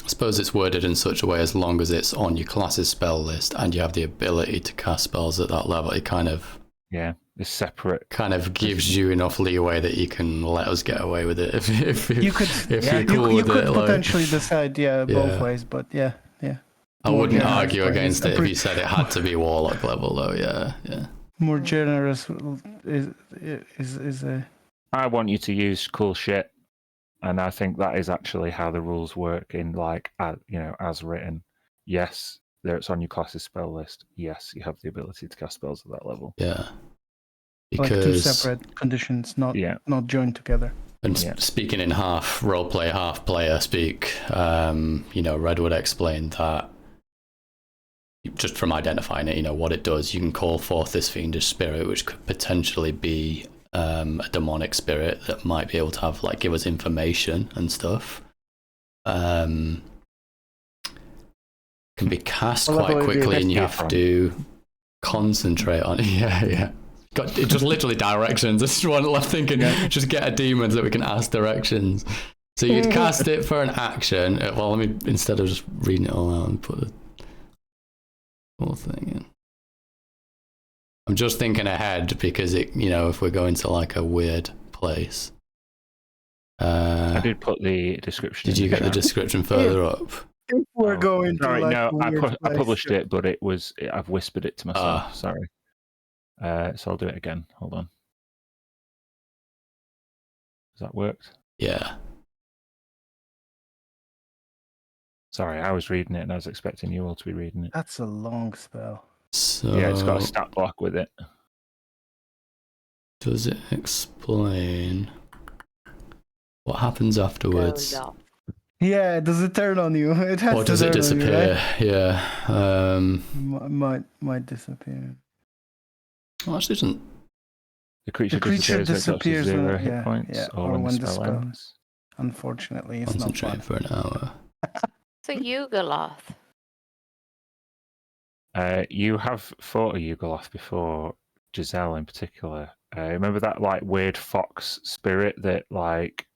I suppose it's worded in such a way, as long as it's on your class's spell list and you have the ability to cast spells at that level, it kind of it's separate. Kind of gives you enough leeway that you can let us get away with it if you could you're cool with could it. Potentially decide both ways, but yeah. I wouldn't argue against it if you said it had to be warlock level though. Yeah. More generous is a. I want you to use cool shit, and I think that is actually how the rules work in as written. Yes, there it's on your class's spell list. Yes, you have the ability to cast spells at that level. Yeah. Because like 2 separate conditions, not joined together. And speaking in half roleplay, half player speak, Redwood explained that just from identifying it, what it does, you can call forth this fiendish spirit, which could potentially be a demonic spirit that might be able to have give us information and stuff. Can be cast quite quickly, and you have to concentrate on it. Yeah. It just literally directions. I just want left thinking, just get a demon so that we can ask directions. So you'd cast it for an action. Well, let me, instead of just reading it all out and put the whole thing in. I'm just thinking ahead because if we're going to like a weird place. I did put the description. Did you get the description further up? If we're going to Sorry, like no, a weird I place. published it, but I've whispered it to myself. Sorry. So I'll do it again. Hold on. Has that worked? Yeah. Sorry, I was reading it and I was expecting you all to be reading it. That's a long spell. So Yeah, it's got a stat block with it. does it explain what happens afterwards? Yeah, does it turn on you? It has Or to does it turn disappear? on you, Yeah. right? Might disappear. Well, actually, doesn't. The creature, The creature disappears when it drops to 0 hit yeah, points, yeah, or when the spell ends. Unfortunately, it's not Concentrate fun. for an hour. So Yugoloth. You have fought a Yugoloth before, Giselle in particular. Remember that like weird fox spirit that like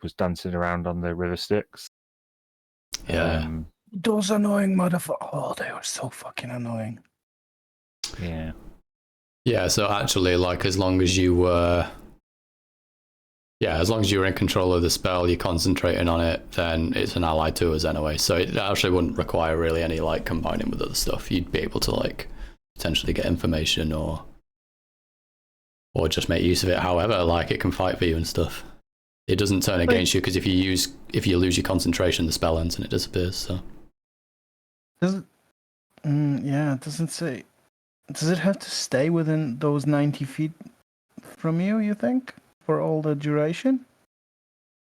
was dancing around on the river Styx? Yeah. Those annoying motherfuckers. Oh, they were so fucking annoying. Yeah. Yeah, so actually, like, as long as you were in control of the spell, you're concentrating on it, then it's an ally to us anyway. So it actually wouldn't require really any, like, combining with other stuff. You'd be able to, like, potentially get information or just make use of it however, like, it can fight for you and stuff. It doesn't turn against you, because if you lose your concentration, the spell ends and it disappears, so. Does it? Yeah, it doesn't say. Does it have to stay within those 90 feet from you, you think? For all the duration?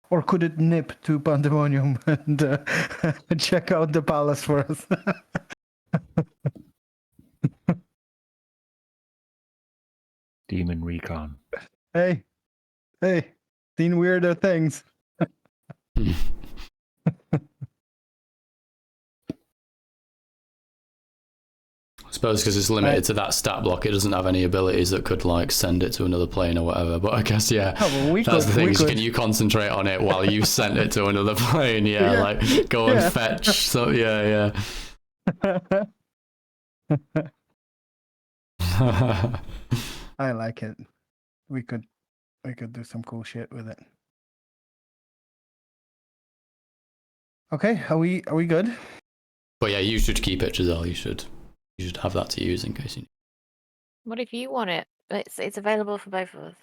Or could it nip to Pandemonium and check out the palace for us? Demon Recon. Hey, seen weirder things. I suppose because it's limited to that stat block, it doesn't have any abilities that could like send it to another plane or whatever. But I guess that's the thing. Can you concentrate on it while you send it to another plane? Yeah, like go and fetch. So yeah. I like it. We could do some cool shit with it. Okay, are we good? But yeah, you should keep it, Giselle. You should have that to use in case you need. What if you want it? It's available for both of us.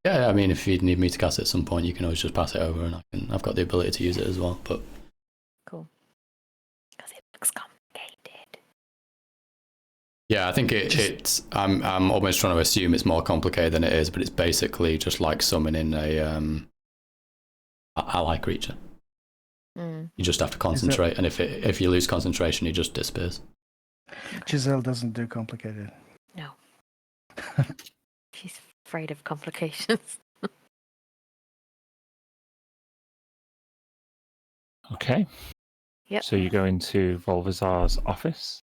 Yeah, I mean, if you need me to cast it at some point, you can always just pass it over, and I've got the ability to use it as well. But cool, because it looks complicated. Yeah, I think it's. I'm almost trying to assume it's more complicated than it is, but it's basically just like summoning a ally creature. You just have to concentrate, and if you lose concentration, he just disappears. Giselle doesn't do complicated. No. She's afraid of complications. Okay. Yep. So you go into Volvazar's office.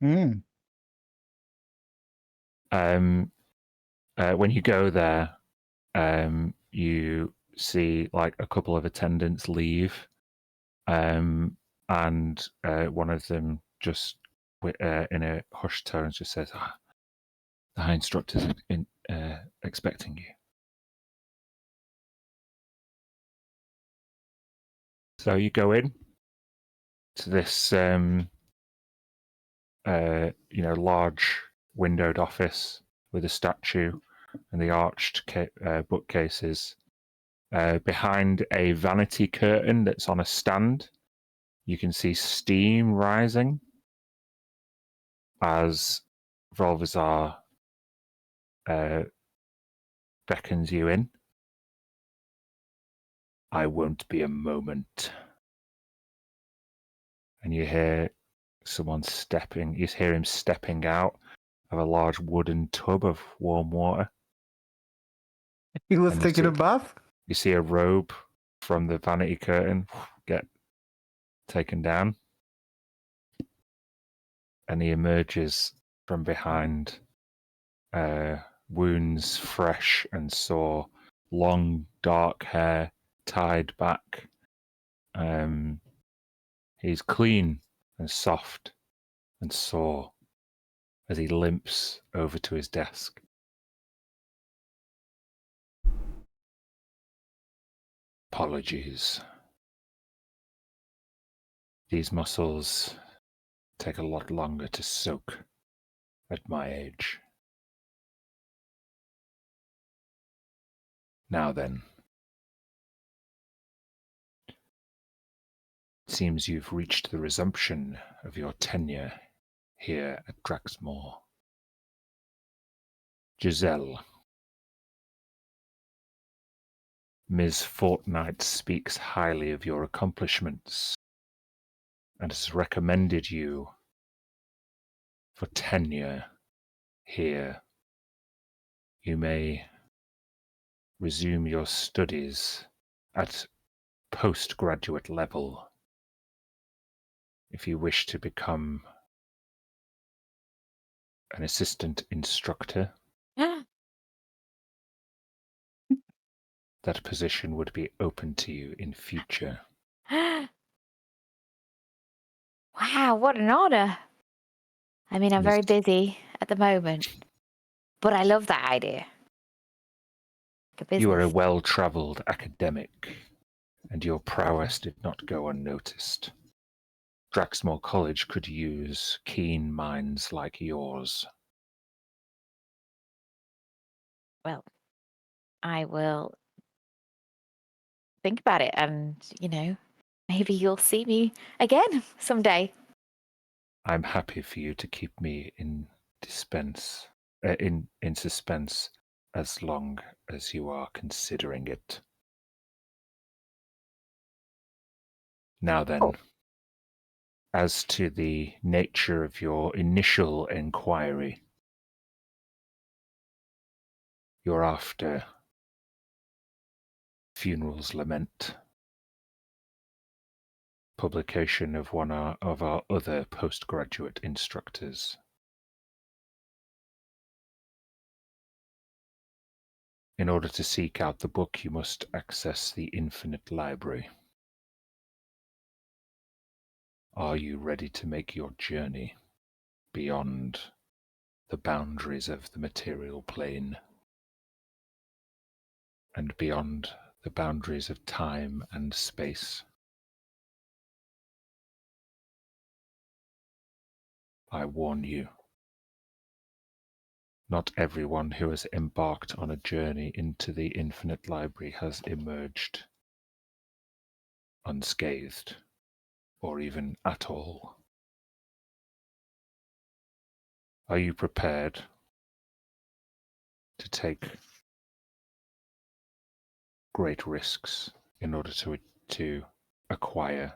Mm. When you go there, you see like a couple of attendants leave, and one of them just in a hushed tone just says, "The High Instructor's expecting you." So you go in to this, large windowed office with a statue and the arched bookcases. Behind a vanity curtain that's on a stand, you can see steam rising as Volvazar beckons you in. "I won't be a moment." And you hear someone stepping. You hear him stepping out of a large wooden tub of warm water. He was taking a bath? You see a robe from the vanity curtain get taken down. And he emerges from behind wounds fresh and sore, long dark hair tied back. He's clean and soft and sore as he limps over to his desk. Apologies. These muscles take a lot longer to soak at my age. Now then, it seems you've reached the resumption of your tenure here at Draxmoor. Giselle, Ms. Fortnight speaks highly of your accomplishments and has recommended you for tenure here. You may resume your studies at postgraduate level if you wish to become an assistant instructor. That position would be open to you in future. Wow, what an honor. I mean, I'm very Miss- busy at the moment, but I love that idea. Like a You are a business. well-travelled academic, and your prowess did not go unnoticed. Draxmoor College could use keen minds like yours. Well, I will think about it and, maybe you'll see me again someday. I'm happy for you to keep me in suspense as long as you are considering it. Now then, Oh. as to the nature of your initial inquiry, you're after Funeral's Lament, publication of one of our other postgraduate instructors. In order to seek out the book, you must access the Infinite Library. Are you ready to make your journey beyond the boundaries of the material plane and beyond the boundaries of time and space? I warn you, not everyone who has embarked on a journey into the Infinite Library has emerged unscathed, or even at all. Are you prepared to take great risks in order to acquire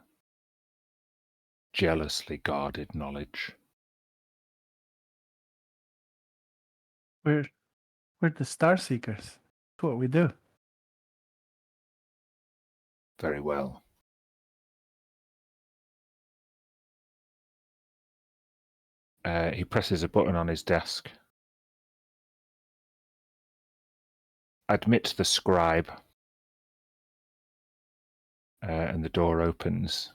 jealously guarded knowledge? We're the Star Seekers. That's what we do. Very well. He presses a button on his desk. Admit the scribe. And the door opens,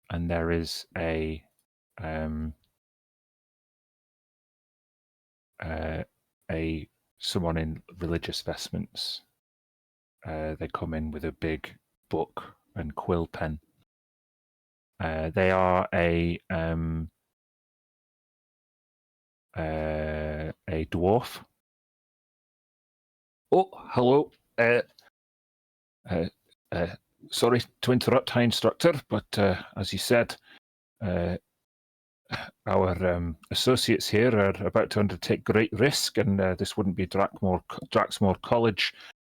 and there is someone in religious vestments. They come in with a big book and quill pen. They are a dwarf. Oh, hello. Sorry to interrupt, High Instructor, but as you said, our associates here are about to undertake great risk, and this wouldn't be Draxmoor College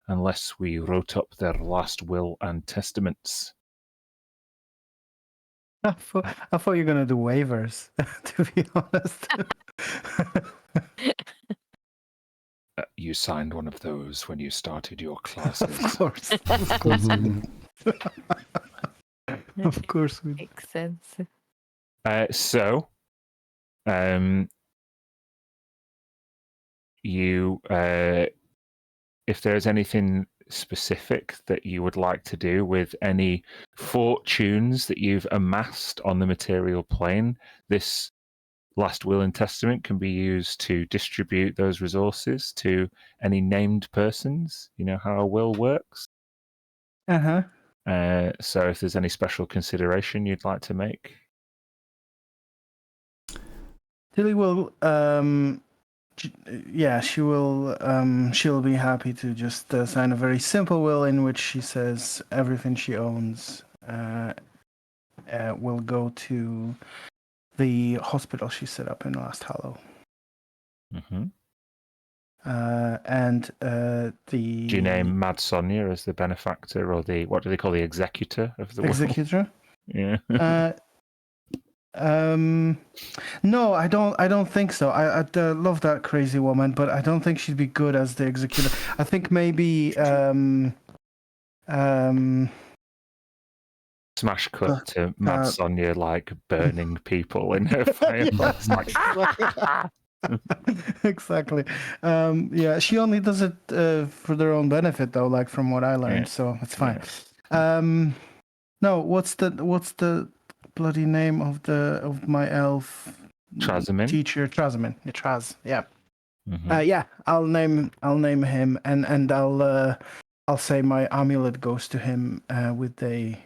unless we wrote up their last will and testaments. I thought you were gonna do waivers. To be honest. You signed one of those when you started your classes. Of course we did. Of course we did. Makes sense. you, if there's anything specific that you would like to do with any fortunes that you've amassed on the material plane, this last will and testament can be used to distribute those resources to any named persons. You know how a will works. Uh-huh. So if there's any special consideration you'd like to make. Tilly will she'll be happy to just sign a very simple will in which she says everything she owns will go to the hospital she set up in Last Hollow. Mm-hmm. And the... Do you name Mad Sonia as the benefactor or the, what do they call the executor of the will? Executor? Yeah. No, I don't think so. I'd love that crazy woman, but I don't think she'd be good as the executor. I think maybe Smash cut to Mad Sonia like burning people in her fireplace. Exactly. Yeah, she only does it for their own benefit, though. Like from what I learned, so it's fine. Yeah. No, what's the bloody name of my elf Trazamin? teacher? Trazamin. Yeah, Traz. Yeah. Mm-hmm. Yeah. I'll name him, and I'll say my amulet goes to him with a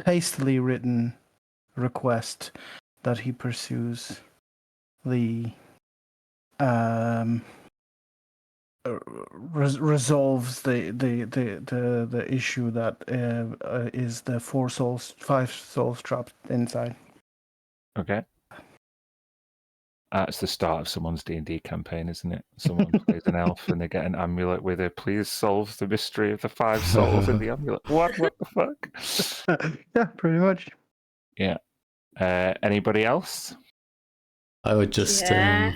hastily written request that he pursues the resolves the issue that is the 5 souls trapped inside. Okay. That's the start of someone's D&D campaign, isn't it? Someone plays an elf and they get an amulet with a please solve the mystery of the 5 souls in the amulet. What the fuck? Yeah, pretty much. Yeah. Anybody else? I would just... sorry,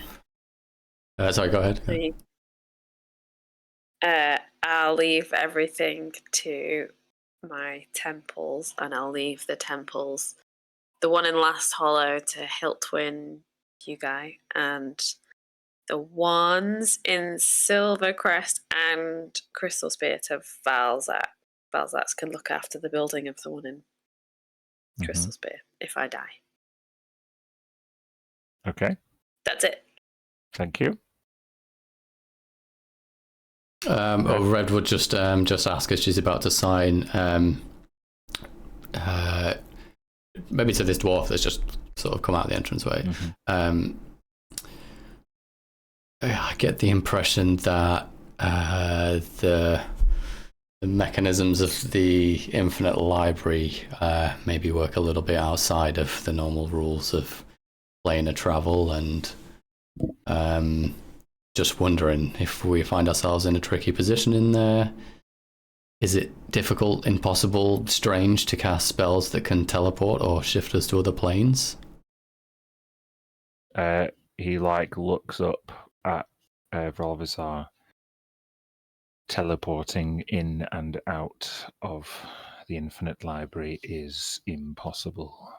go ahead. I'll leave everything to my temples, and I'll leave the temples, the one in Last Hollow to Hiltwin, Hugai, and the ones in Silvercrest and Crystal Spear to Valzak. Valzak can look after the building of the one in Crystal Spear if I die. Okay. That's it. Thank you. Red would just ask as she's about to sign, maybe to this dwarf that's just sort of come out the entranceway. I get the impression that the mechanisms of the infinite library maybe work a little bit outside of the normal rules of planar travel, and just wondering if we find ourselves in a tricky position in there. Is it difficult, impossible, strange to cast spells that can teleport or shift us to other planes? He looks up at Vrolvizar. Teleporting in and out of the infinite library is impossible.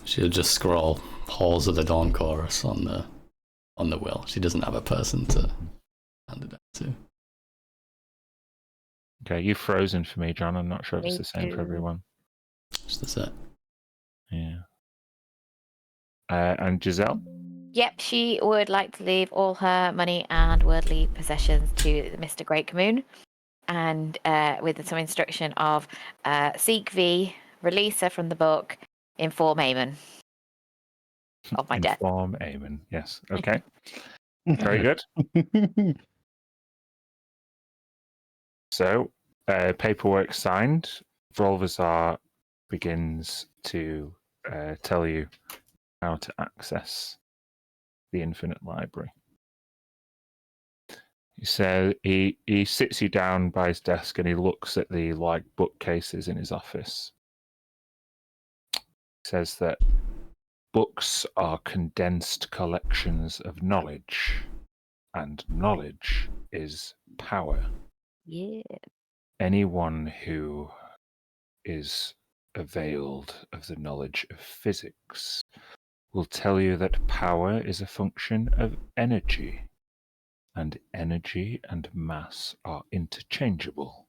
She'll just scroll Halls of the Dawn chorus on the will. She doesn't have a person to hand it out to. Okay, you've frozen for me, John. I'm not sure if it's Me the same for too. everyone. Just the set. Yeah. And Giselle? Yep, she would like to leave all her money and worldly possessions to Mr. Great Moon, and with some instruction of seek V, release her from the book, inform Eamon of my death. Inform Eamon, yes. Okay. Very good. So, paperwork signed. Vrolvizar begins to tell you how to access the infinite library. He says he sits you down by his desk and he looks at the bookcases in his office. He says that books are condensed collections of knowledge, and knowledge is power. Yeah. Anyone who is availed of the knowledge of physics will tell you that power is a function of energy, and energy and mass are interchangeable.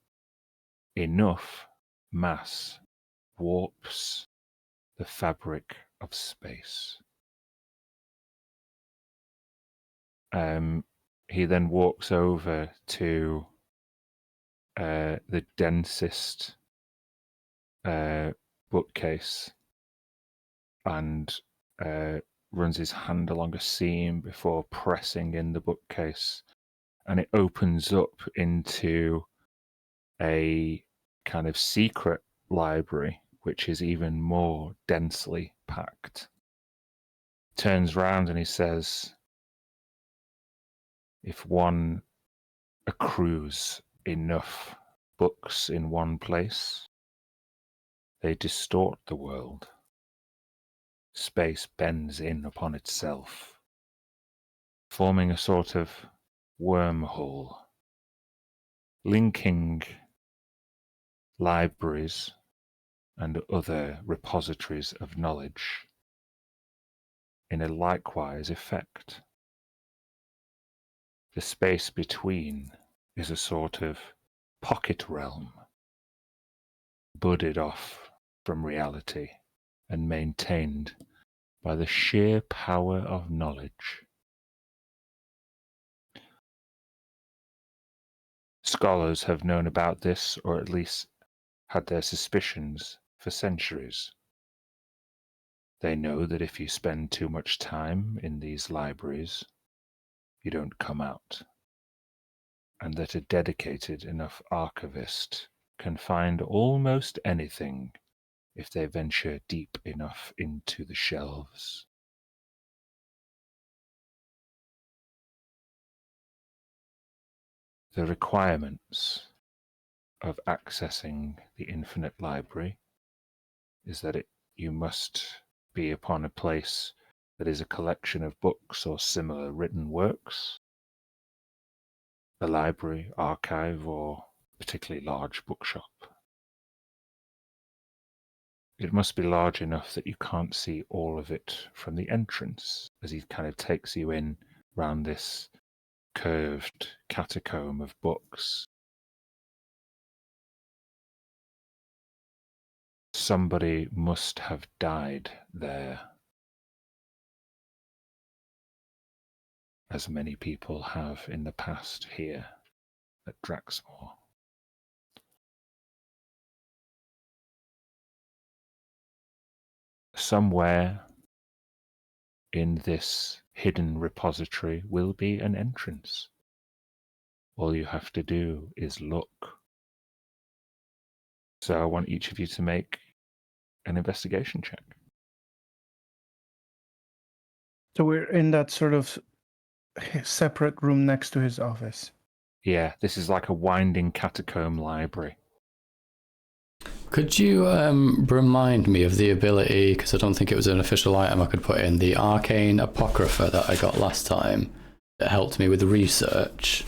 Enough mass warps the fabric of space. He then walks over to the densest bookcase and runs his hand along a seam before pressing in the bookcase, and it opens up into a kind of secret library, which is even more densely packed. Turns round and he says, if one accrues enough books in one place, they distort the world. Space bends in upon itself, forming a sort of wormhole, linking libraries and other repositories of knowledge in a likewise effect. The space between is a sort of pocket realm, budded off from reality and maintained by the sheer power of knowledge. Scholars have known about this, or at least had their suspicions, for centuries. They know that if you spend too much time in these libraries, you don't come out, and that a dedicated enough archivist can find almost anything if they venture deep enough into the shelves. The requirements of accessing the infinite library is that you must be upon a place that is a collection of books or similar written works, a library, archive, or particularly large bookshop. It must be large enough that you can't see all of it from the entrance, as he kind of takes you in round this curved catacomb of books. Somebody must have died there, as many people have in the past here at Draxmore. Somewhere in this hidden repository will be an entrance. All you have to do is look. So I want each of you to make an investigation check. So we're in that sort of separate room next to his office. Yeah, this is like a winding catacomb library. Could you remind me of the ability, because I don't think it was an official item I could put in, the Arcane Apocrypha that I got last time that helped me with research?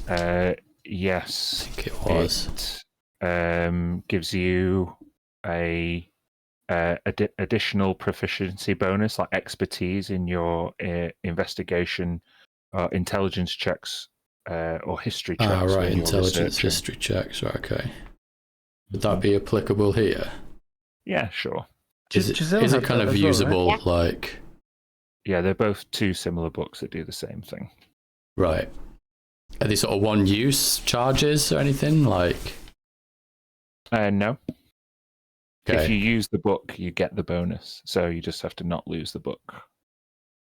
Yes. I think it was. It gives you a additional proficiency bonus, like expertise in your investigation, intelligence checks, or history checks. Ah, right, when you're intelligence researching. history checks, right, okay. Would that be applicable here? Yeah, sure. Is it Giselle has kind that of as well, usable, right? like... Yeah, they're both two similar books that do the same thing. Right. Are they sort of one-use charges or anything? Like... No. Okay. If you use the book, you get the bonus. So you just have to not lose the book.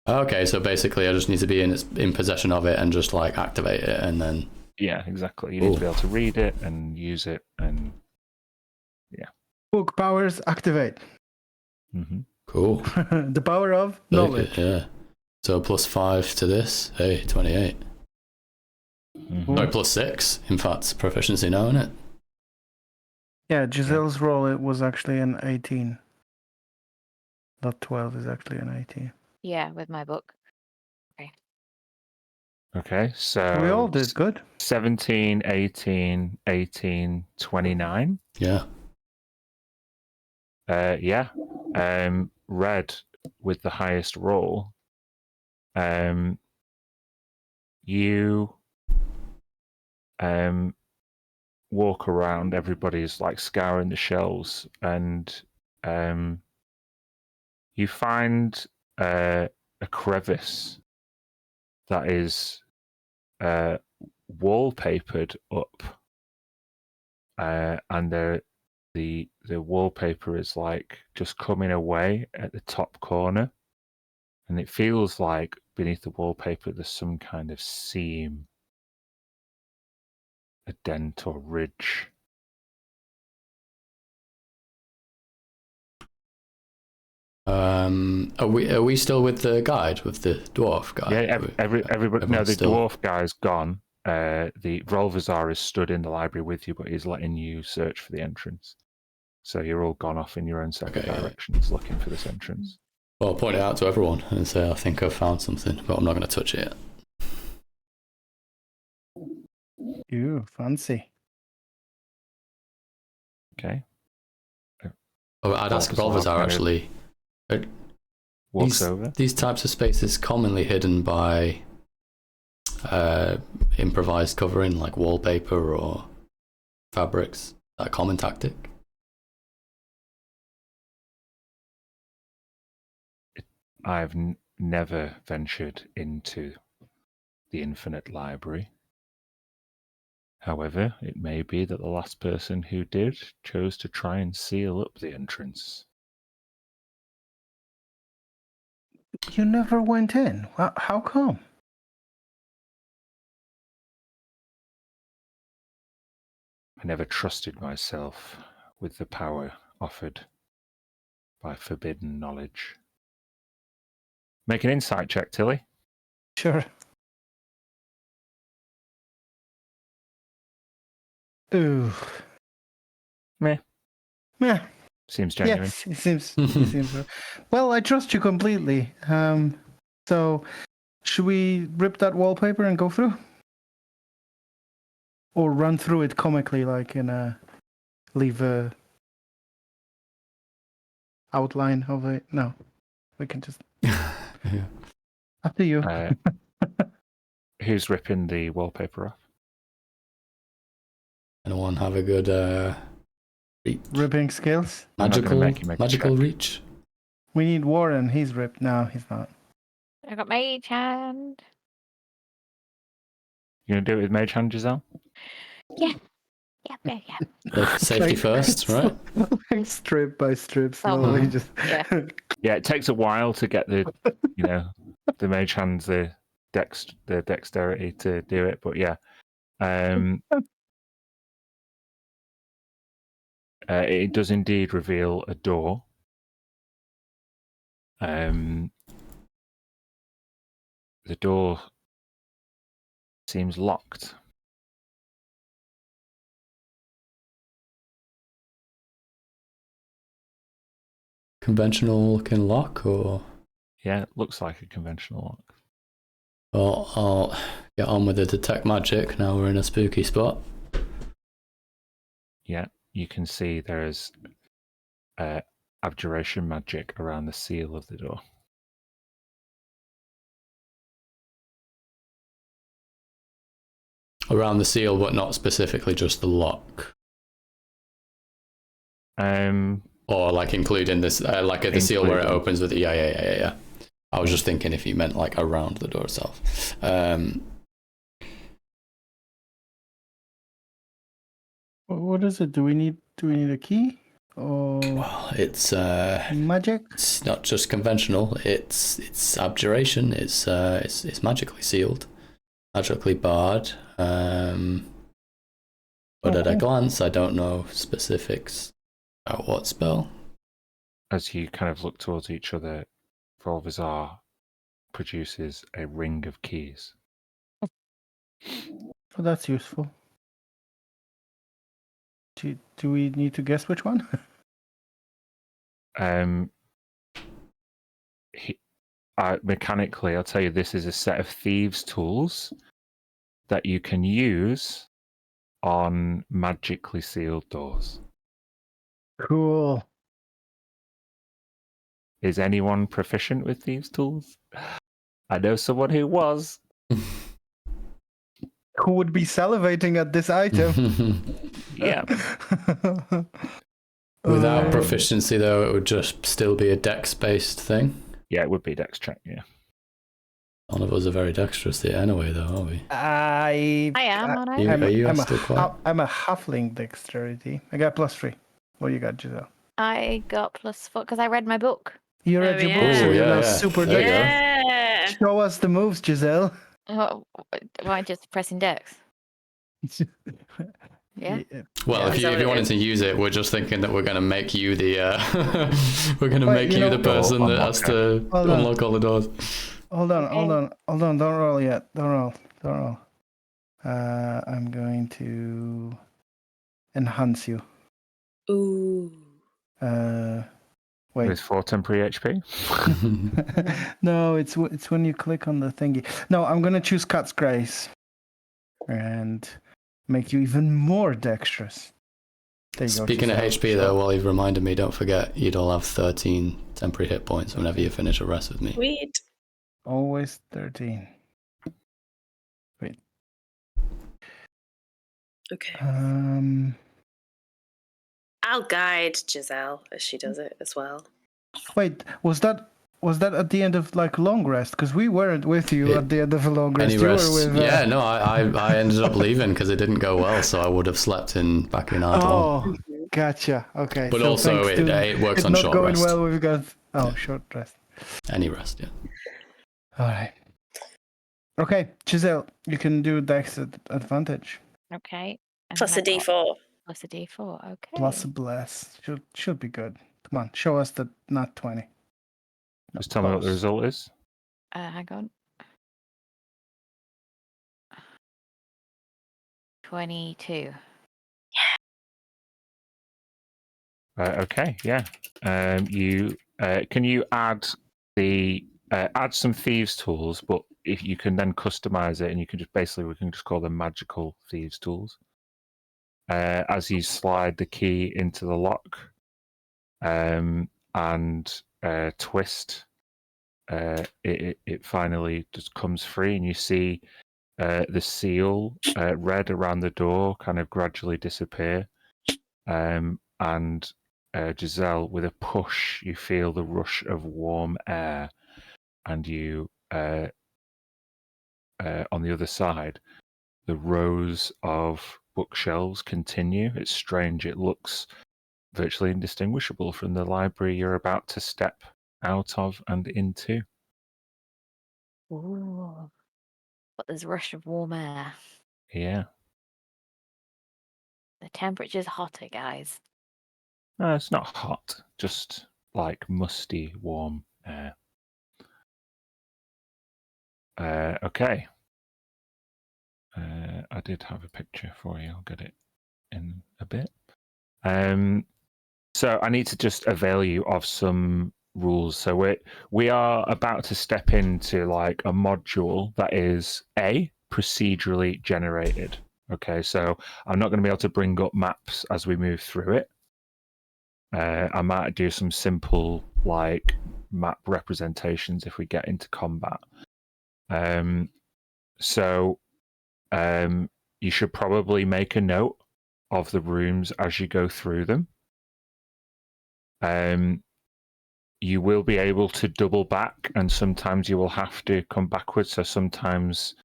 Okay, so basically I just need to be in possession of it and just like activate it and then... Yeah, exactly. You need to be able to read it and use it, and yeah. Book powers activate. Mm-hmm. Cool. The power of knowledge. Yeah. So +5 to this. Hey, 28. Mm-hmm. No, +6. In fact, proficiency now, isn't it? Yeah, Giselle's roll, it was actually an 18. Not 12, is actually an 18. Yeah, with my book. Okay, so We all did good. 17, 18, 18, 29. Yeah. Yeah. Red, with the highest roll, you walk around. Everybody's like scouring the shelves, and you find a crevice that is wallpapered up, and the wallpaper is like just coming away at the top corner, and it feels like beneath the wallpaper there's some kind of seam, a dent or ridge. Are we still with the guide, with the dwarf guy? Yeah, everybody. No, the still... dwarf guy's gone. The Rolvazar is stood in the library with you, but he's letting you search for the entrance. So you're all gone off in your own separate directions, looking for this entrance. Well, I'll point it out to everyone and say I think I've found something, but I'm not going to touch it yet. Ew, fancy. Okay. I'd ask Rolvazar actually. Walks over. These types of spaces commonly hidden by improvised covering, like wallpaper or fabrics. Is that a common tactic? I've never ventured into the Infinite Library. However, it may be that the last person who did chose to try and seal up the entrance. You never went in. How come? I never trusted myself with the power offered by forbidden knowledge. Make an insight check, Tilly. Sure. Ooh. Meh. Meh. Seems genuine. Yes, it seems. Well, I trust you completely. So, should we rip that wallpaper and go through, or run through it comically, like in a leave a outline of it? No, we can just. Yeah. Up to you. Who's ripping the wallpaper off? Anyone have a good reach? Ripping skills? Magical reach? We need Warren. He's ripped. No, he's not. I got mage hand. You gonna do it with Mage Hand, Giselle? Yeah. Safety first, right? Like strip by strip, slowly. Just Yeah, it takes a while to get the the Mage Hand's the dexterity to do it, but yeah. It does indeed reveal a door. The door seems locked. Conventional looking lock, or? Yeah, it looks like a conventional lock. Well, I'll get on with the detect magic. Now we're in a spooky spot. Yeah, you can see there is abjuration magic around the seal of the door. Around the seal, but not specifically just the lock. Or Or like including this, like the seal where it opens with the yeah. I was just thinking if you meant like around the door itself. What is it? Do we need a key? Well, it's magic. It's not just conventional. It's abjuration. It's magically sealed, magically barred. But at a glance, I don't know specifics about what spell. As you kind of look towards each other, Volvazar produces a ring of keys. Oh, that's useful. Do we need to guess which one? Mechanically, I'll tell you, this is a set of thieves' tools that you can use on magically sealed doors. Cool. Is anyone proficient with thieves' tools? I know someone who was. Who would be salivating at this item? Yeah. Without proficiency, though, it would just still be a dex-based thing. Yeah, it would be dex check, yeah. None of us are very dexterous here anyway, though, are we? I am, aren't I? I'm a halfling dexterity. I got +3. What you got, Giselle? I got +4 because I read my book. You read your book, so you're now super There you go. Yeah. Show us the moves, Giselle. Oh, why just pressing dex? Yeah. Well, if Is you that what it wanted is? to use it, we're just thinking that we're going to make you the we're going to Wait, make you you know- the person that has to Hold on. unlock all the doors. Hold on, Okay. hold on. Don't roll yet. Don't roll. I'm going to enhance you. Ooh. Wait. With 4 temporary HP. No, it's when you click on the thingy. No, I'm gonna choose Cat's Grace and make you even more dexterous. There you go, Speaking of Giselle. HP, though, while you've reminded me, don't forget you'd all have 13 temporary hit points whenever you finish a rest with me. Sweet. Always 13. Wait. Okay. I'll guide Giselle as she does it as well. Wait, was that at the end of like long rest? Because we weren't with you at the end of a long rest. Any You rest? were with. Yeah, no, I ended up leaving because it didn't go well, so I would have slept back in Ardlon. Oh, gotcha. Okay. But so also, thanks to it works it on not short going rest. well. We've got short rest. Any rest, yeah. All right. Okay, Giselle, you can do dex at advantage. Okay. And Plus a then I got D4. Plus a D4. Okay. Plus a bless. Should be good. Come on, show us the not 20. Just tell me what the Close. result is. Hang on. 22. Okay, yeah. You can you add add some thieves tools, but if you can then customize it, and you can just basically we can just call them magical thieves tools. As you slide the key into the lock, and twist, it finally just comes free, and you see the seal red around the door kind of gradually disappear, and Giselle, with a push, you feel the rush of warm air, and you on the other side, the rows of bookshelves continue. It's strange. It looks virtually indistinguishable from the library you're about to step out of and into. Ooh. But there's a rush of warm air. Yeah. The temperature's hotter, guys. It's not hot, just like musty, warm air. Okay. I did have a picture for you. I'll get it in a bit. So I need to just avail you of some rules. So we are about to step into like a module that is procedurally generated. Okay, so I'm not going to be able to bring up maps as we move through it. I might do some simple like map representations if we get into combat. So you should probably make a note of the rooms as you go through them. You will be able to double back, and sometimes you will have to come backwards. So sometimes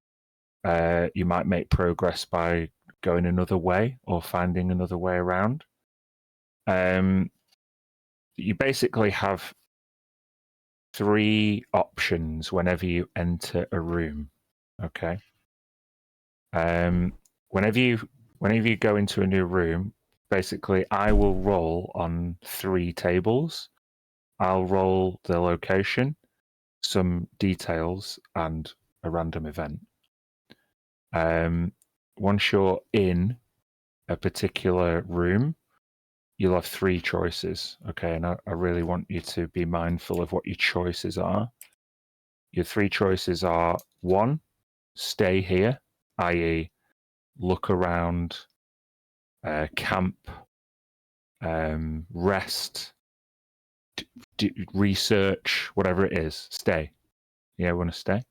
you might make progress by going another way or finding another way around. You basically have 3 options whenever you enter a room. Okay. Whenever you go into a new room, basically I will roll on 3 tables. I'll roll the location, some details, and a random event. Once you're in a particular room, you'll have 3 choices. Okay, and I really want you to be mindful of what your choices are. Your 3 choices are 1, stay here, i.e., look around, camp, rest, research, whatever it is, stay. Yeah, want to stay?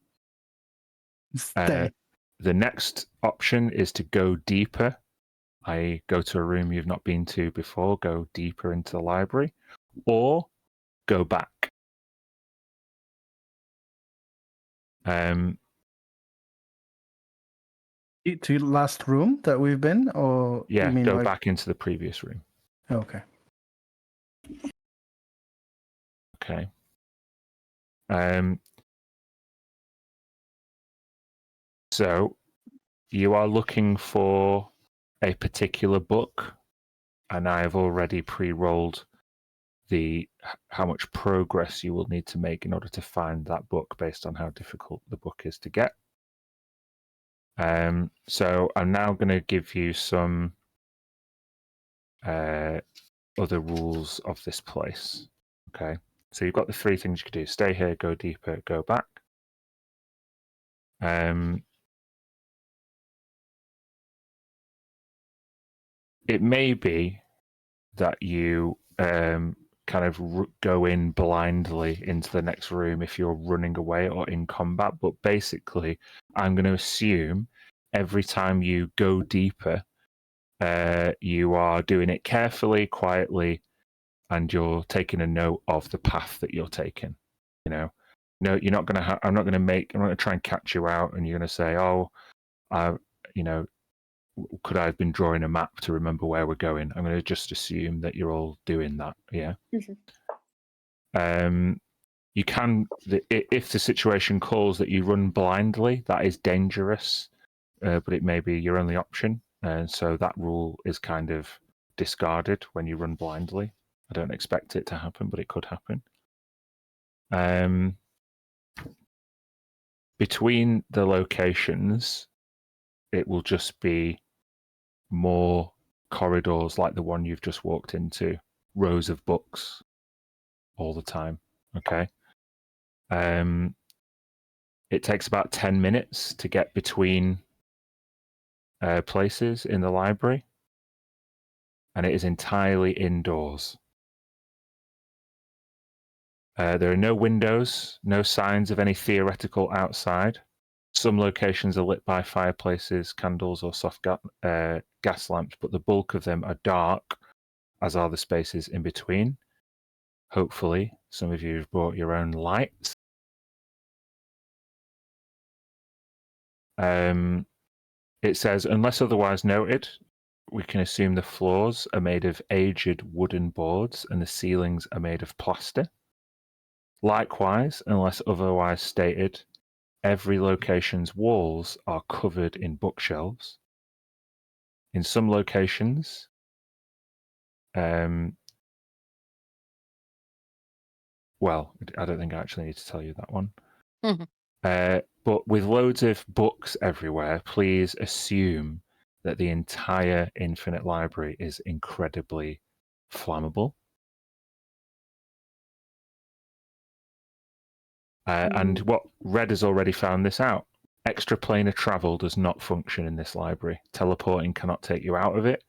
Stay. The next option is to go deeper, i.e. go to a room you've not been to before, go deeper into the library, or go back. To last room that we've been, or Yeah, you mean go like... back into the previous room. Okay. Okay. So you are looking for a particular book, and I have already pre-rolled how much progress you will need to make in order to find that book based on how difficult the book is to get. So I'm now going to give you some other rules of this place. Okay. So you've got the three things you could do: stay here, go deeper, go back. It may be that you kind of go in blindly into the next room if you're running away or in combat, but basically I'm going to assume every time you go deeper, you are doing it carefully, quietly, and you're taking a note of the path that you're taking. No, you're not going to I'm not going to try and catch you out, and you're going to say, could I have been drawing a map to remember where we're going? I'm going to just assume that you're all doing that. Yeah. Mm-hmm. You can, if the situation calls that you run blindly, that is dangerous, but it may be your only option. And so that rule is kind of discarded when you run blindly. I don't expect it to happen, but it could happen. Between the locations, it will just be more corridors like the one you've just walked into, rows of books all the time. Okay. It takes about 10 minutes to get between places in the library, and it is entirely indoors. There are no windows, no signs of any theoretical outside. Some locations are lit by fireplaces, candles, or soft gas lamps, but the bulk of them are dark, as are the spaces in between. Hopefully, some of you have brought your own lights. It says, unless otherwise noted, we can assume the floors are made of aged wooden boards and the ceilings are made of plaster. Likewise, unless otherwise stated, every location's walls are covered in bookshelves. In some locations, well, I don't think I actually need to tell you that one. Mm-hmm. But with loads of books everywhere, please assume that the entire Infinite Library is incredibly flammable. And what Red has already found this out. Extraplanar travel does not function in this library. Teleporting cannot take you out of it.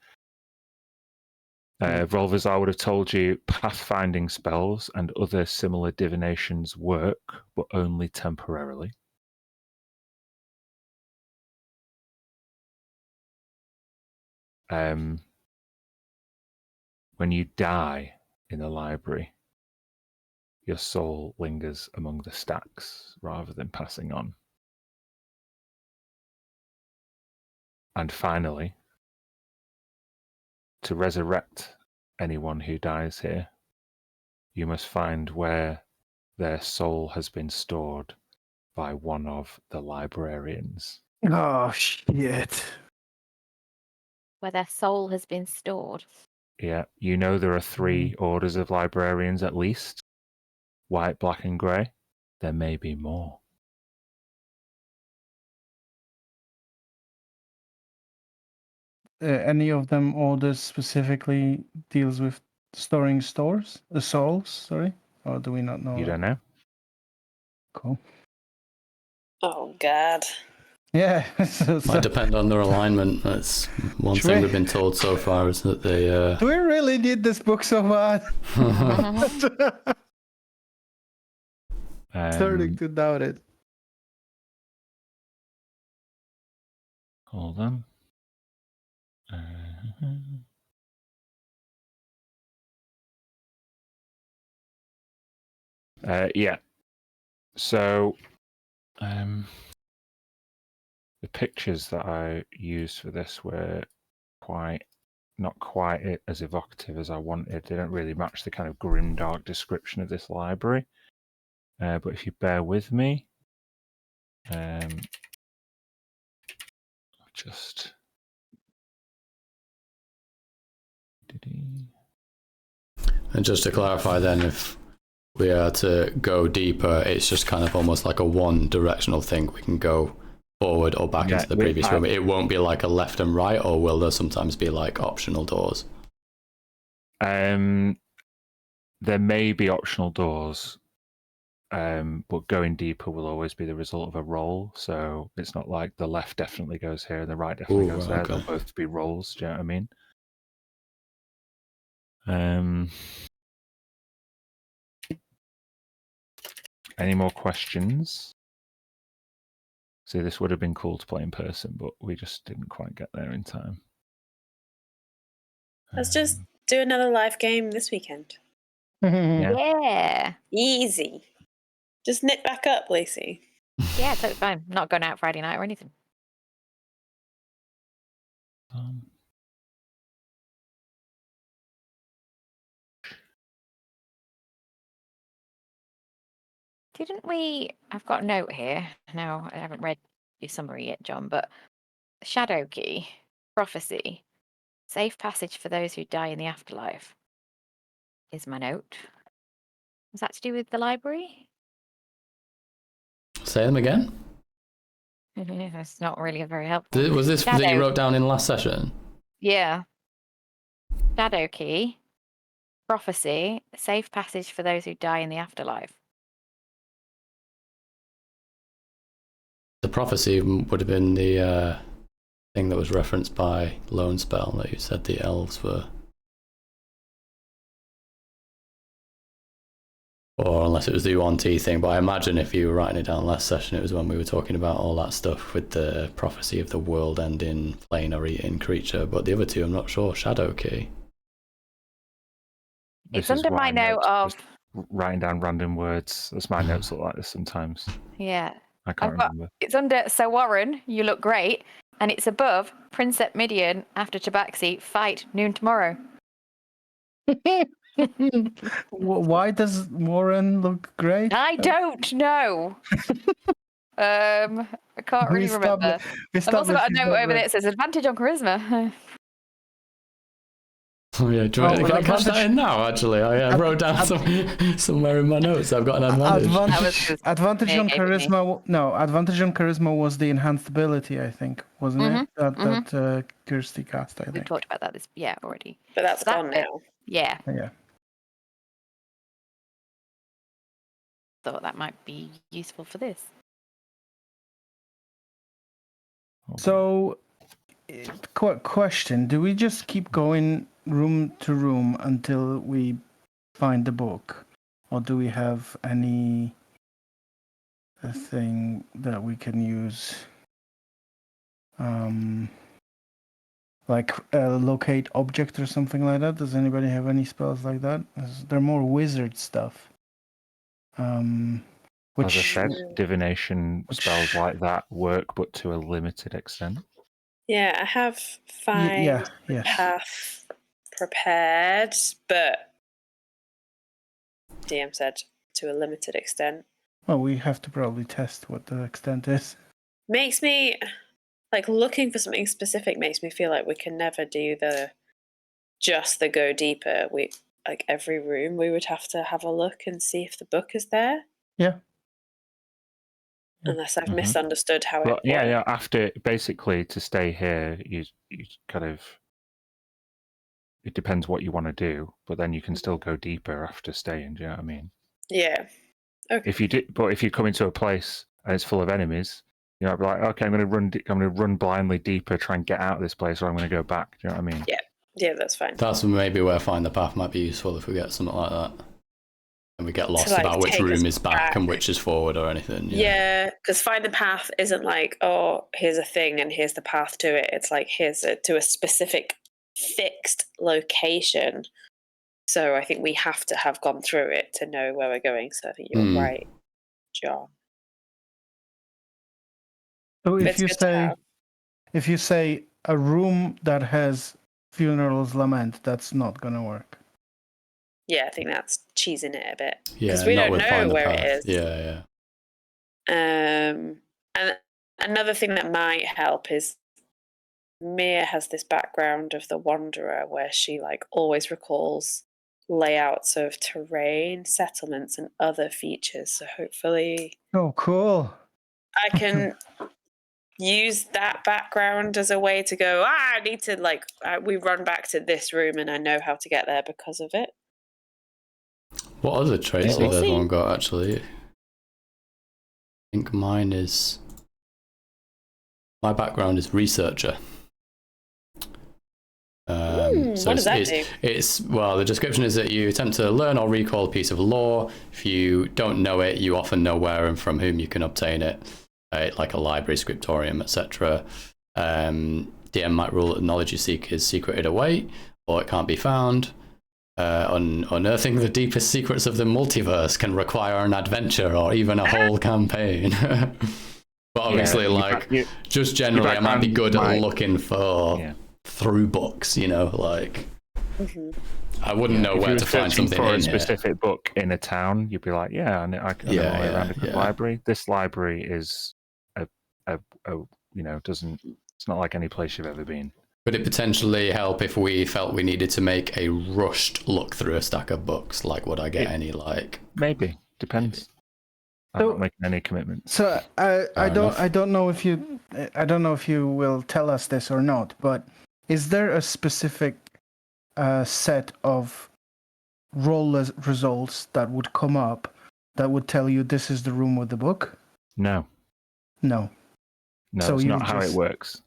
Volvazar would have told you pathfinding spells and other similar divinations work, but only temporarily. When you die in the library, your soul lingers among the stacks rather than passing on. And finally, to resurrect anyone who dies here, you must find where their soul has been stored by one of the librarians. Oh, shit. Where their soul has been stored. Yeah, you know there are 3 orders of librarians at least. White, black, and grey. There may be more. Any of them orders specifically deals with storing souls, sorry? Or do we not know? You don't know? Cool. Oh, God. Yeah. Might depend on their alignment. That's one thing we've been told so far is that they... Do we really need this book so bad? Starting to doubt it. Hold on. Yeah. So, the pictures that I used for this were not quite as evocative as I wanted. They don't really match the kind of grimdark description of this library. But if you bear with me, just. And just to clarify then, if we are to go deeper, it's just kind of almost like a one-directional thing. We can go forward or back into the previous room. It won't be like a left and right, or will there sometimes be like optional doors? There may be optional doors, but going deeper will always be the result of a roll. So it's not like the left definitely goes here and the right definitely goes there. Okay. They'll both be rolls. Do you know what I mean? Any more questions? See, this would have been cool to play in person, but we just didn't quite get there in time. Let's just do another live game this weekend. Yeah. Easy. Just knit back up, Lacey. Yeah, totally fine. Not going out Friday night or anything. Didn't we? I've got a note here. No, I haven't read your summary yet, John, but Shadow Key, Prophecy, Safe Passage for those who die in the afterlife is my note. Was that to do with the library? Say them again? That's not really very helpful. Was this that you wrote down in last session? Yeah. Shadow Key, Prophecy, Safe Passage for those who die in the afterlife. The prophecy would have been the thing that was referenced by Lone Spell that you said the elves were. Or unless it was the UNT thing, but I imagine if you were writing it down last session, it was when we were talking about all that stuff with the prophecy of the world-ending, flame or eating creature. But the other two, I'm not sure. Shadow Key. It's under my note of writing down random words. That's my notes look like this sometimes. Yeah. I can't remember. It's under Sir Warren, you look great, and it's above Princep Midian after Tabaxi, fight noon tomorrow. Why does Warren look great? I don't know. I can't really remember. I've also got a note over there that says advantage on charisma. Oh yeah, can I catch that in now? Actually, I wrote down somewhere in my notes. I've got an advantage. Advantage on charisma. No, advantage on charisma was the enhanced ability, I think, wasn't it? That Kirsty cast. I think we talked about that. Already. But that's gone now. Yeah. Yeah. Thought that might be useful for this. So, question: do we just keep going room to room until we find the book, or do we have any thing that we can use, like locate object or something like that? Does anybody have any spells like that? They're more wizard stuff. As I said, divination spells like that work, but to a limited extent. Yeah, I have find path prepared, but DM said to a limited extent. Well, we have to probably test what the extent is. Makes me, like, looking for something specific makes me feel like we can never do the go deeper. Like, every room we would have to have a look and see if the book is there. Yeah. Unless I've misunderstood how it works. Yeah. After, basically, to stay here, you kind of... It depends what you want to do, but then you can still go deeper after staying, do you know what I mean? Yeah. Okay. If you come into a place and it's full of enemies, you know, I'd be like, okay, I'm going to run blindly deeper, try and get out of this place, or I'm going to go back. Do you know what I mean? Yeah, that's fine. That's maybe where find the path might be useful if we get something like that. And we get lost like, about which take us room is back and back. which is forward or anything. Yeah, because find the path isn't like, oh, here's a thing and here's the path to it. It's like, to a specific fixed location. So I think we have to have gone through it to know where we're going. So I think you're right, John. So It's good to have. if you say a room that has funeral's lament, that's not gonna work. Yeah, I think that's cheesing it a bit. Yeah, Because we not don't with know find the where path. it is. Yeah. And another thing that might help is Mia has this background of the Wanderer where she like always recalls layouts of terrain, settlements, and other features. So hopefully Oh, cool. I can use that background as a way to go, I need to like, we run back to this room and I know how to get there because of it. What other traits We'll has everyone see. got, actually? I think mine is... My background is researcher. What does that do? It's well, the description is that you attempt to learn or recall a piece of lore. If you don't know it, you often know where and from whom you can obtain it, like a library, scriptorium, etc. DM might rule that the knowledge you seek is secreted away, or it can't be found. Unearthing the deepest secrets of the multiverse can require an adventure or even a whole campaign. But obviously, just generally, I might be good at looking for through books, you know, like I wouldn't know where to find something for in a specific book in a town. You'd be like, I know my way around a good library. This library is it's not like any place you've ever been. Could it potentially help if we felt we needed to make a rushed look through a stack of books? Like, would I get any like? Maybe depends. I'm not making any commitments. So I don't know if you will tell us this or not, but is there a specific set of roll results that would come up that would tell you this is the room with the book? No, so it's not how it works.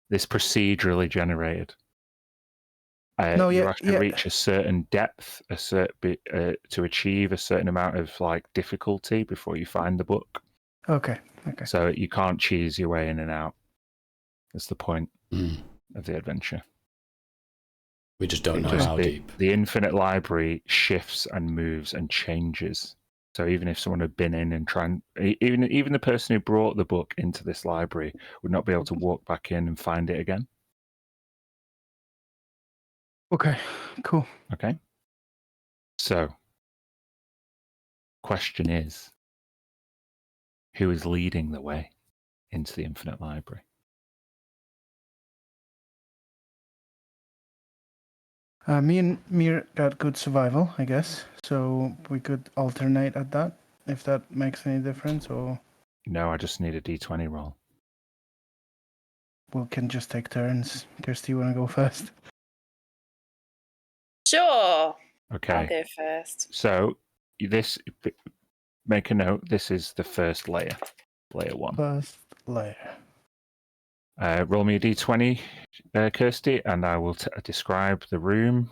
This procedurally generated. You have to reach a certain depth, to achieve a certain amount of like difficulty before you find the book. Okay. So you can't cheese your way in and out. That's the point of the adventure. We just don't know how deep. The infinite library shifts and moves and changes. So even if someone had been in and even the person who brought the book into this library would not be able to walk back in and find it again. Okay, cool. Okay. So, question is, who is leading the way into the infinite library? Me and Mir got good survival, I guess. So we could alternate at that, if that makes any difference, or... No, I just need a d20 roll. We can just take turns. Kirsty, you want to go first? Sure. Okay. I'll go first. So, make a note, this is the first layer. Layer 1. First layer. Roll me a d20, Kirsty, and I will describe the room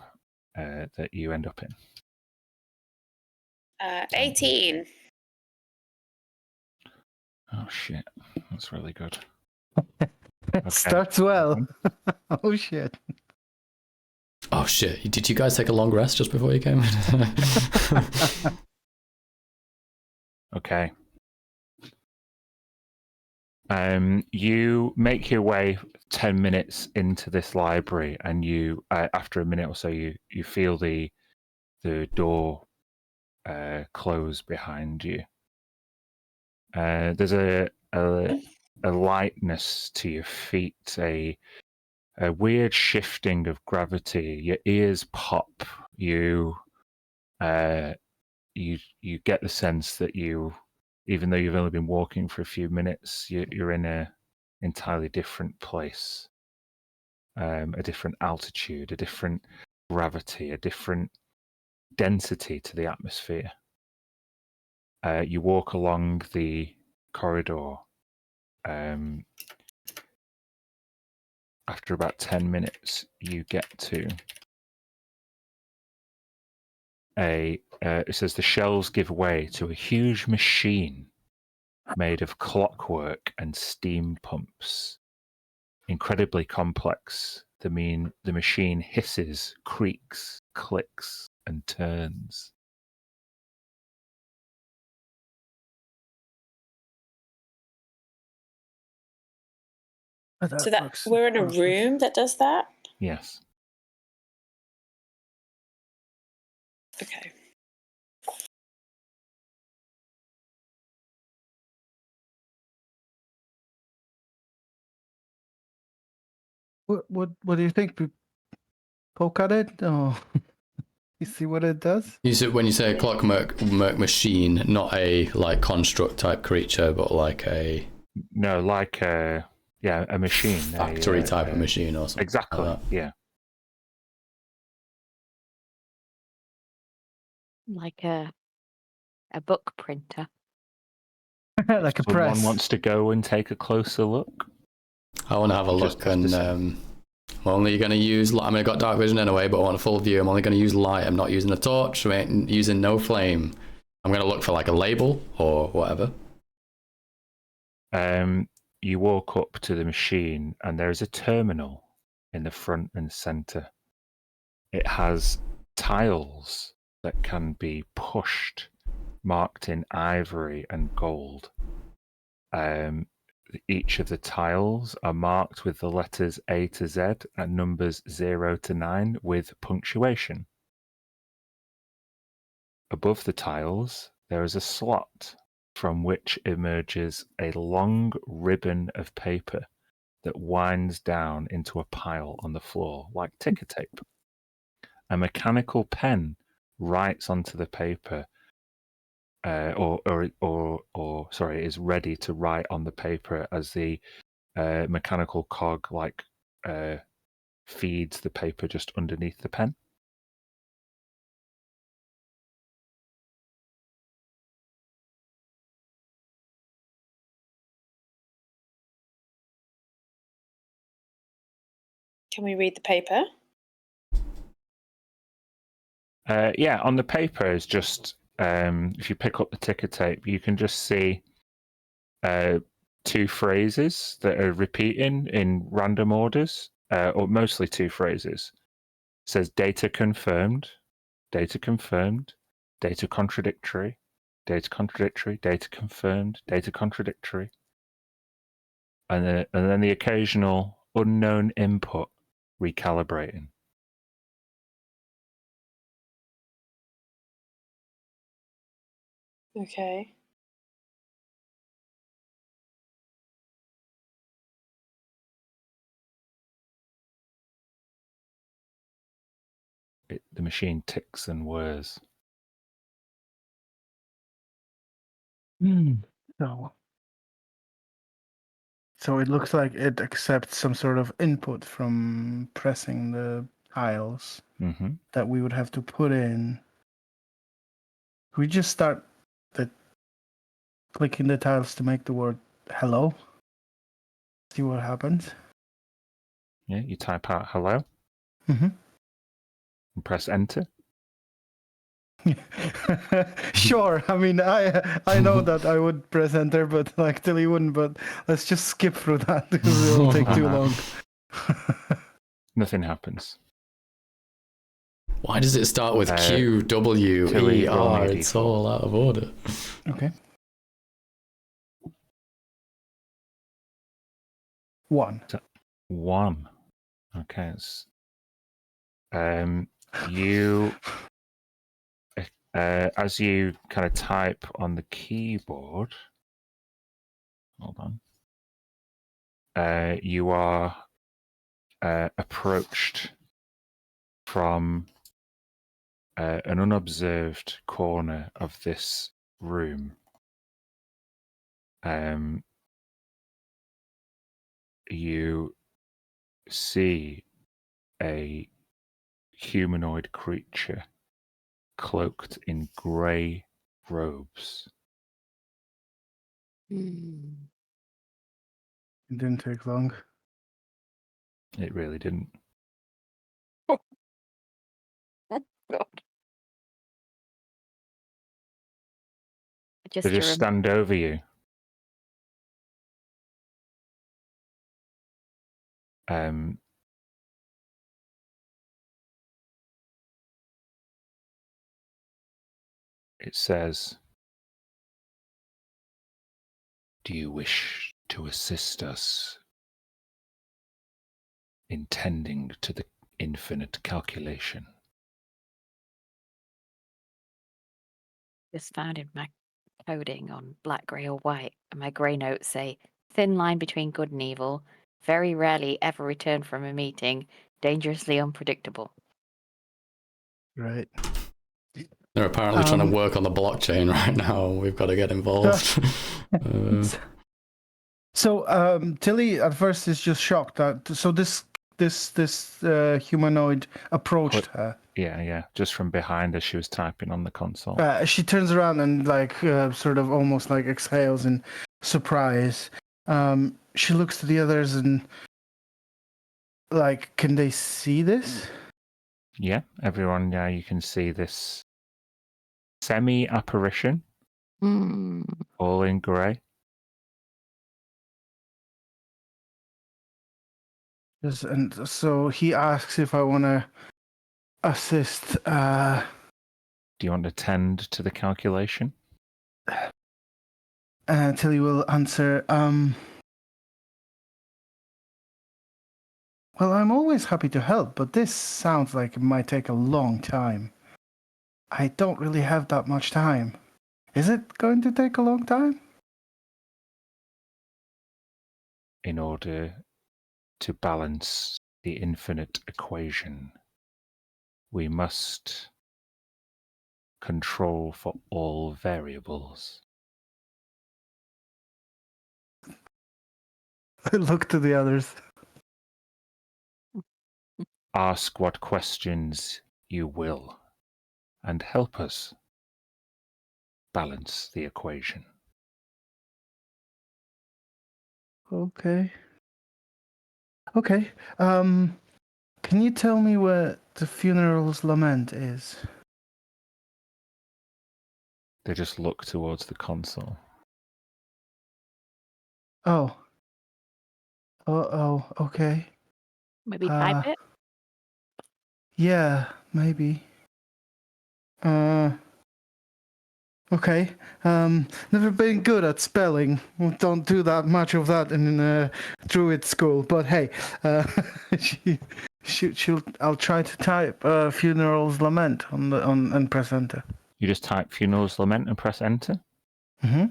that you end up in. 18. Oh, shit. That's really good. Starts well. Oh, shit. Oh, shit. Did you guys take a long rest just before you came in? Okay. You make your way 10 minutes into this library, and you, after a minute or so, you feel the door close behind you. There's a lightness to your feet, a weird shifting of gravity. Your ears pop. You get the sense that even though you've only been walking for a few minutes, you're in a entirely different place, a different altitude, a different gravity, a different density to the atmosphere. You walk along the corridor. After about 10 minutes, you get to it says the shelves give way to a huge machine made of clockwork and steam pumps. Incredibly complex, the machine hisses, creaks, clicks, and turns. So that we're in a room that does that? Yes. Okay. What do you think? Poke at it? Oh, you see what it does? When you say a clockwork machine, not a like construct type creature, but like a like a machine, factory type of machine or something. Exactly. Like that. Yeah. Like a book printer. Like a Someone press. wants to go and take a closer look. I want to have a Just look, have to and say. I'm only going to use. I mean, I got dark vision anyway, but I want a full view. I'm only going to use light. I'm not using a torch. I ain't using no flame. I'm going to look for like a label or whatever. You walk up to the machine, and there is a terminal in the front and center. It has tiles that can be pushed, marked in ivory and gold. Each of the tiles are marked with the letters A to Z and numbers 0 to 9 with punctuation. Above the tiles, there is a slot from which emerges a long ribbon of paper that winds down into a pile on the floor like ticker tape. A mechanical pen writes onto the paper, is ready to write on the paper as the mechanical cog feeds the paper just underneath the pen. Can we read the paper? On the paper is just if you pick up the ticker tape, you can just see two phrases that are repeating in random orders, or mostly two phrases. It says data confirmed, data confirmed, data contradictory, data contradictory, data confirmed, data contradictory, and then the occasional unknown input recalibrating. Okay. The machine ticks and whirs. So it looks like it accepts some sort of input from pressing the tiles Mm-hmm. that we would have to put in. We just start clicking the tiles to make the word hello. See what happens. Yeah, you type out hello Mm-hmm. and press enter. Sure. I mean, I know that I would press enter, but like Tilly wouldn't. But let's just skip through that because it will take too long. Nothing happens. Why does it start with Q, W, Tilly, E, roll me R? a It's D4. all out of order. Okay. 1. 1. Okay. You, as you kind of type on the keyboard, hold on, you are approached from an unobserved corner of this room. You see a humanoid creature cloaked in grey robes. Hmm. It didn't take long. It really didn't. God. Just They just stand over you. It says, "Do you wish to assist us in tending to the infinite calculation?" just found in my coding on black, grey, or white, and my grey notes say thin line between good and evil, very rarely ever return from a meeting, dangerously unpredictable. Right. They're apparently trying to work on the blockchain right now. We've got to get involved. So Tilly at first is just shocked that this humanoid approached her. Yeah. Just from behind as she was typing on the console. She turns around and sort of almost like exhales in surprise. She looks to the others and like, can they see this? Yeah, everyone. Yeah, you can see this semi-apparition, all in grey. Yes, and so he asks if I want to assist. Do you want to tend to the calculation? Tilly will answer. Well, I'm always happy to help, but this sounds like it might take a long time. I don't really have that much time. Is it going to take a long time? In order to balance the infinite equation, we must control for all variables. I look to the others. Ask what questions you will, and help us balance the equation. Okay. Can you tell me where the funeral's lament is? They just look towards the console. Oh, okay. Maybe type it? Yeah, maybe. Okay. Never been good at spelling. We don't do that much of that in Druid school. But hey, I'll try to type funeral's lament and press enter. You just type funeral's lament and press enter. Mm-hmm.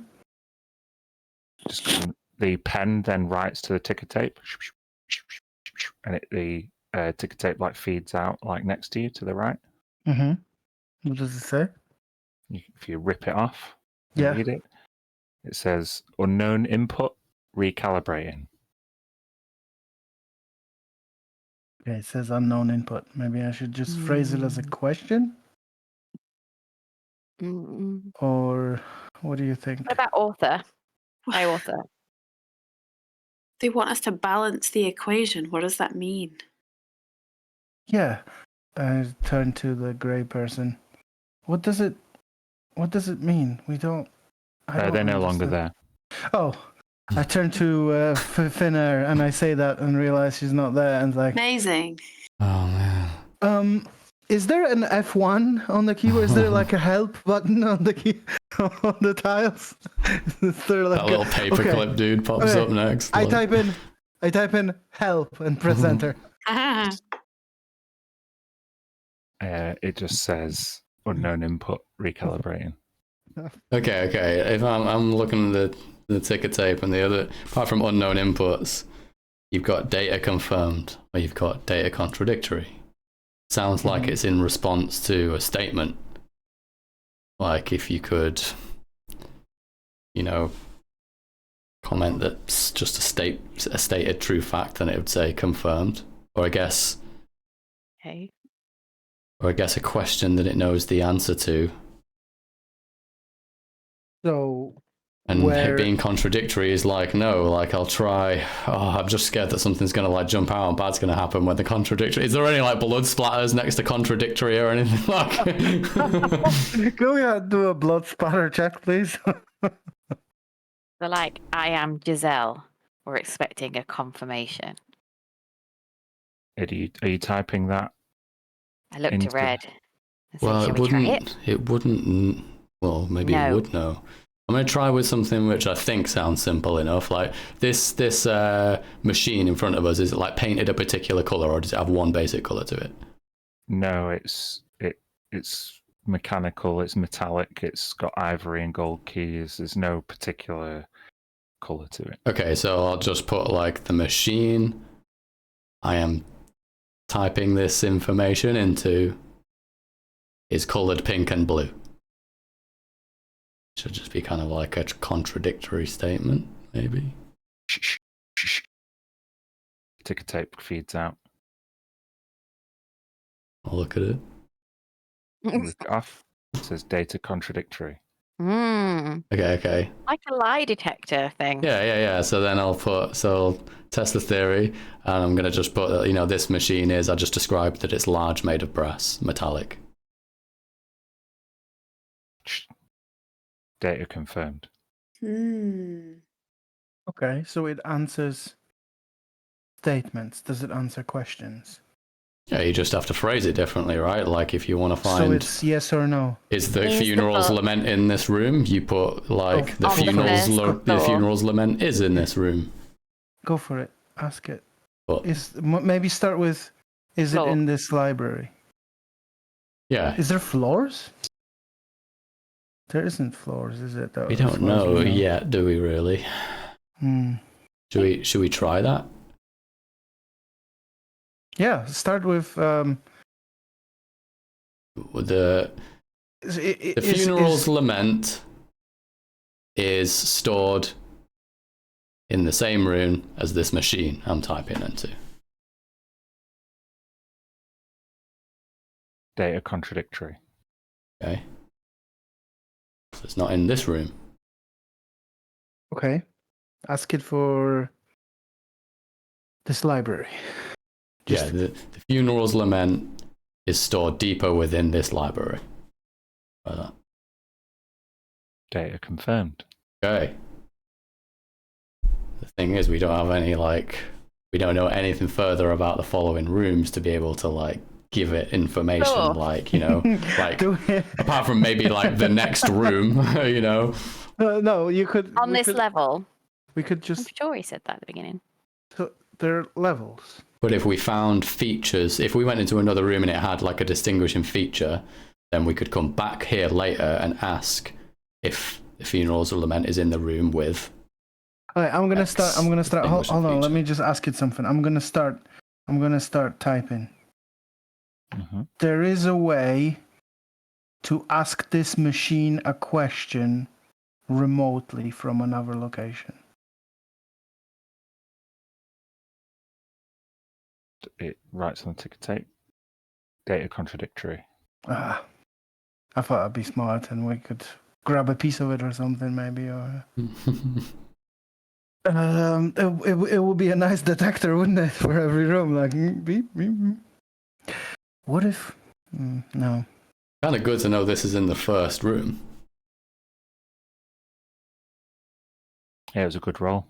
The pen then writes to the ticker tape, and the ticker tape like feeds out like next to you to the right. Mm-hmm. What does it say? If you rip it off and Yeah. read it, it says unknown input recalibrating. Okay, it says unknown input. Maybe I should just phrase it as a question? Or what do you think? What about author? Hi, author. They want us to balance the equation. What does that mean? Yeah. I turn to the grey person. What does it mean? I don't They're no longer understand. there. Oh, I turn to Finnair and I say that and realize she's not there and like, Amazing. Oh man. Is there an F1 on the keyboard? Is there like a help button on the key on the tiles? Is there like That little paperclip dude pops up next. I type in help and press enter. It just says unknown input recalibrating. Okay. If I'm looking at the ticker tape and the other, apart from unknown inputs, you've got data confirmed or you've got data contradictory. Sounds like it's in response to a statement. Like if you could, comment that's just a stated true fact, then it would say confirmed. Or I guess a question that it knows the answer to. So And it being contradictory is like, no, like I'll try. Oh, I'm just scared that something's going to like jump out and bad's going to happen when the contradictory. Is there any like blood splatters next to contradictory or anything like? Can we do a blood spatter check, please? So, like, I am Giselle. We're expecting a confirmation. Are you typing that? I looked Into- to Red and said, Well, shall we try it? it wouldn't. Well, maybe it No. would know. I'm gonna try with something which I think sounds simple enough. Like this machine in front of us, is it like painted a particular color, or does it have one basic color to it? No, it's mechanical. It's metallic. It's got ivory and gold keys. There's no particular color to it. Okay, so I'll just put like the machine I am typing this information into is colored pink and blue. Should just be kind of like a contradictory statement, maybe. Shh. Ticker tape feeds out. I'll look at it. Look it off. It says data contradictory. Okay. Like a lie detector thing. Yeah. So then I'll test the theory, and I'm gonna just put this machine is. I just described that it's large, made of brass, metallic. Data confirmed. Okay, so it answers statements. Does it answer questions? Yeah, you just have to phrase it differently, right? Like if you want to find. So it's yes or no. Is the Is the funeral's book- lament in this room? You put like the On the funeral's first the floor. funeral's lament is in this room. Go for it. Ask it. But Maybe start with, is Floor. it in this library? yeah, Is there floors? There isn't floors, is it? we don't know yet, do we? Really? Hmm. Should we try that? Yeah. Start with With the funeral's lament is stored in the same room as this machine I'm typing into. Data contradictory. Okay. So it's not in this room. Okay. Ask it for this library. Yeah, the funeral's lament is stored deeper within this library. Like that. Data confirmed. Okay. The thing is, we don't have any we don't know anything further about the following rooms to be able to give it information, Sure. apart from maybe the next room, No, you could. On this level. We could I'm just. sure he said that at the beginning. So there are levels. But if we found features, if we went into another room and it had a distinguishing feature, then we could come back here later and ask if the funeral's lament is in the room with. Alright, I'm gonna start. Hold distinguishing on. Let feature. me just ask it something. I'm gonna start typing. Mm-hmm. There is a way to ask this machine a question remotely from another location. It writes on the ticker tape. Data contradictory. I thought I'd be smart and we could grab a piece of it or something, maybe. Or it would be a nice detector, wouldn't it, for every room? Beep, beep, beep. What if? No. Kind of good to know this is in the first room. Yeah, it was a good roll.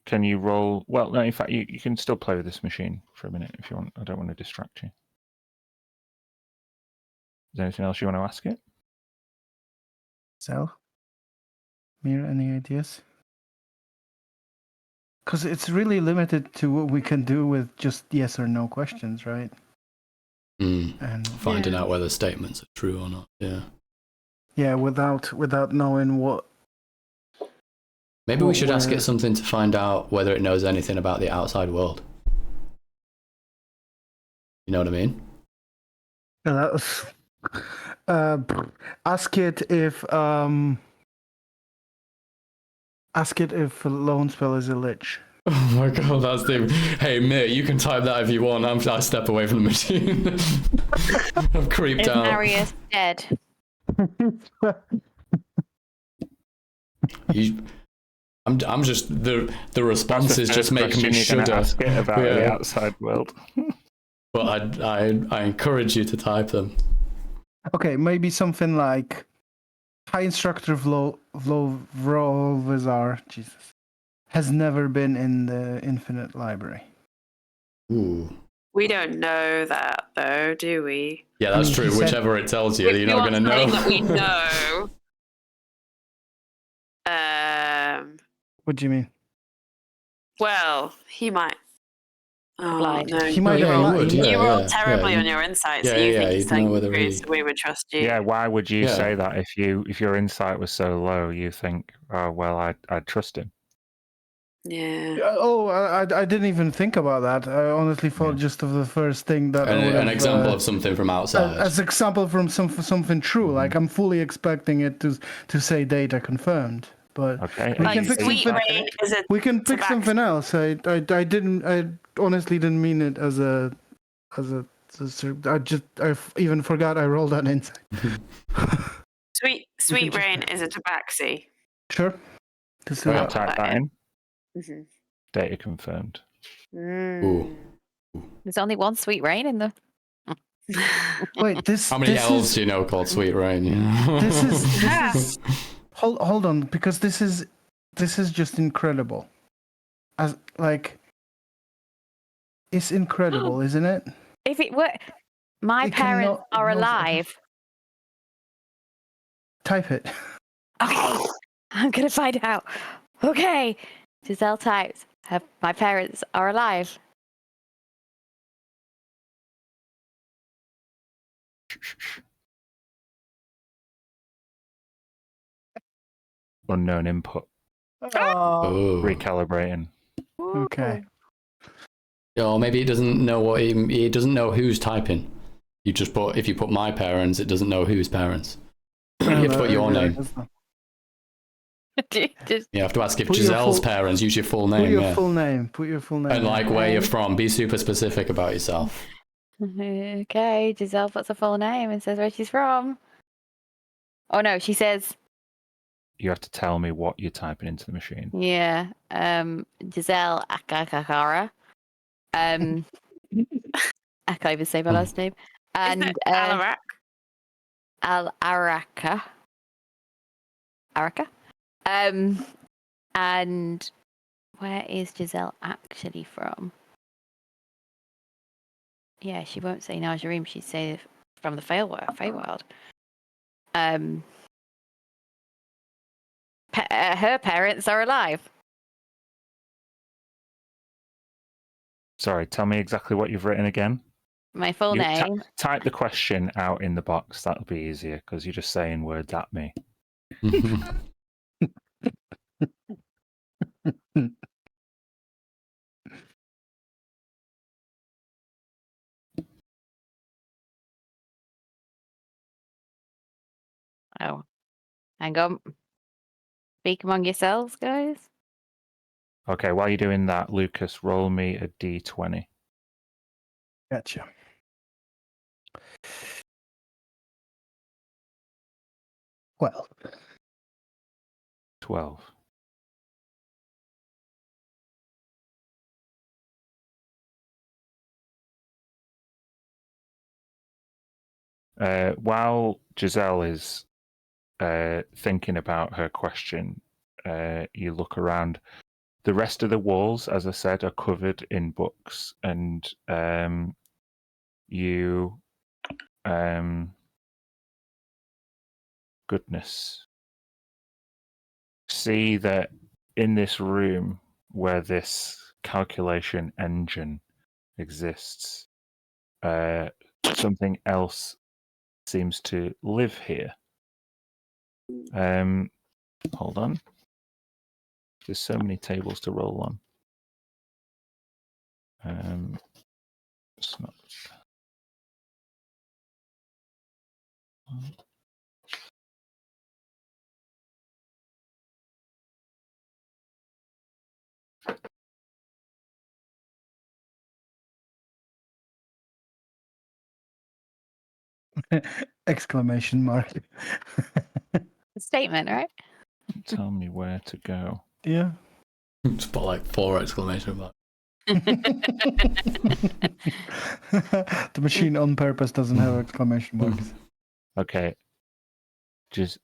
Can you roll? Well, no. In fact, you can still play with this machine for a minute if you want. I don't want to distract you. Is there anything else you want to ask it? So, Mira, any ideas? Because it's really limited to what we can do with just yes or no questions, right? And Finding out whether statements are true or not. Yeah. without knowing what. Maybe we should ask it something to find out whether it knows anything about the outside world. You know what I mean? That was. Ask it if Lone Spell is a lich. Oh my god, that's the. Hey, Mitt, you can type that if you want. I step away from the machine. I've creeped Is out. Marius dead? I'm just the response That's is the just first making me question you're shudder. gonna ask it about the Yeah. outside world. But I encourage you to type them. Okay, maybe something like High Instructor Vlovizar, Jesus, has never been in the Infinite Library. Ooh. We don't know that though, do we? Yeah, that's I mean, true. he said- Whichever it tells you, If you're you not want going to know. something that we know, What do you mean? well, he might. Oh lied. no, He might have you lied. would. Yeah, you rolled yeah, terribly yeah. on your insight, so Yeah, you yeah, think he's you'd know telling the whether truth, he- so we would trust you. Yeah, why would you Yeah. say that if your insight was so low? You think, oh well, I'd trust him. Yeah. I didn't even think about that. I honestly thought just of the first thing that I would have, An example of something from outside. as example from something true. Like I'm fully expecting it to say data confirmed, but Okay, we Like can pick Sweet something. Rain is a We can pick tabaxi. something else. I honestly didn't mean it as a. I even forgot I rolled that insight. Sweet just- Rain is a tabaxi. Sure. This is I'll Put type that in. Mhm. Data confirmed. Ooh. There's only one Sweet Rain in the. wait. This How many this elves is, do you know called Sweet Rain? You know? this is hold on, because this is just incredible. As like it's incredible, isn't it? If it were, my It parents cannot- are it knows alive. Type it. Okay, I'm gonna find out. Okay, Giselle types. My parents are alive. Unknown input. Oh, Recalibrating. okay. Or maybe it doesn't know what it doesn't know who's typing. You just put if you put my parents, it doesn't know whose parents. You have to put your name. Just You have to ask if Put your Giselle's full- parents. Use your full Put name. your Yeah. full name. Put your full name. And in. like where you're from. Be super specific about yourself. okay. Giselle puts her full name and says where she's from. Oh no, she says You have to tell me what you're typing into the machine. yeah. Giselle Akakakara. I can't even say my last name. Isn't And it Alarak? Al Araka. Araka. And where is Giselle actually from? Yeah, she won't say Najarim. She'd say from the Feywild. Her parents are alive. Sorry, tell me exactly what you've written again. My full You name. type the question out in the box. That'll be easier because you're just saying words at me. Oh, hang on. Speak among yourselves, guys. Okay, while you're doing that, Lucas, roll me a d20. Gotcha. Well, 12. While Giselle is thinking about her question, you look around. The rest of the walls, as I said, are covered in books, and you, goodness, see that in this room where this calculation engine exists, something else seems to live here. Hold on. There's so many tables to roll on. It's not. exclamation mark. A statement, right? Tell me where to go. Yeah. Just put like 4 exclamation marks. The machine on purpose doesn't have exclamation marks. Okay. Giselle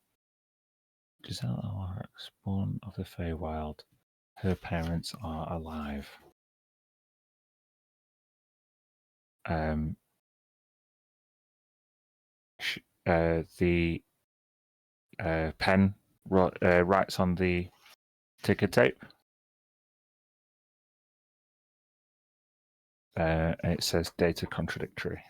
Alaric, spawn of the Feywild. Her parents are alive. The pen writes on the ticker tape. And it says data contradictory.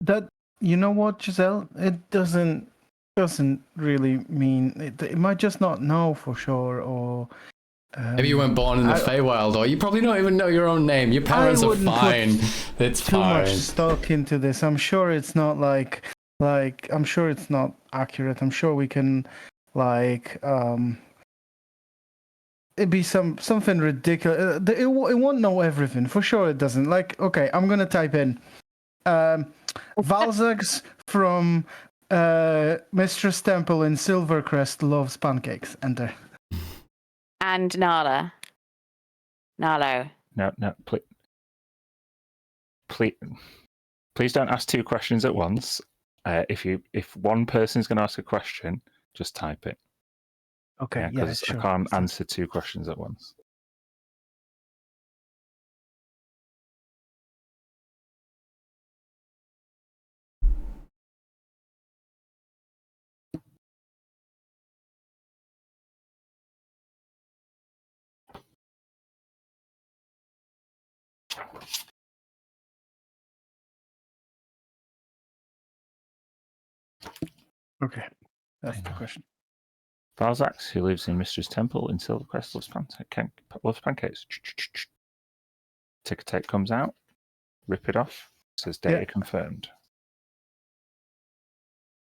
That, you know what, Giselle? It doesn't really mean it might just not know for sure, or Maybe you weren't born in the Feywild, or you probably don't even know your own name. Your parents are fine. It's too fine. much stock into this. I'm sure it's not like I'm sure it's not accurate. I'm sure we can it'd be something ridiculous. It won't know everything for sure. It doesn't. Like, okay, I'm gonna type in Valzax from Mistress Temple in Silvercrest loves pancakes. Enter. And Nala. Nalo. No, please don't ask 2 questions at once. If one person's going to ask a question, just type it. Okay, yeah, because sure. I can't answer 2 questions at once. Okay, that's the question. Balzax, who lives in Mistress Temple in Silvercrest, loves pancakes. Ticker tape comes out. Rip it off. Says data confirmed.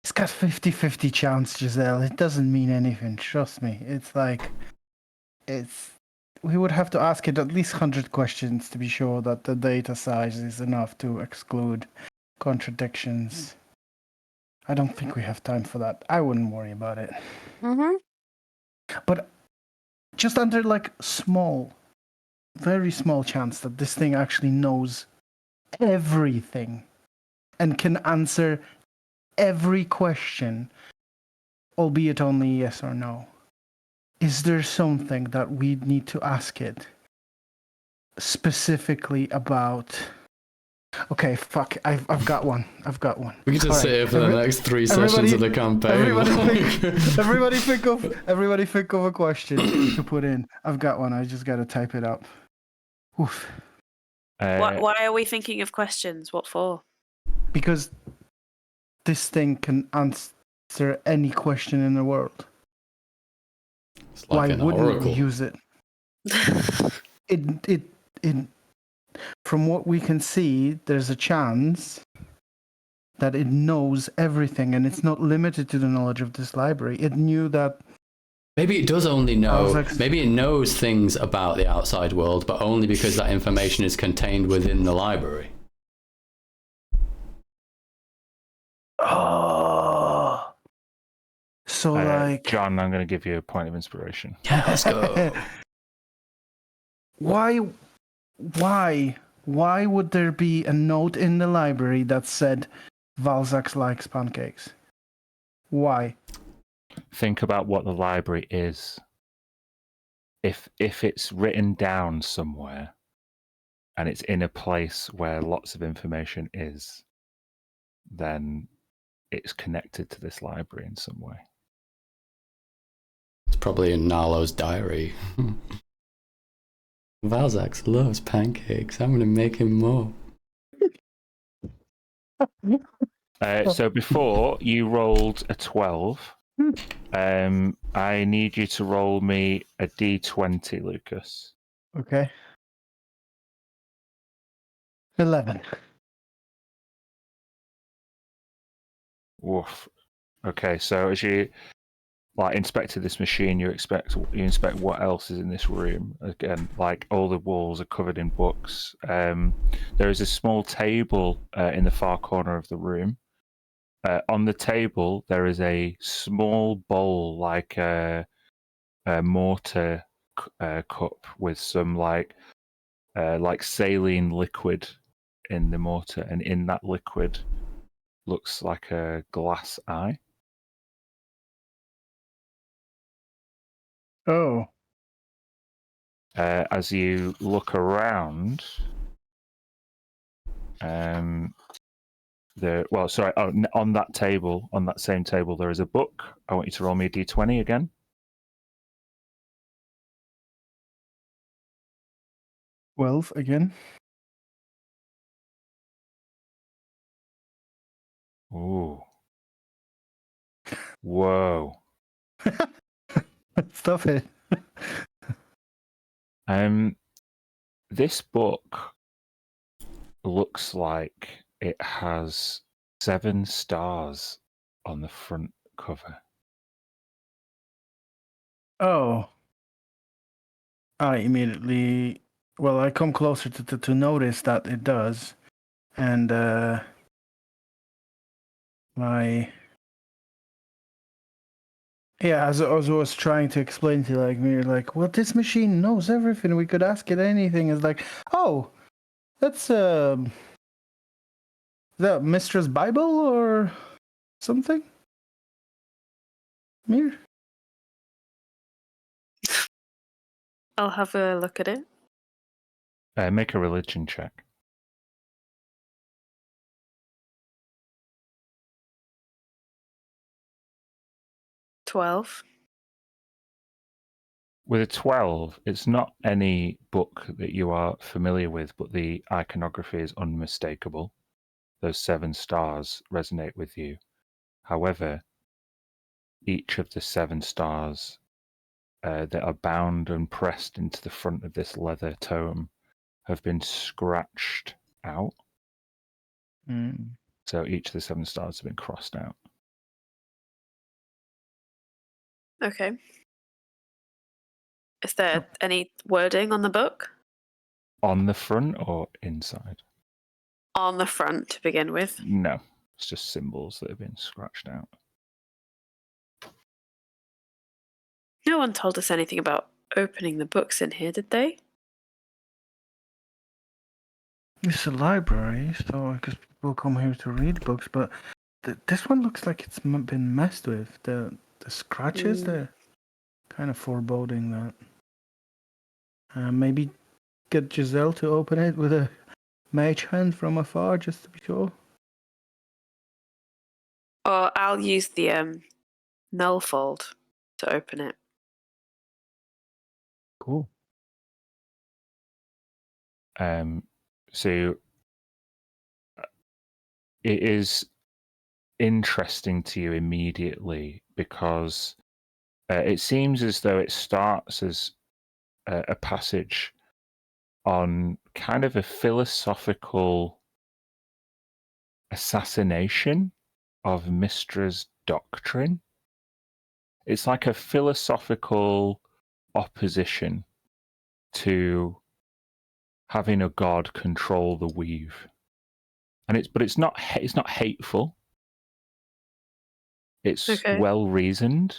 It's got 50-50 chance, Giselle. It doesn't mean anything. Trust me. It's like we would have to ask it at least 100 questions to be sure that the data size is enough to exclude contradictions. I don't think we have time for that. I wouldn't worry about it. Mm-hmm. But just under very small chance that this thing actually knows everything and can answer every question, albeit only yes or no. Is there something that we need to ask it specifically about? Okay, fuck. I've got one. We can just sit here for the next 3 sessions of the campaign. Everybody think of a question to put in. I've got one. I just got to type it up. Oof. Why are we thinking of questions? What for? Because this thing can answer any question in the world. It's like Why wouldn't oracle. we use it? It from what we can see, there's a chance that it knows everything, and it's not limited to the knowledge of this library. It knew that. Maybe it does only know. Maybe it knows things about the outside world, but only because that information is contained within the library. Oh. So like, John, I'm going to give you a point of inspiration. Yeah, let's go. Why would there be a note in the library that said Valzax likes pancakes? Why? Think about what the library is. If it's written down somewhere and it's in a place where lots of information is, then it's connected to this library in some way. It's probably in Narlo's diary. Valzax loves pancakes. I'm going to make him more. So before you rolled a 12, I need you to roll me a d20, Lucas. Okay. 11. Woof. Okay, so as you inspected this machine, you inspect what else is in this room. Again, like all the walls are covered in books. There is a small table in the far corner of the room. On the table, there is a small bowl, like a mortar cup, with some like saline liquid in the mortar, and in that liquid looks like a glass eye. Oh. As you look around, on that table, on that same table, there is a book. I want you to roll me a d20 again. 12 again. Ooh. Whoa. Stop it. This book looks like it has 7 stars on the front cover. Oh. I immediately, well, I come closer to notice that it does. And as I was trying to explain to me, like, well, this machine knows everything. We could ask it anything. It's like, oh, that's is that Mistress Bible or something? Mir? I'll have a look at it. Make a religion check. 12. With a 12, it's not any book that you are familiar with, but the iconography is unmistakable. Those 7 stars resonate with you. However, each of the 7 stars that are bound and pressed into the front of this leather tome have been scratched out. Mm. So each of the 7 stars have been crossed out. Okay. Is there any wording on the book? On the front or inside? On the front to begin with. No, it's just symbols that have been scratched out. No one told us anything about opening the books in here, did they? It's a library, so I guess people come here to read books, but this one looks like it's been messed with. The scratches, they're kind of foreboding that. Maybe get Giselle to open it with a mage hand from afar, just to be sure. Or I'll use the null fold to open it. Cool. So it is interesting to you immediately because it seems as though it starts as a passage on kind of a philosophical assassination of Mystra's doctrine. It's like a philosophical opposition to having a god control the weave, and it's not hateful. It's Okay. well reasoned.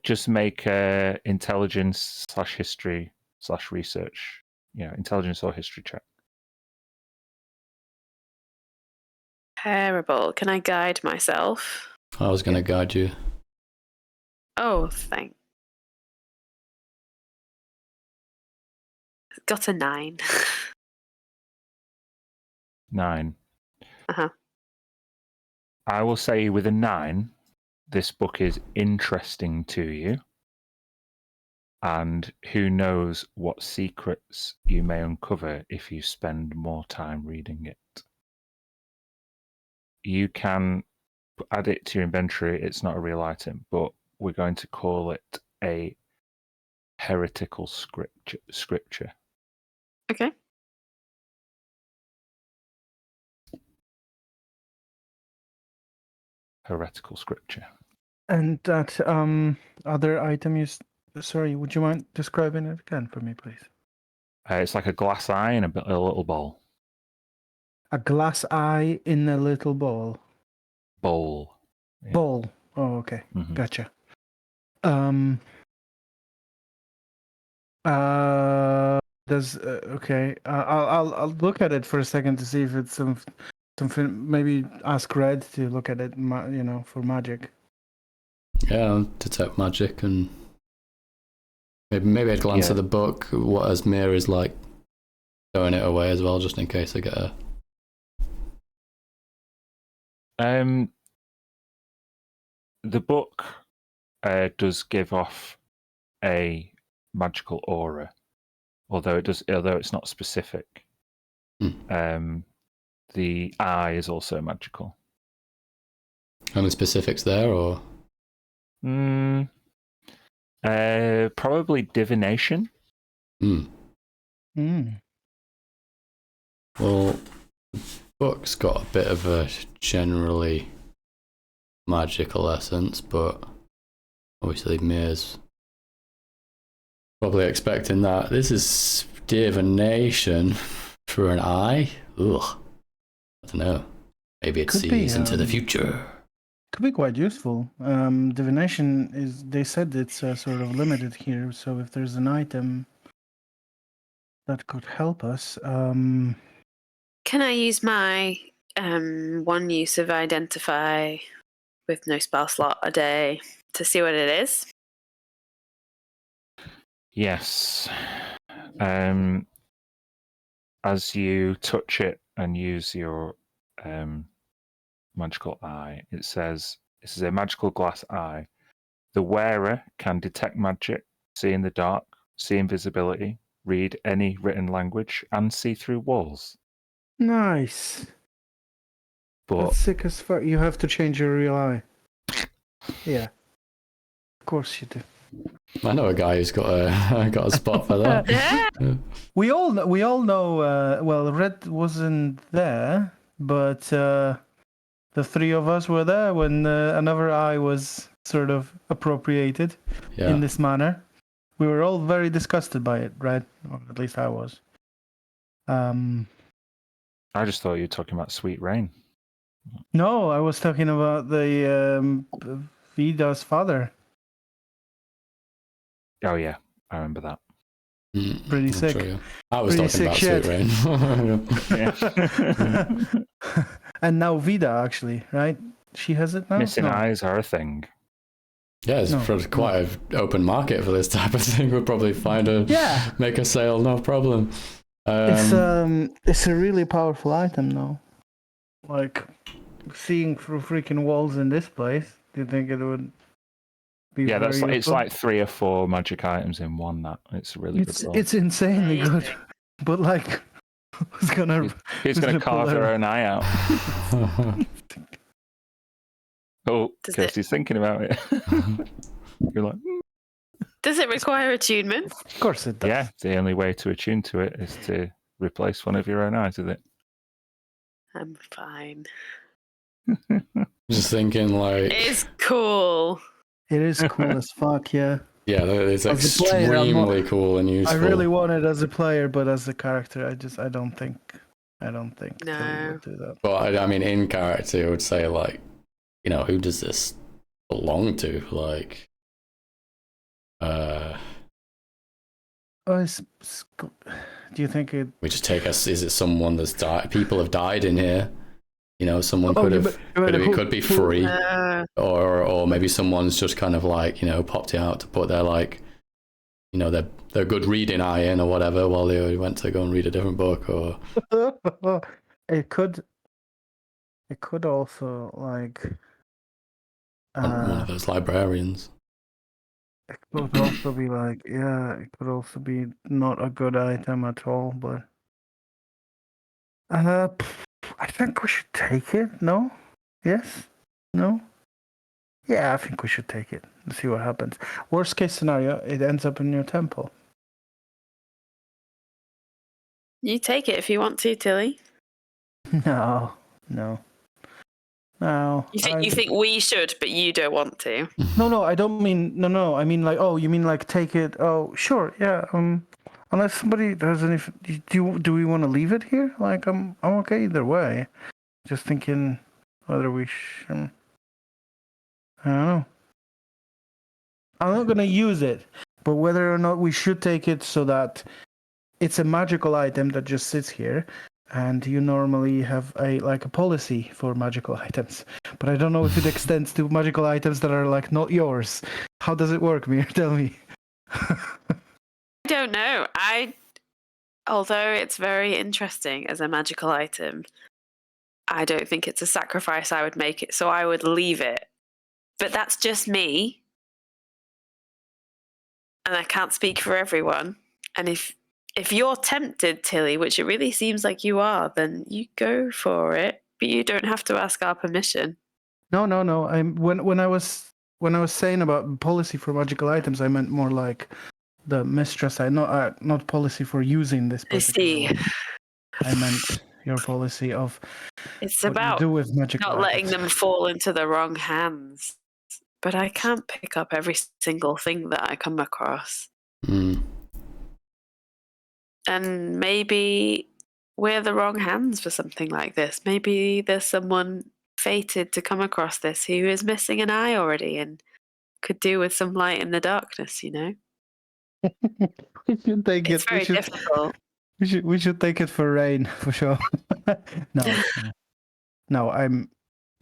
Just make intelligence / history / research. Intelligence or history check. Terrible. Can I guide myself? I was going to guide you. Oh, thank. Got a 9. 9. Uh-huh. I will say with a 9, this book is interesting to you. And who knows what secrets you may uncover if you spend more time reading it. You can add it to your inventory. It's not a real item, but we're going to call it a heretical scripture. Okay. Heretical scripture. And that other item sorry, would you mind describing it again for me, please? It's like a glass eye in a little bowl. A glass eye in a little bowl. Bowl. Yeah. Bowl. Oh, okay. Mhm. Gotcha. Does okay? I'll look at it for a second to see if it's something. Maybe ask Red to look at it. For magic. Yeah, I'll detect magic, and maybe I'd glance at the book. What Asmir is like, throwing it away as well, just in case I get a. The book does give off a magical aura, although it's not specific. The eye is also magical. Any specifics there, or? Probably divination. Well, the book's got a bit of a generally magical essence, but obviously Mir's probably expecting that. This is divination for an eye? Ugh. I don't know. Maybe it sees into the future. Could be quite useful. Divination they said it's sort of limited here, so if there's an item that could help us. Can I use my one use of identify with no spell slot a day to see what it is? Yes. As you touch it and use your magical eye, it says this is a magical glass eye. The wearer can detect magic, see in the dark, see invisibility, read any written language, and see through walls. Nice. But That's sick as fuck. You have to change your real eye. Yeah. Of course you do. I know a guy who's got a spot for that. We all know. Well, Red wasn't there, but the three of us were there when another eye was sort of appropriated in this manner. We were all very disgusted by it, right? Or at least I was. I just thought you were talking about Sweet Rain. No, I was talking about the Vida's father. Oh yeah, I remember that. Pretty sick. Sure, yeah. I was talking about shit. Sweet Rain. And now Vida, actually, right? She has it now? Missing eyes are a thing. Yeah, it's quite an open market for this type of thing. We'll probably make a sale, no problem. It's a really powerful item, though. Like, seeing through freaking walls in this place, do you think it would be it's like 3 or 4 magic items in one. That it's really good. It's insanely good. But like, who's gonna carve their own eye out? Oh, Kirsty's thinking about it. You're like, Does it require attunement? Of course it does. Yeah, the only way to attune to it is to replace one of your own eyes with it. I'm fine. Just thinking, like, It's cool. It is cool as fuck, yeah. Yeah, it's extremely cool and useful. I really want it as a player, but as a character, I don't think No. Tilly would do that. But I mean, in character, I would say, like, who does this belong to? Like, do you think it? We just take us. Is it someone that's died? People have died in here. Someone could be free, or maybe someone's just kind of like popped it out to put their like, their good reading eye in or whatever while they went to go and read a different book. Or it could also like one of those librarians. It could also be like, it could also be not a good item at all, but I think we should take it. No? Yes? No? Yeah, I think we should take it and see what happens. Worst case scenario, it ends up in your temple. You take it if you want to, Tilly. No. You think we should, but you don't want to. No, I don't mean no. I mean like, oh, you mean like take it? Oh, sure, yeah. Unless somebody does anything, do we want to leave it here? Like I'm okay either way. Just thinking whether we I don't know. I'm not gonna use it, but whether or not we should take it so that it's a magical item that just sits here, and you normally have a policy for magical items. But I don't know if it extends to magical items that are like not yours. How does it work, Mir? Tell me. I don't know. Although it's very interesting as a magical item, I don't think it's a sacrifice I would make it, so I would leave it. But that's just me. And I can't speak for everyone. And if you're tempted, Tilly, which it really seems like you are, then you go for it. But you don't have to ask our permission. No. When I was saying about policy for magical items, I meant more like the mistress side, not policy for using this particular one. I meant your policy of it's what about you do with magical not items. letting them fall into the wrong hands. But I can't pick up every single thing that I come across. And maybe we're the wrong hands for something like this. Maybe there's someone fated to come across this who is missing an eye already and could do with some light in the darkness, you know? We should take It's it. very difficult. We should take it for rain for sure. No, I'm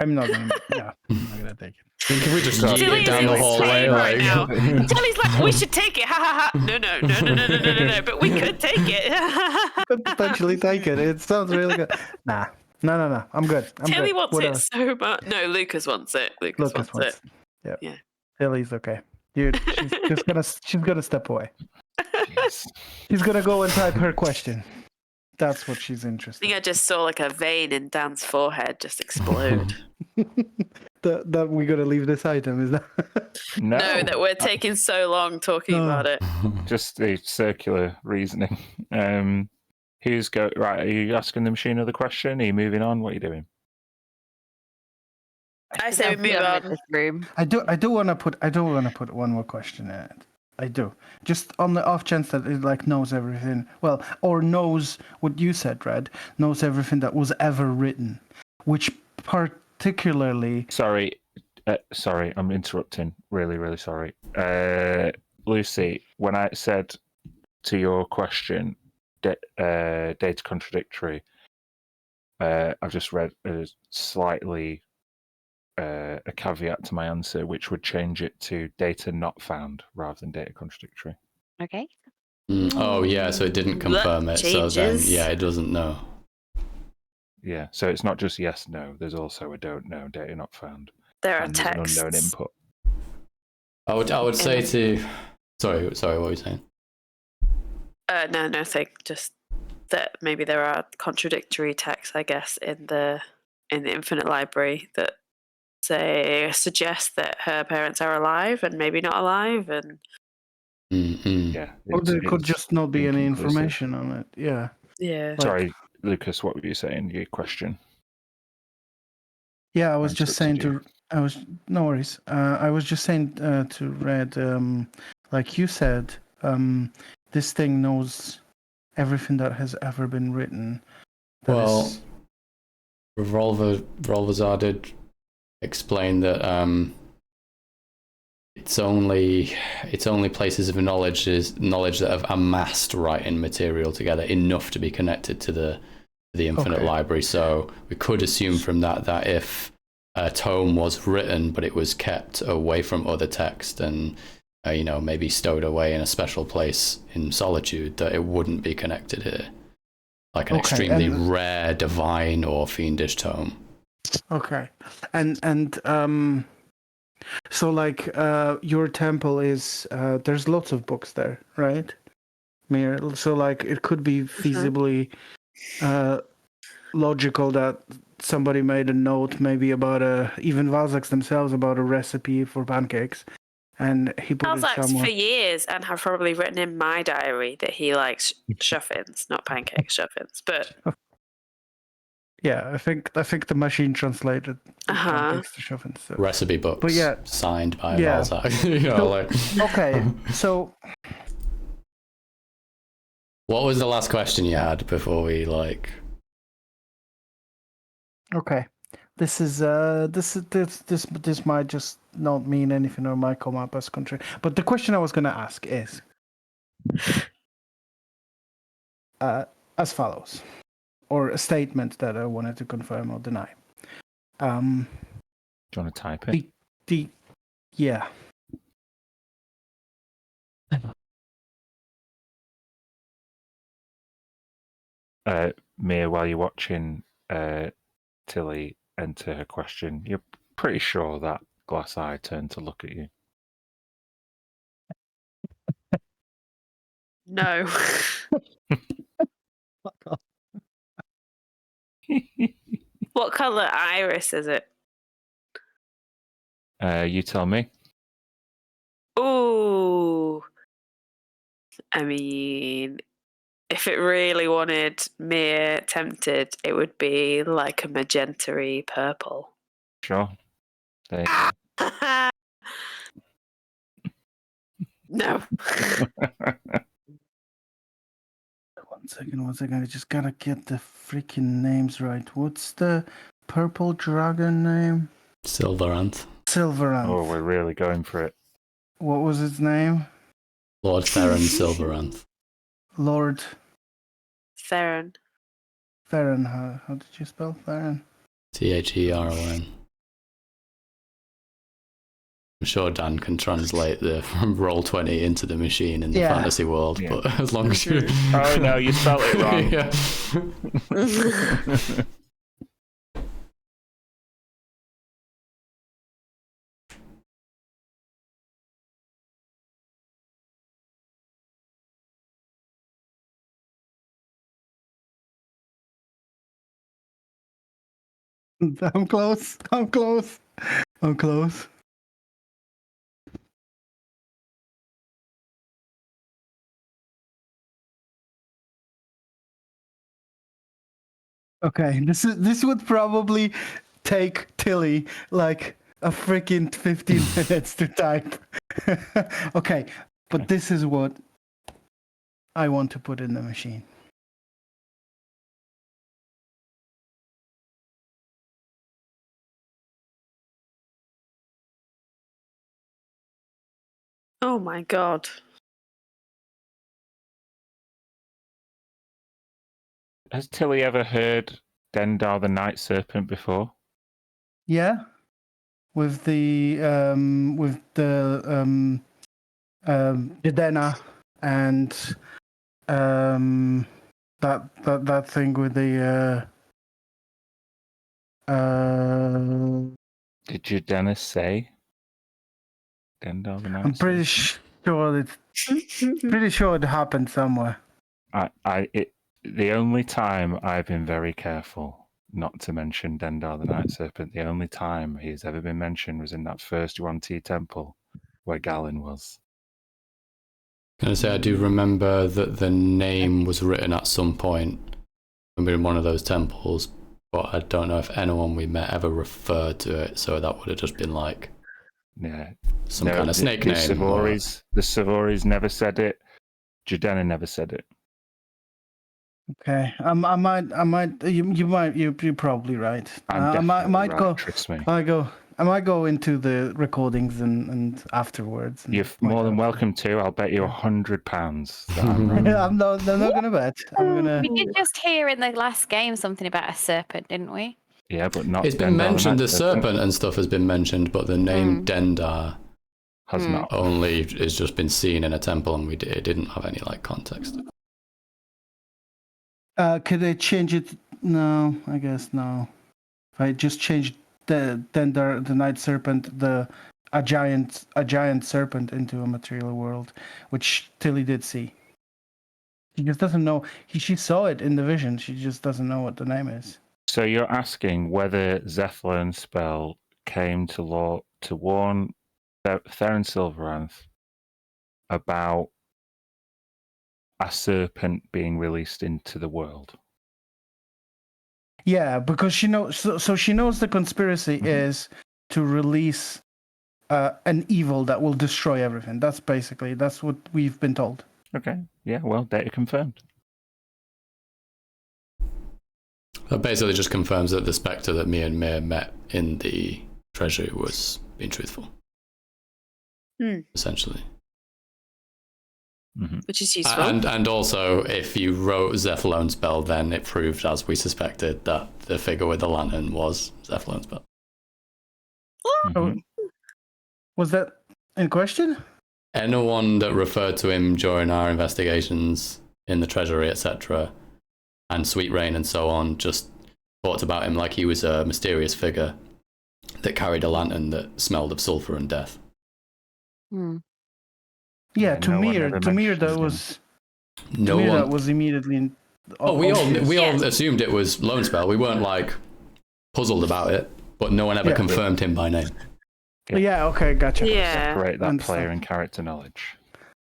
not gonna. Yeah, I'm not gonna take it. Can we just Tilly's yeet it down the hallway? insane right now. Like, Tilly's like, we should take it. Ha ha ha. No. But we could take it. Could potentially take it. It sounds really good. Nah, no. I'm good. Tilly good. wants Whatever. it so much. No, Lucas wants it. Lucas wants it. Yeah. Tilly's okay. Dude, she's gonna step away. Jeez. She's gonna go and type her question. That's what she's I interested think I just saw like a vein in Dan's forehead just explode. That we're gonna leave this item, is that? No, that we're taking so long talking about it. just the circular reasoning. Who's go right? Are you asking the machine another question? Are you moving on? What are you doing? I say we move on. This room. I do want to put one more question in it. I do. Just on the off chance that it like knows everything. Well, or knows what you said, Red. Knows everything that was ever written. Which particularly Sorry, I'm interrupting. Really, really sorry. Lucy, when I said to your question, data contradictory, I've just read a slightly a caveat to my answer, which would change it to data not found rather than data contradictory. Okay. Oh yeah, so it didn't confirm it. So then, yeah, it doesn't know. Yeah, so it's not just yes, no. There's also a don't know, data not found. There are And there's an texts. unknown input. I would say to. Sorry, what were you saying? No, nothing. Just that maybe there are contradictory texts, I guess, in the Infinite Library that suggest that her parents are alive and maybe not alive, and Yeah. or there could just not be any inconclusive. information on it. Yeah. yeah. Sorry, Lucas, what were you saying? Your question. Yeah, I was just saying interrupted no worries. I was just saying to Red, like you said, this thing knows everything that has ever been written. Well, Revolverzar did explain that it's only places of knowledge that have amassed writing material together enough to be connected to the Infinite Library. So we could assume from that if a tome was written but it was kept away from other text and maybe stowed away in a special place in solitude, that it wouldn't be connected here, like an extremely rare divine or fiendish tome. Okay, and so like your temple is there's lots of books there, right? Mir? So like it could be feasibly logical that somebody made a note maybe about even Valzacs themselves about a recipe for pancakes, and he put it Valzacs somewhere. for years and have probably written in my diary that he likes shuffins, not pancakes, shuffins. But yeah, I think the machine translated pancakes to shuffins. So. Recipe books, But yeah, signed by yeah. Valzac. Okay, so What was the last question you had before we like? Okay. This might just not mean anything or might come up as contrary. But the question I was going to ask is as follows, or a statement that I wanted to confirm or deny. Do you want to type it? Yeah. Mia, while you're watching Tilly enter her question, you're pretty sure that glass eye turned to look at you. No. What colour iris is it? You tell me. Ooh. I mean, if it really wanted me tempted, it would be like a magenta-y purple. Sure. There you No. go. One second. I just gotta get the freaking names right. What's the purple dragon name? Silveranth. Silveranth. Oh, we're really going for it. What was his name? Lord Theron Silveranth. Lord Theron. Theron. How did you spell Theron? Theron. I'm sure Dan can translate the Roll20 into the machine in the fantasy world, but as long as you... Oh, no, you spelled it wrong. Yeah. I'm close. Okay, this would probably take Tilly like a freaking 15 minutes to type. Okay, but this is what I want to put in the machine. Oh my god. Has Tilly ever heard Dendar the Night Serpent before? Yeah, with the Jadena and that thing with the Did you, Dennis, say Dendar the Night I'm pretty Serpent? sure it happened somewhere. The only time I've been very careful not to mention Dendar the Night Serpent, the only time he's ever been mentioned was in that first Yuan-Ti temple where Galen was. Can I say I do remember that the name was written at some point when we were in one of those temples, but I don't know if anyone we met ever referred to it, so that would have just been like some kind of snake name. The Savoris never said it. Jadena never said it. Okay, I might. You're probably right. I'm might right, go. trust me. I might go into the recordings and afterwards. And You're more than welcome to. I'll bet you £100 that I'm right. I'm not gonna bet. I'm gonna. We did just hear in the last game something about a serpent, didn't we? Yeah, but not. It's been Dendar mentioned, Night the serpent and stuff has been mentioned, but the name Dendar has not. Only has just been seen in a temple, and it didn't have any like context. Could they change it? No, I guess no. If I just change the Night Serpent, a giant serpent into a material world, which Tilly did see. She just doesn't know. She saw it in the vision. She just doesn't know what the name is. So you're asking whether Zethlern's spell came to warn Theron Silveranth about a serpent being released into the world. Yeah, because she knows. So she knows the conspiracy is to release an evil that will destroy everything. That's what we've been told. Okay. Yeah. Well, data confirmed. That basically just confirms that the spectre that me and Mir met in the treasury was being truthful. Essentially. Mm-hmm. Which is useful. And also, if you wrote Zephylone's spell, then it proved, as we suspected, that the figure with the lantern was Zephylone's spell. Oh, was that in question? Anyone that referred to him during our investigations in the treasury, etc., and Sweet Rain and so on, just talked about him like he was a mysterious figure that carried a lantern that smelled of sulfur and death. Yeah, no one ever to me mentioned that him. was No to me one. that was immediately. We obvious. all assumed it was Lone Spell. We weren't like puzzled about it, but no one ever Yeah. confirmed him by name. Yeah. Okay. Gotcha. Yeah. Separate that Understand. player and character knowledge.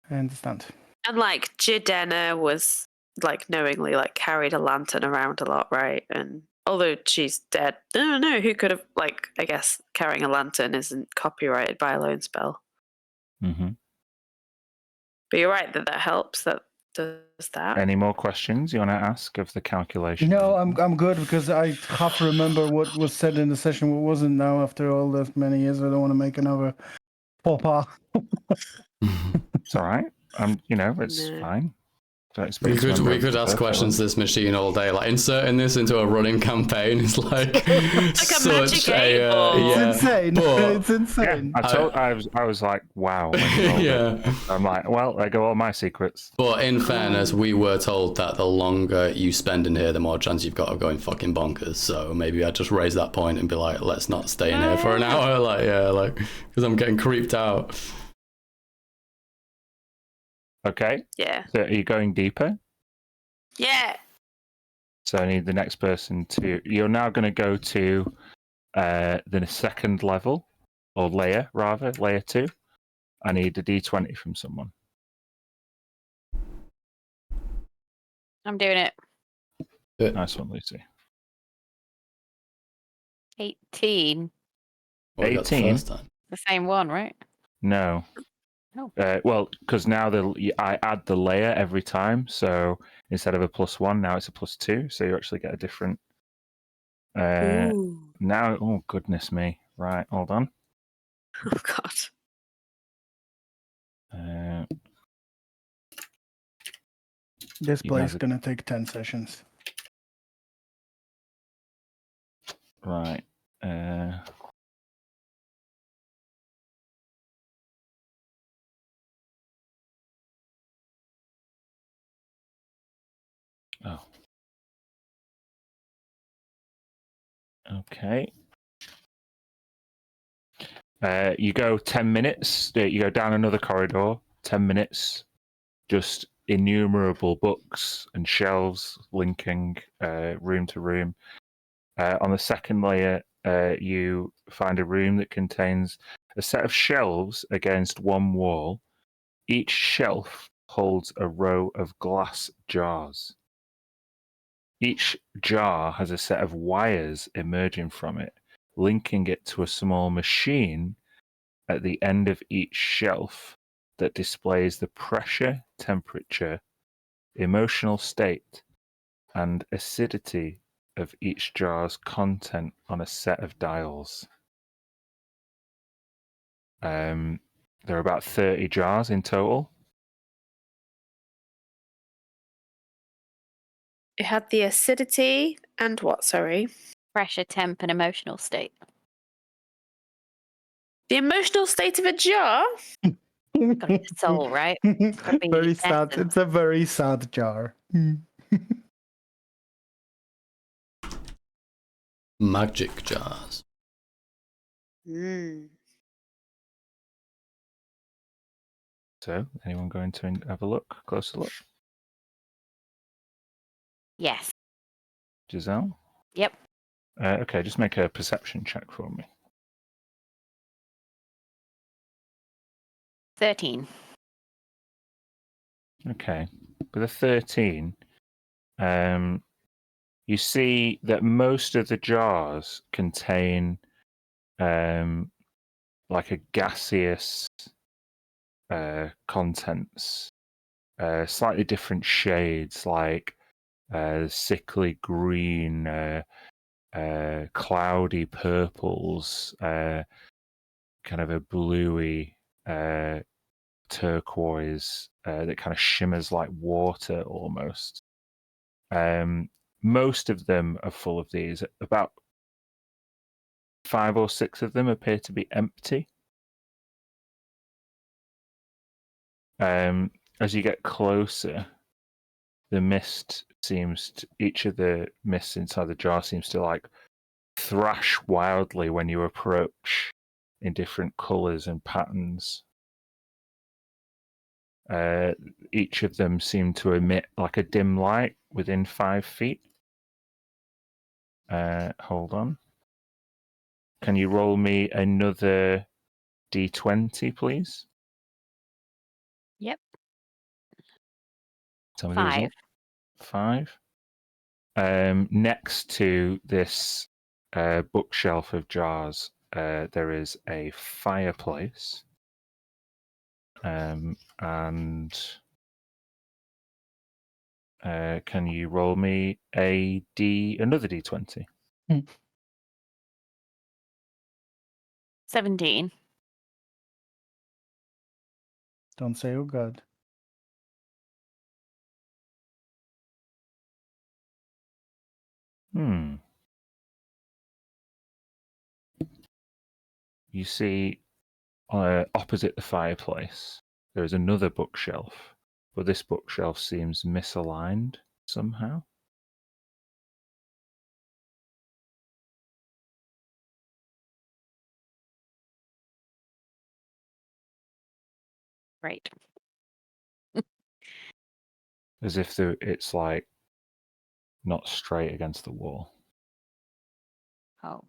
I understand. And like Jadena was like knowingly like carried a lantern around a lot, right? And although she's dead, I don't know who could have like, I guess carrying a lantern isn't copyrighted by a Lone Spell. Mm-hmm. But you're right that helps. That does that. Any more questions you want to ask of the calculation? No, I'm good because I half remember what was said in the session, what wasn't now after all those many years. I don't want to make another faux pas. It's all right. It's No. fine. Don't We expect to remember could everything ask questions to perfectly. this machine all day. Like inserting this into a running campaign is like such magic eight a ball. It's yeah. insane. But- It's insane. I was like, wow. When you rolled it. Yeah. I'm like, well, there go all my secrets. But in fairness, we were told that the longer you spend in here, the more chance you've got of going fucking bonkers. So maybe I'd just raise that point and be like, let's not stay in here for an hour. Because I'm getting creeped out. Okay. Yeah. So are you going deeper? Yeah. So I need the next person to. You're now going to go to the second level, or layer rather, layer 2. I need a d20 from someone. I'm doing it. Nice one, Lucy. 18. What we got the 18? first time. The same one, right? No. Oh. Well, because now I add the layer every time, so instead of a +1, now it's a +2, so you actually get a different. Ooh. Now, oh goodness me! Right, hold on. Oh God. This You play guys is are- gonna take 10 sessions. Right. Oh. Okay. You go 10 minutes. You go down another corridor. 10 minutes. Just innumerable books and shelves linking room to room. On the second layer, you find a room that contains a set of shelves against one wall. Each shelf holds a row of glass jars. Each jar has a set of wires emerging from it, linking it to a small machine at the end of each shelf that displays the pressure, temperature, emotional state, and acidity of each jar's content on a set of dials. There are about 30 jars in total. It had the acidity and what? Sorry. Pressure, temp, and emotional state. The emotional state of a jar. Got a soul, right? Gotta be Very sad. essence. It's a very sad jar. Magic jars. So, anyone going to have a look, closer look? Yes. Giselle? Yep. Okay, just make a perception check for me. 13. Okay. With a 13, you see that most of the jars contain like a gaseous contents, slightly different shades, like sickly green, cloudy purples, kind of a bluey turquoise that kind of shimmers like water almost. Most of them are full of these. About 5 or 6 of them appear to be empty. As you get closer, the mist each of the mists inside the jar seems to like thrash wildly when you approach in different colours and patterns. Each of them seem to emit like a dim light within 5 feet. Hold on. Can you roll me another d20, please? Yep. Tell me the result. 5. Next to this bookshelf of jars, there is a fireplace. And can you roll me another d20? 17. Don't say, oh God. You see, opposite the fireplace, there is another bookshelf, but this bookshelf seems misaligned somehow. Right. As if it's like not straight against the wall. Oh.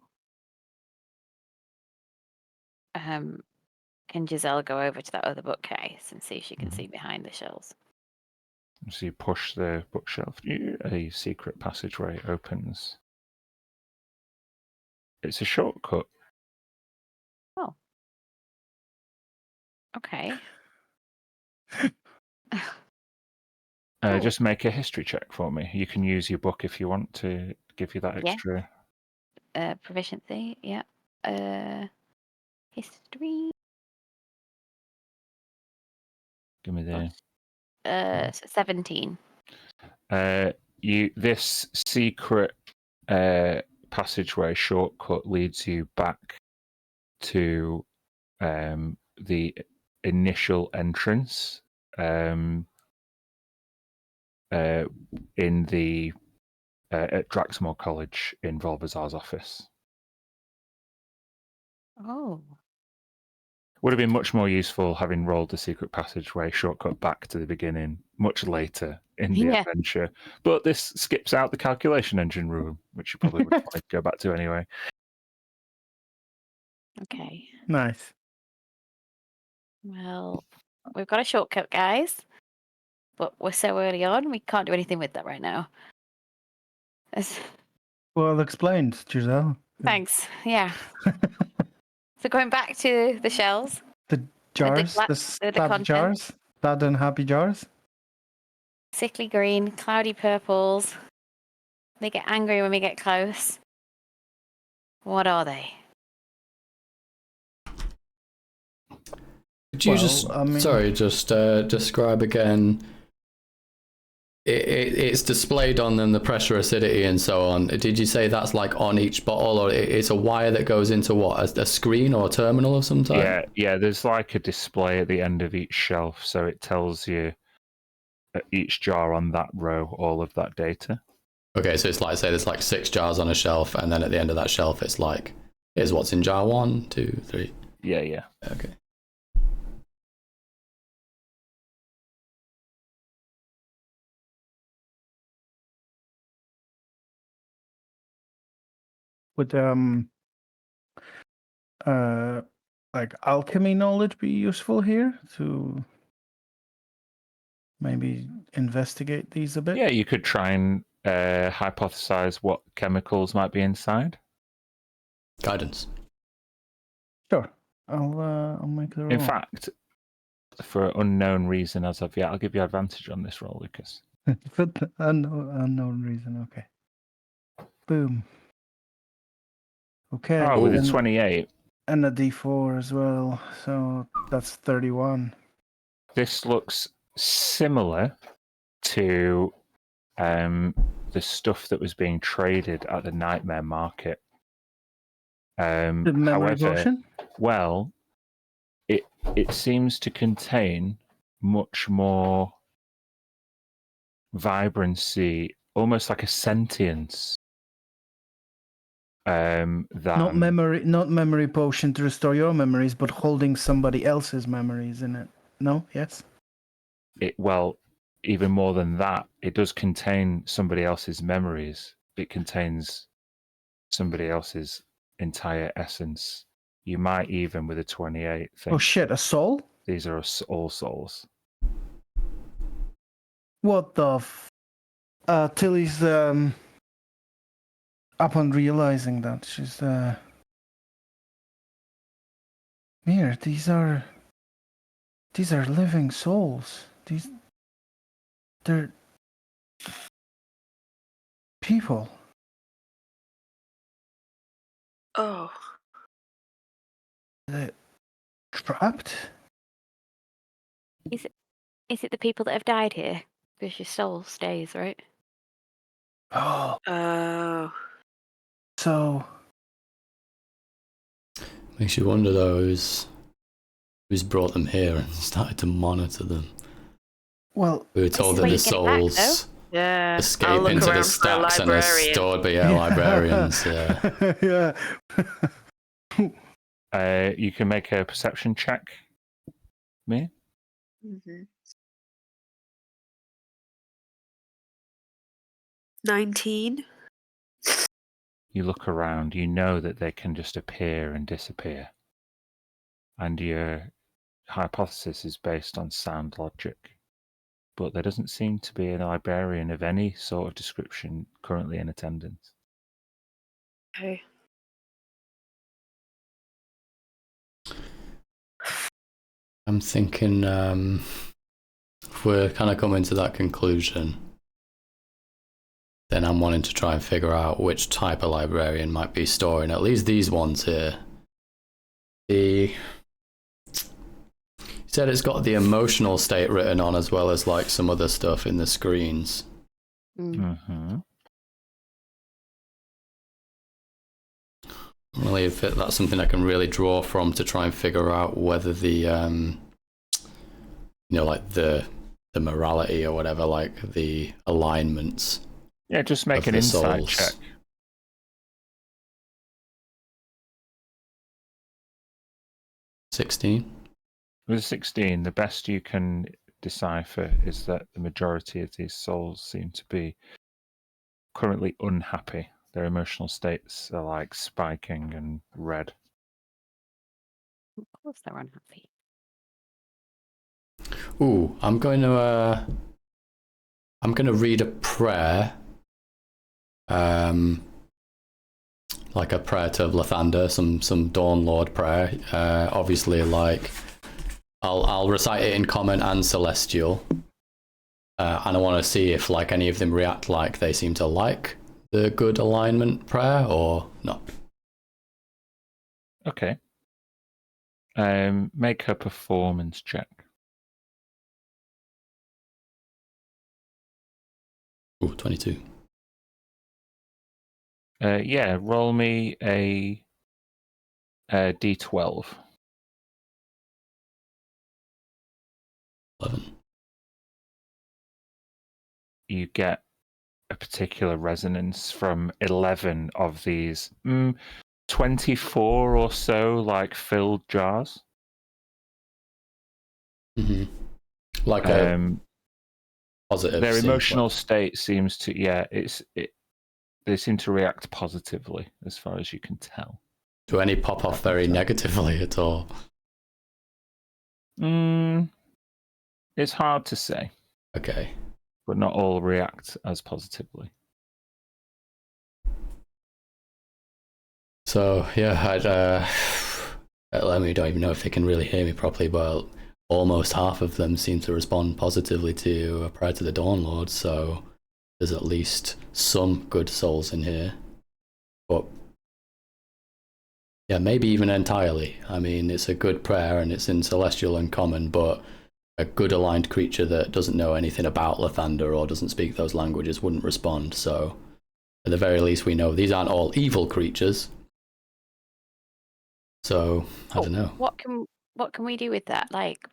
Can Giselle go over to that other bookcase and see if she can see behind the shelves? So you push the bookshelf, a secret passageway opens. It's a shortcut. Oh. Okay. Cool. Just make a history check for me. You can use your book if you want to give you that extra. Proficiency, yeah. History. Give me the. 17. This secret passageway shortcut leads you back to the initial entrance in the at Draxmore College in Volvazar's office. Oh. Would have been much more useful having rolled the secret passageway shortcut back to the beginning much later in the adventure. But this skips out the calculation engine room, which you probably would want to go back to anyway. Okay. Nice. Well, we've got a shortcut, guys. But we're so early on, we can't do anything with that right now. Well explained, Giselle. Thanks. Yeah. So going back to the shells. The jars, the sad jars, sad and happy jars. Sickly green, cloudy purples. They get angry when we get close. What are they? Could you describe again? It's displayed on them, the pressure, acidity, and so on. Did you say that's like on each bottle, or it's a wire that goes into what, a screen or a terminal of some type? Yeah. There's like a display at the end of each shelf, so it tells you at each jar on that row all of that data. Okay, so it's like, say there's like 6 jars on a shelf, and then at the end of that shelf, it's like, here's what's in jar 1, 2, 3. Yeah. Okay. Would like alchemy knowledge be useful here to maybe investigate these a bit? Yeah, you could try and hypothesize what chemicals might be inside. Guidance. Sure. I'll make the roll. In fact, for an unknown reason as of yet, I'll give you advantage on this roll, Lucas. For the unknown reason. Okay. Boom. Okay. Oh, with a and, 28. and a D4 as well. So that's 31. This looks similar to the stuff that was being traded at the Nightmare Market. The memory However, potion? well, it seems to contain much more vibrancy, almost like a sentience. Not memory potion to restore your memories, but holding somebody else's memories in it. No? Yes? Well, even more than that, it does contain somebody else's memories. It contains somebody else's entire essence. You might even, with a 28, think, Oh shit, a soul? these are all souls. What the Tilly's upon realizing that she's Mir, these are living souls. They're people. Oh, They're trapped? Is it the people that have died here? Because your soul stays, right? Oh, oh. so Makes you wonder though who's brought them here and started to monitor them. well, We were This told is that where the you get it back, though. souls Yeah. I'll escape look into the around for a stacks and are librarian. stored by librarians. Yeah. yeah. You can make a perception check. Me? Mm-hmm. 19. You look around, you know that they can just appear and disappear. And your hypothesis is based on sound logic. But there doesn't seem to be a librarian of any sort of description currently in attendance. Okay. I'm thinking if we're kind of coming to that conclusion, then I'm wanting to try and figure out which type of librarian might be storing at least these ones here. He said it's got the emotional state written on as well as like some other stuff in the screens. Mm-hmm. Really, if that's something I can really draw from to try and figure out whether the like the morality or whatever, like the alignments. Yeah, just make an the insight souls. check. $16. With a 16, the best you can decipher is that the majority of these souls seem to be currently unhappy. Their emotional states are like spiking and red. Of course they're unhappy. Ooh, I'm going to read a prayer. Like a prayer to Lathander, some Dawn Lord prayer. Obviously, like I'll recite it in Common and Celestial, and I want to see if like any of them react like they seem to like the good alignment prayer or not. Okay. Make a performance check. Ooh, 22. Yeah, roll me a d12. 11. You get a particular resonance from 11 of these 24 or so like filled jars. Mm-hmm. Like a positive. Their seems emotional like. state seems to they seem to react positively as far as you can tell. Do any pop off very negatively at all? It's hard to say, Okay. but not all react as positively. So yeah, I'd let me don't even know if they can really hear me properly, but almost half of them seem to respond positively to a prayer to the Dawn Lord, so there's at least some good souls in here. But yeah, maybe even entirely. I mean, it's a good prayer and it's in Celestial and Common, but a good aligned creature that doesn't know anything about Lathander or doesn't speak those languages wouldn't respond. So at the very least, we know these aren't all evil creatures. So I don't know. What can we do with that? Like,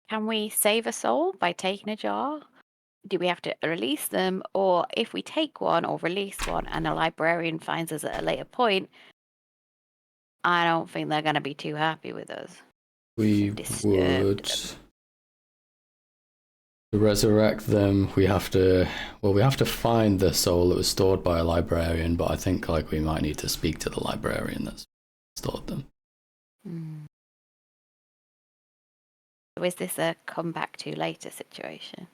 can we save a soul by taking a jar? Do we have to release them? Or if we take one or release one and a librarian finds us at a later point, I don't think they're going to be too happy with us. We would to resurrect them. We have to find the soul that was stored by a librarian, but I think like we might need to speak to the librarian that's stored them. So is this a come back to later situation?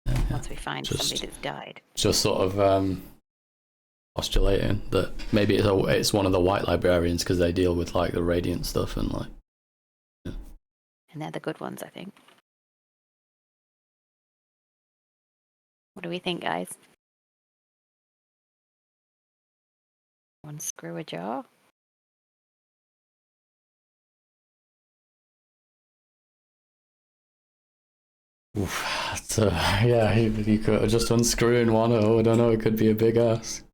Yeah. Once we find somebody that's died? Just sort of postulating that maybe it's one of the white librarians because they deal with like the radiant stuff and like. Yeah. And they're the good ones, I think. What do we think, guys? Unscrew a jar? Oof, yeah, you could just unscrewing one. Oh, I don't know. It could be a big ask.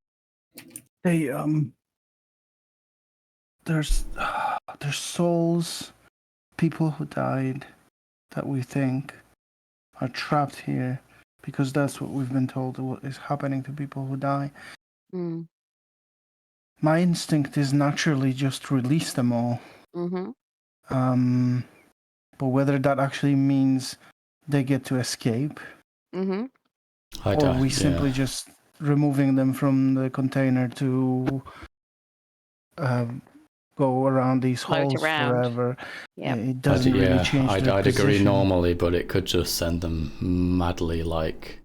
Hey, there's souls, people who died, that we think are trapped here because that's what we've been told is happening to people who die. Mm. My instinct is naturally just release them all. Mm-hmm. But whether that actually means they get to escape, Mm-hmm. or we simply just removing them from the container to go around these halls forever. Yeah, it doesn't really change their I'd position. agree normally, but it could just send them madly, like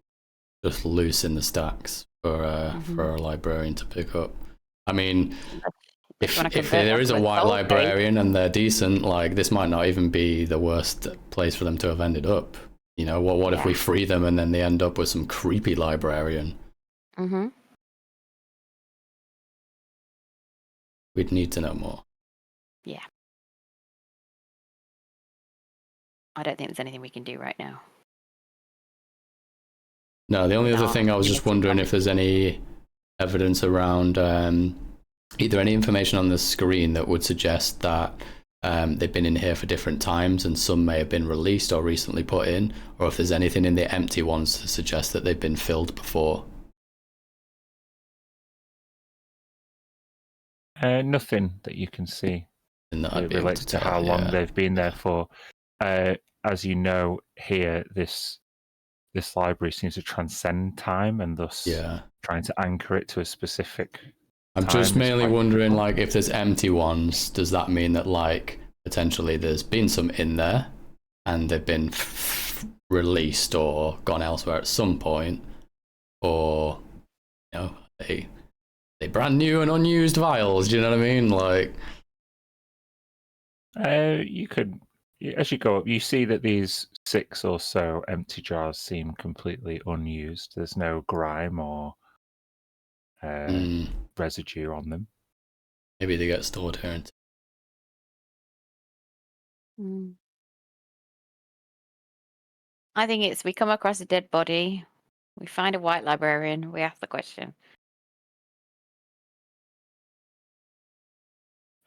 just loose in the stacks for a librarian to pick up. I mean, if there is a white librarian and they're decent, like this might not even be the worst place for them to have ended up. You know, what if we free them and then they end up with some creepy librarian? Mm-hmm. We'd need to know more. Yeah. I don't think there's anything we can do right now. No, the only other thing I was just wondering if there's any evidence around either any information on the screen that would suggest that they've been in here for different times and some may have been released or recently put in, or if there's anything in the empty ones to suggest that they've been filled before. Nothing that you can see. It relates to how long they've been there for. As you know, here this library seems to transcend time and thus trying to anchor it to a specific I'm just mainly wondering, like, if there's empty ones, does that mean that, like, potentially there's been some in there and they've been released or gone elsewhere at some point, or, you know, they brand new and unused vials, do you know what I mean? Like, you could, as you go up, you see that these 6 or so empty jars seem completely unused. There's no grime or residue on them. Maybe they get stored here. I think we come across a dead body, we find a white librarian, we ask the question.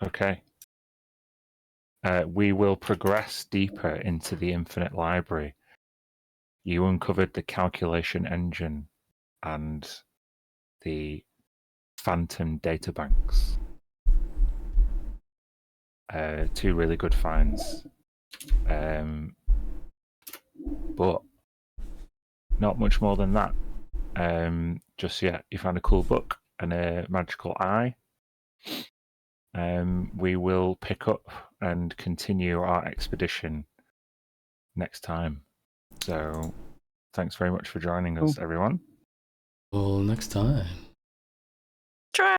Okay. We will progress deeper into the Infinite Library. You uncovered the calculation engine and the phantom databanks. 2 really good finds. But not much more than that. Just yet, you found a cool book and a magical eye. We will pick up and continue our expedition next time. So, thanks very much for joining us, everyone. Well, next time. Try.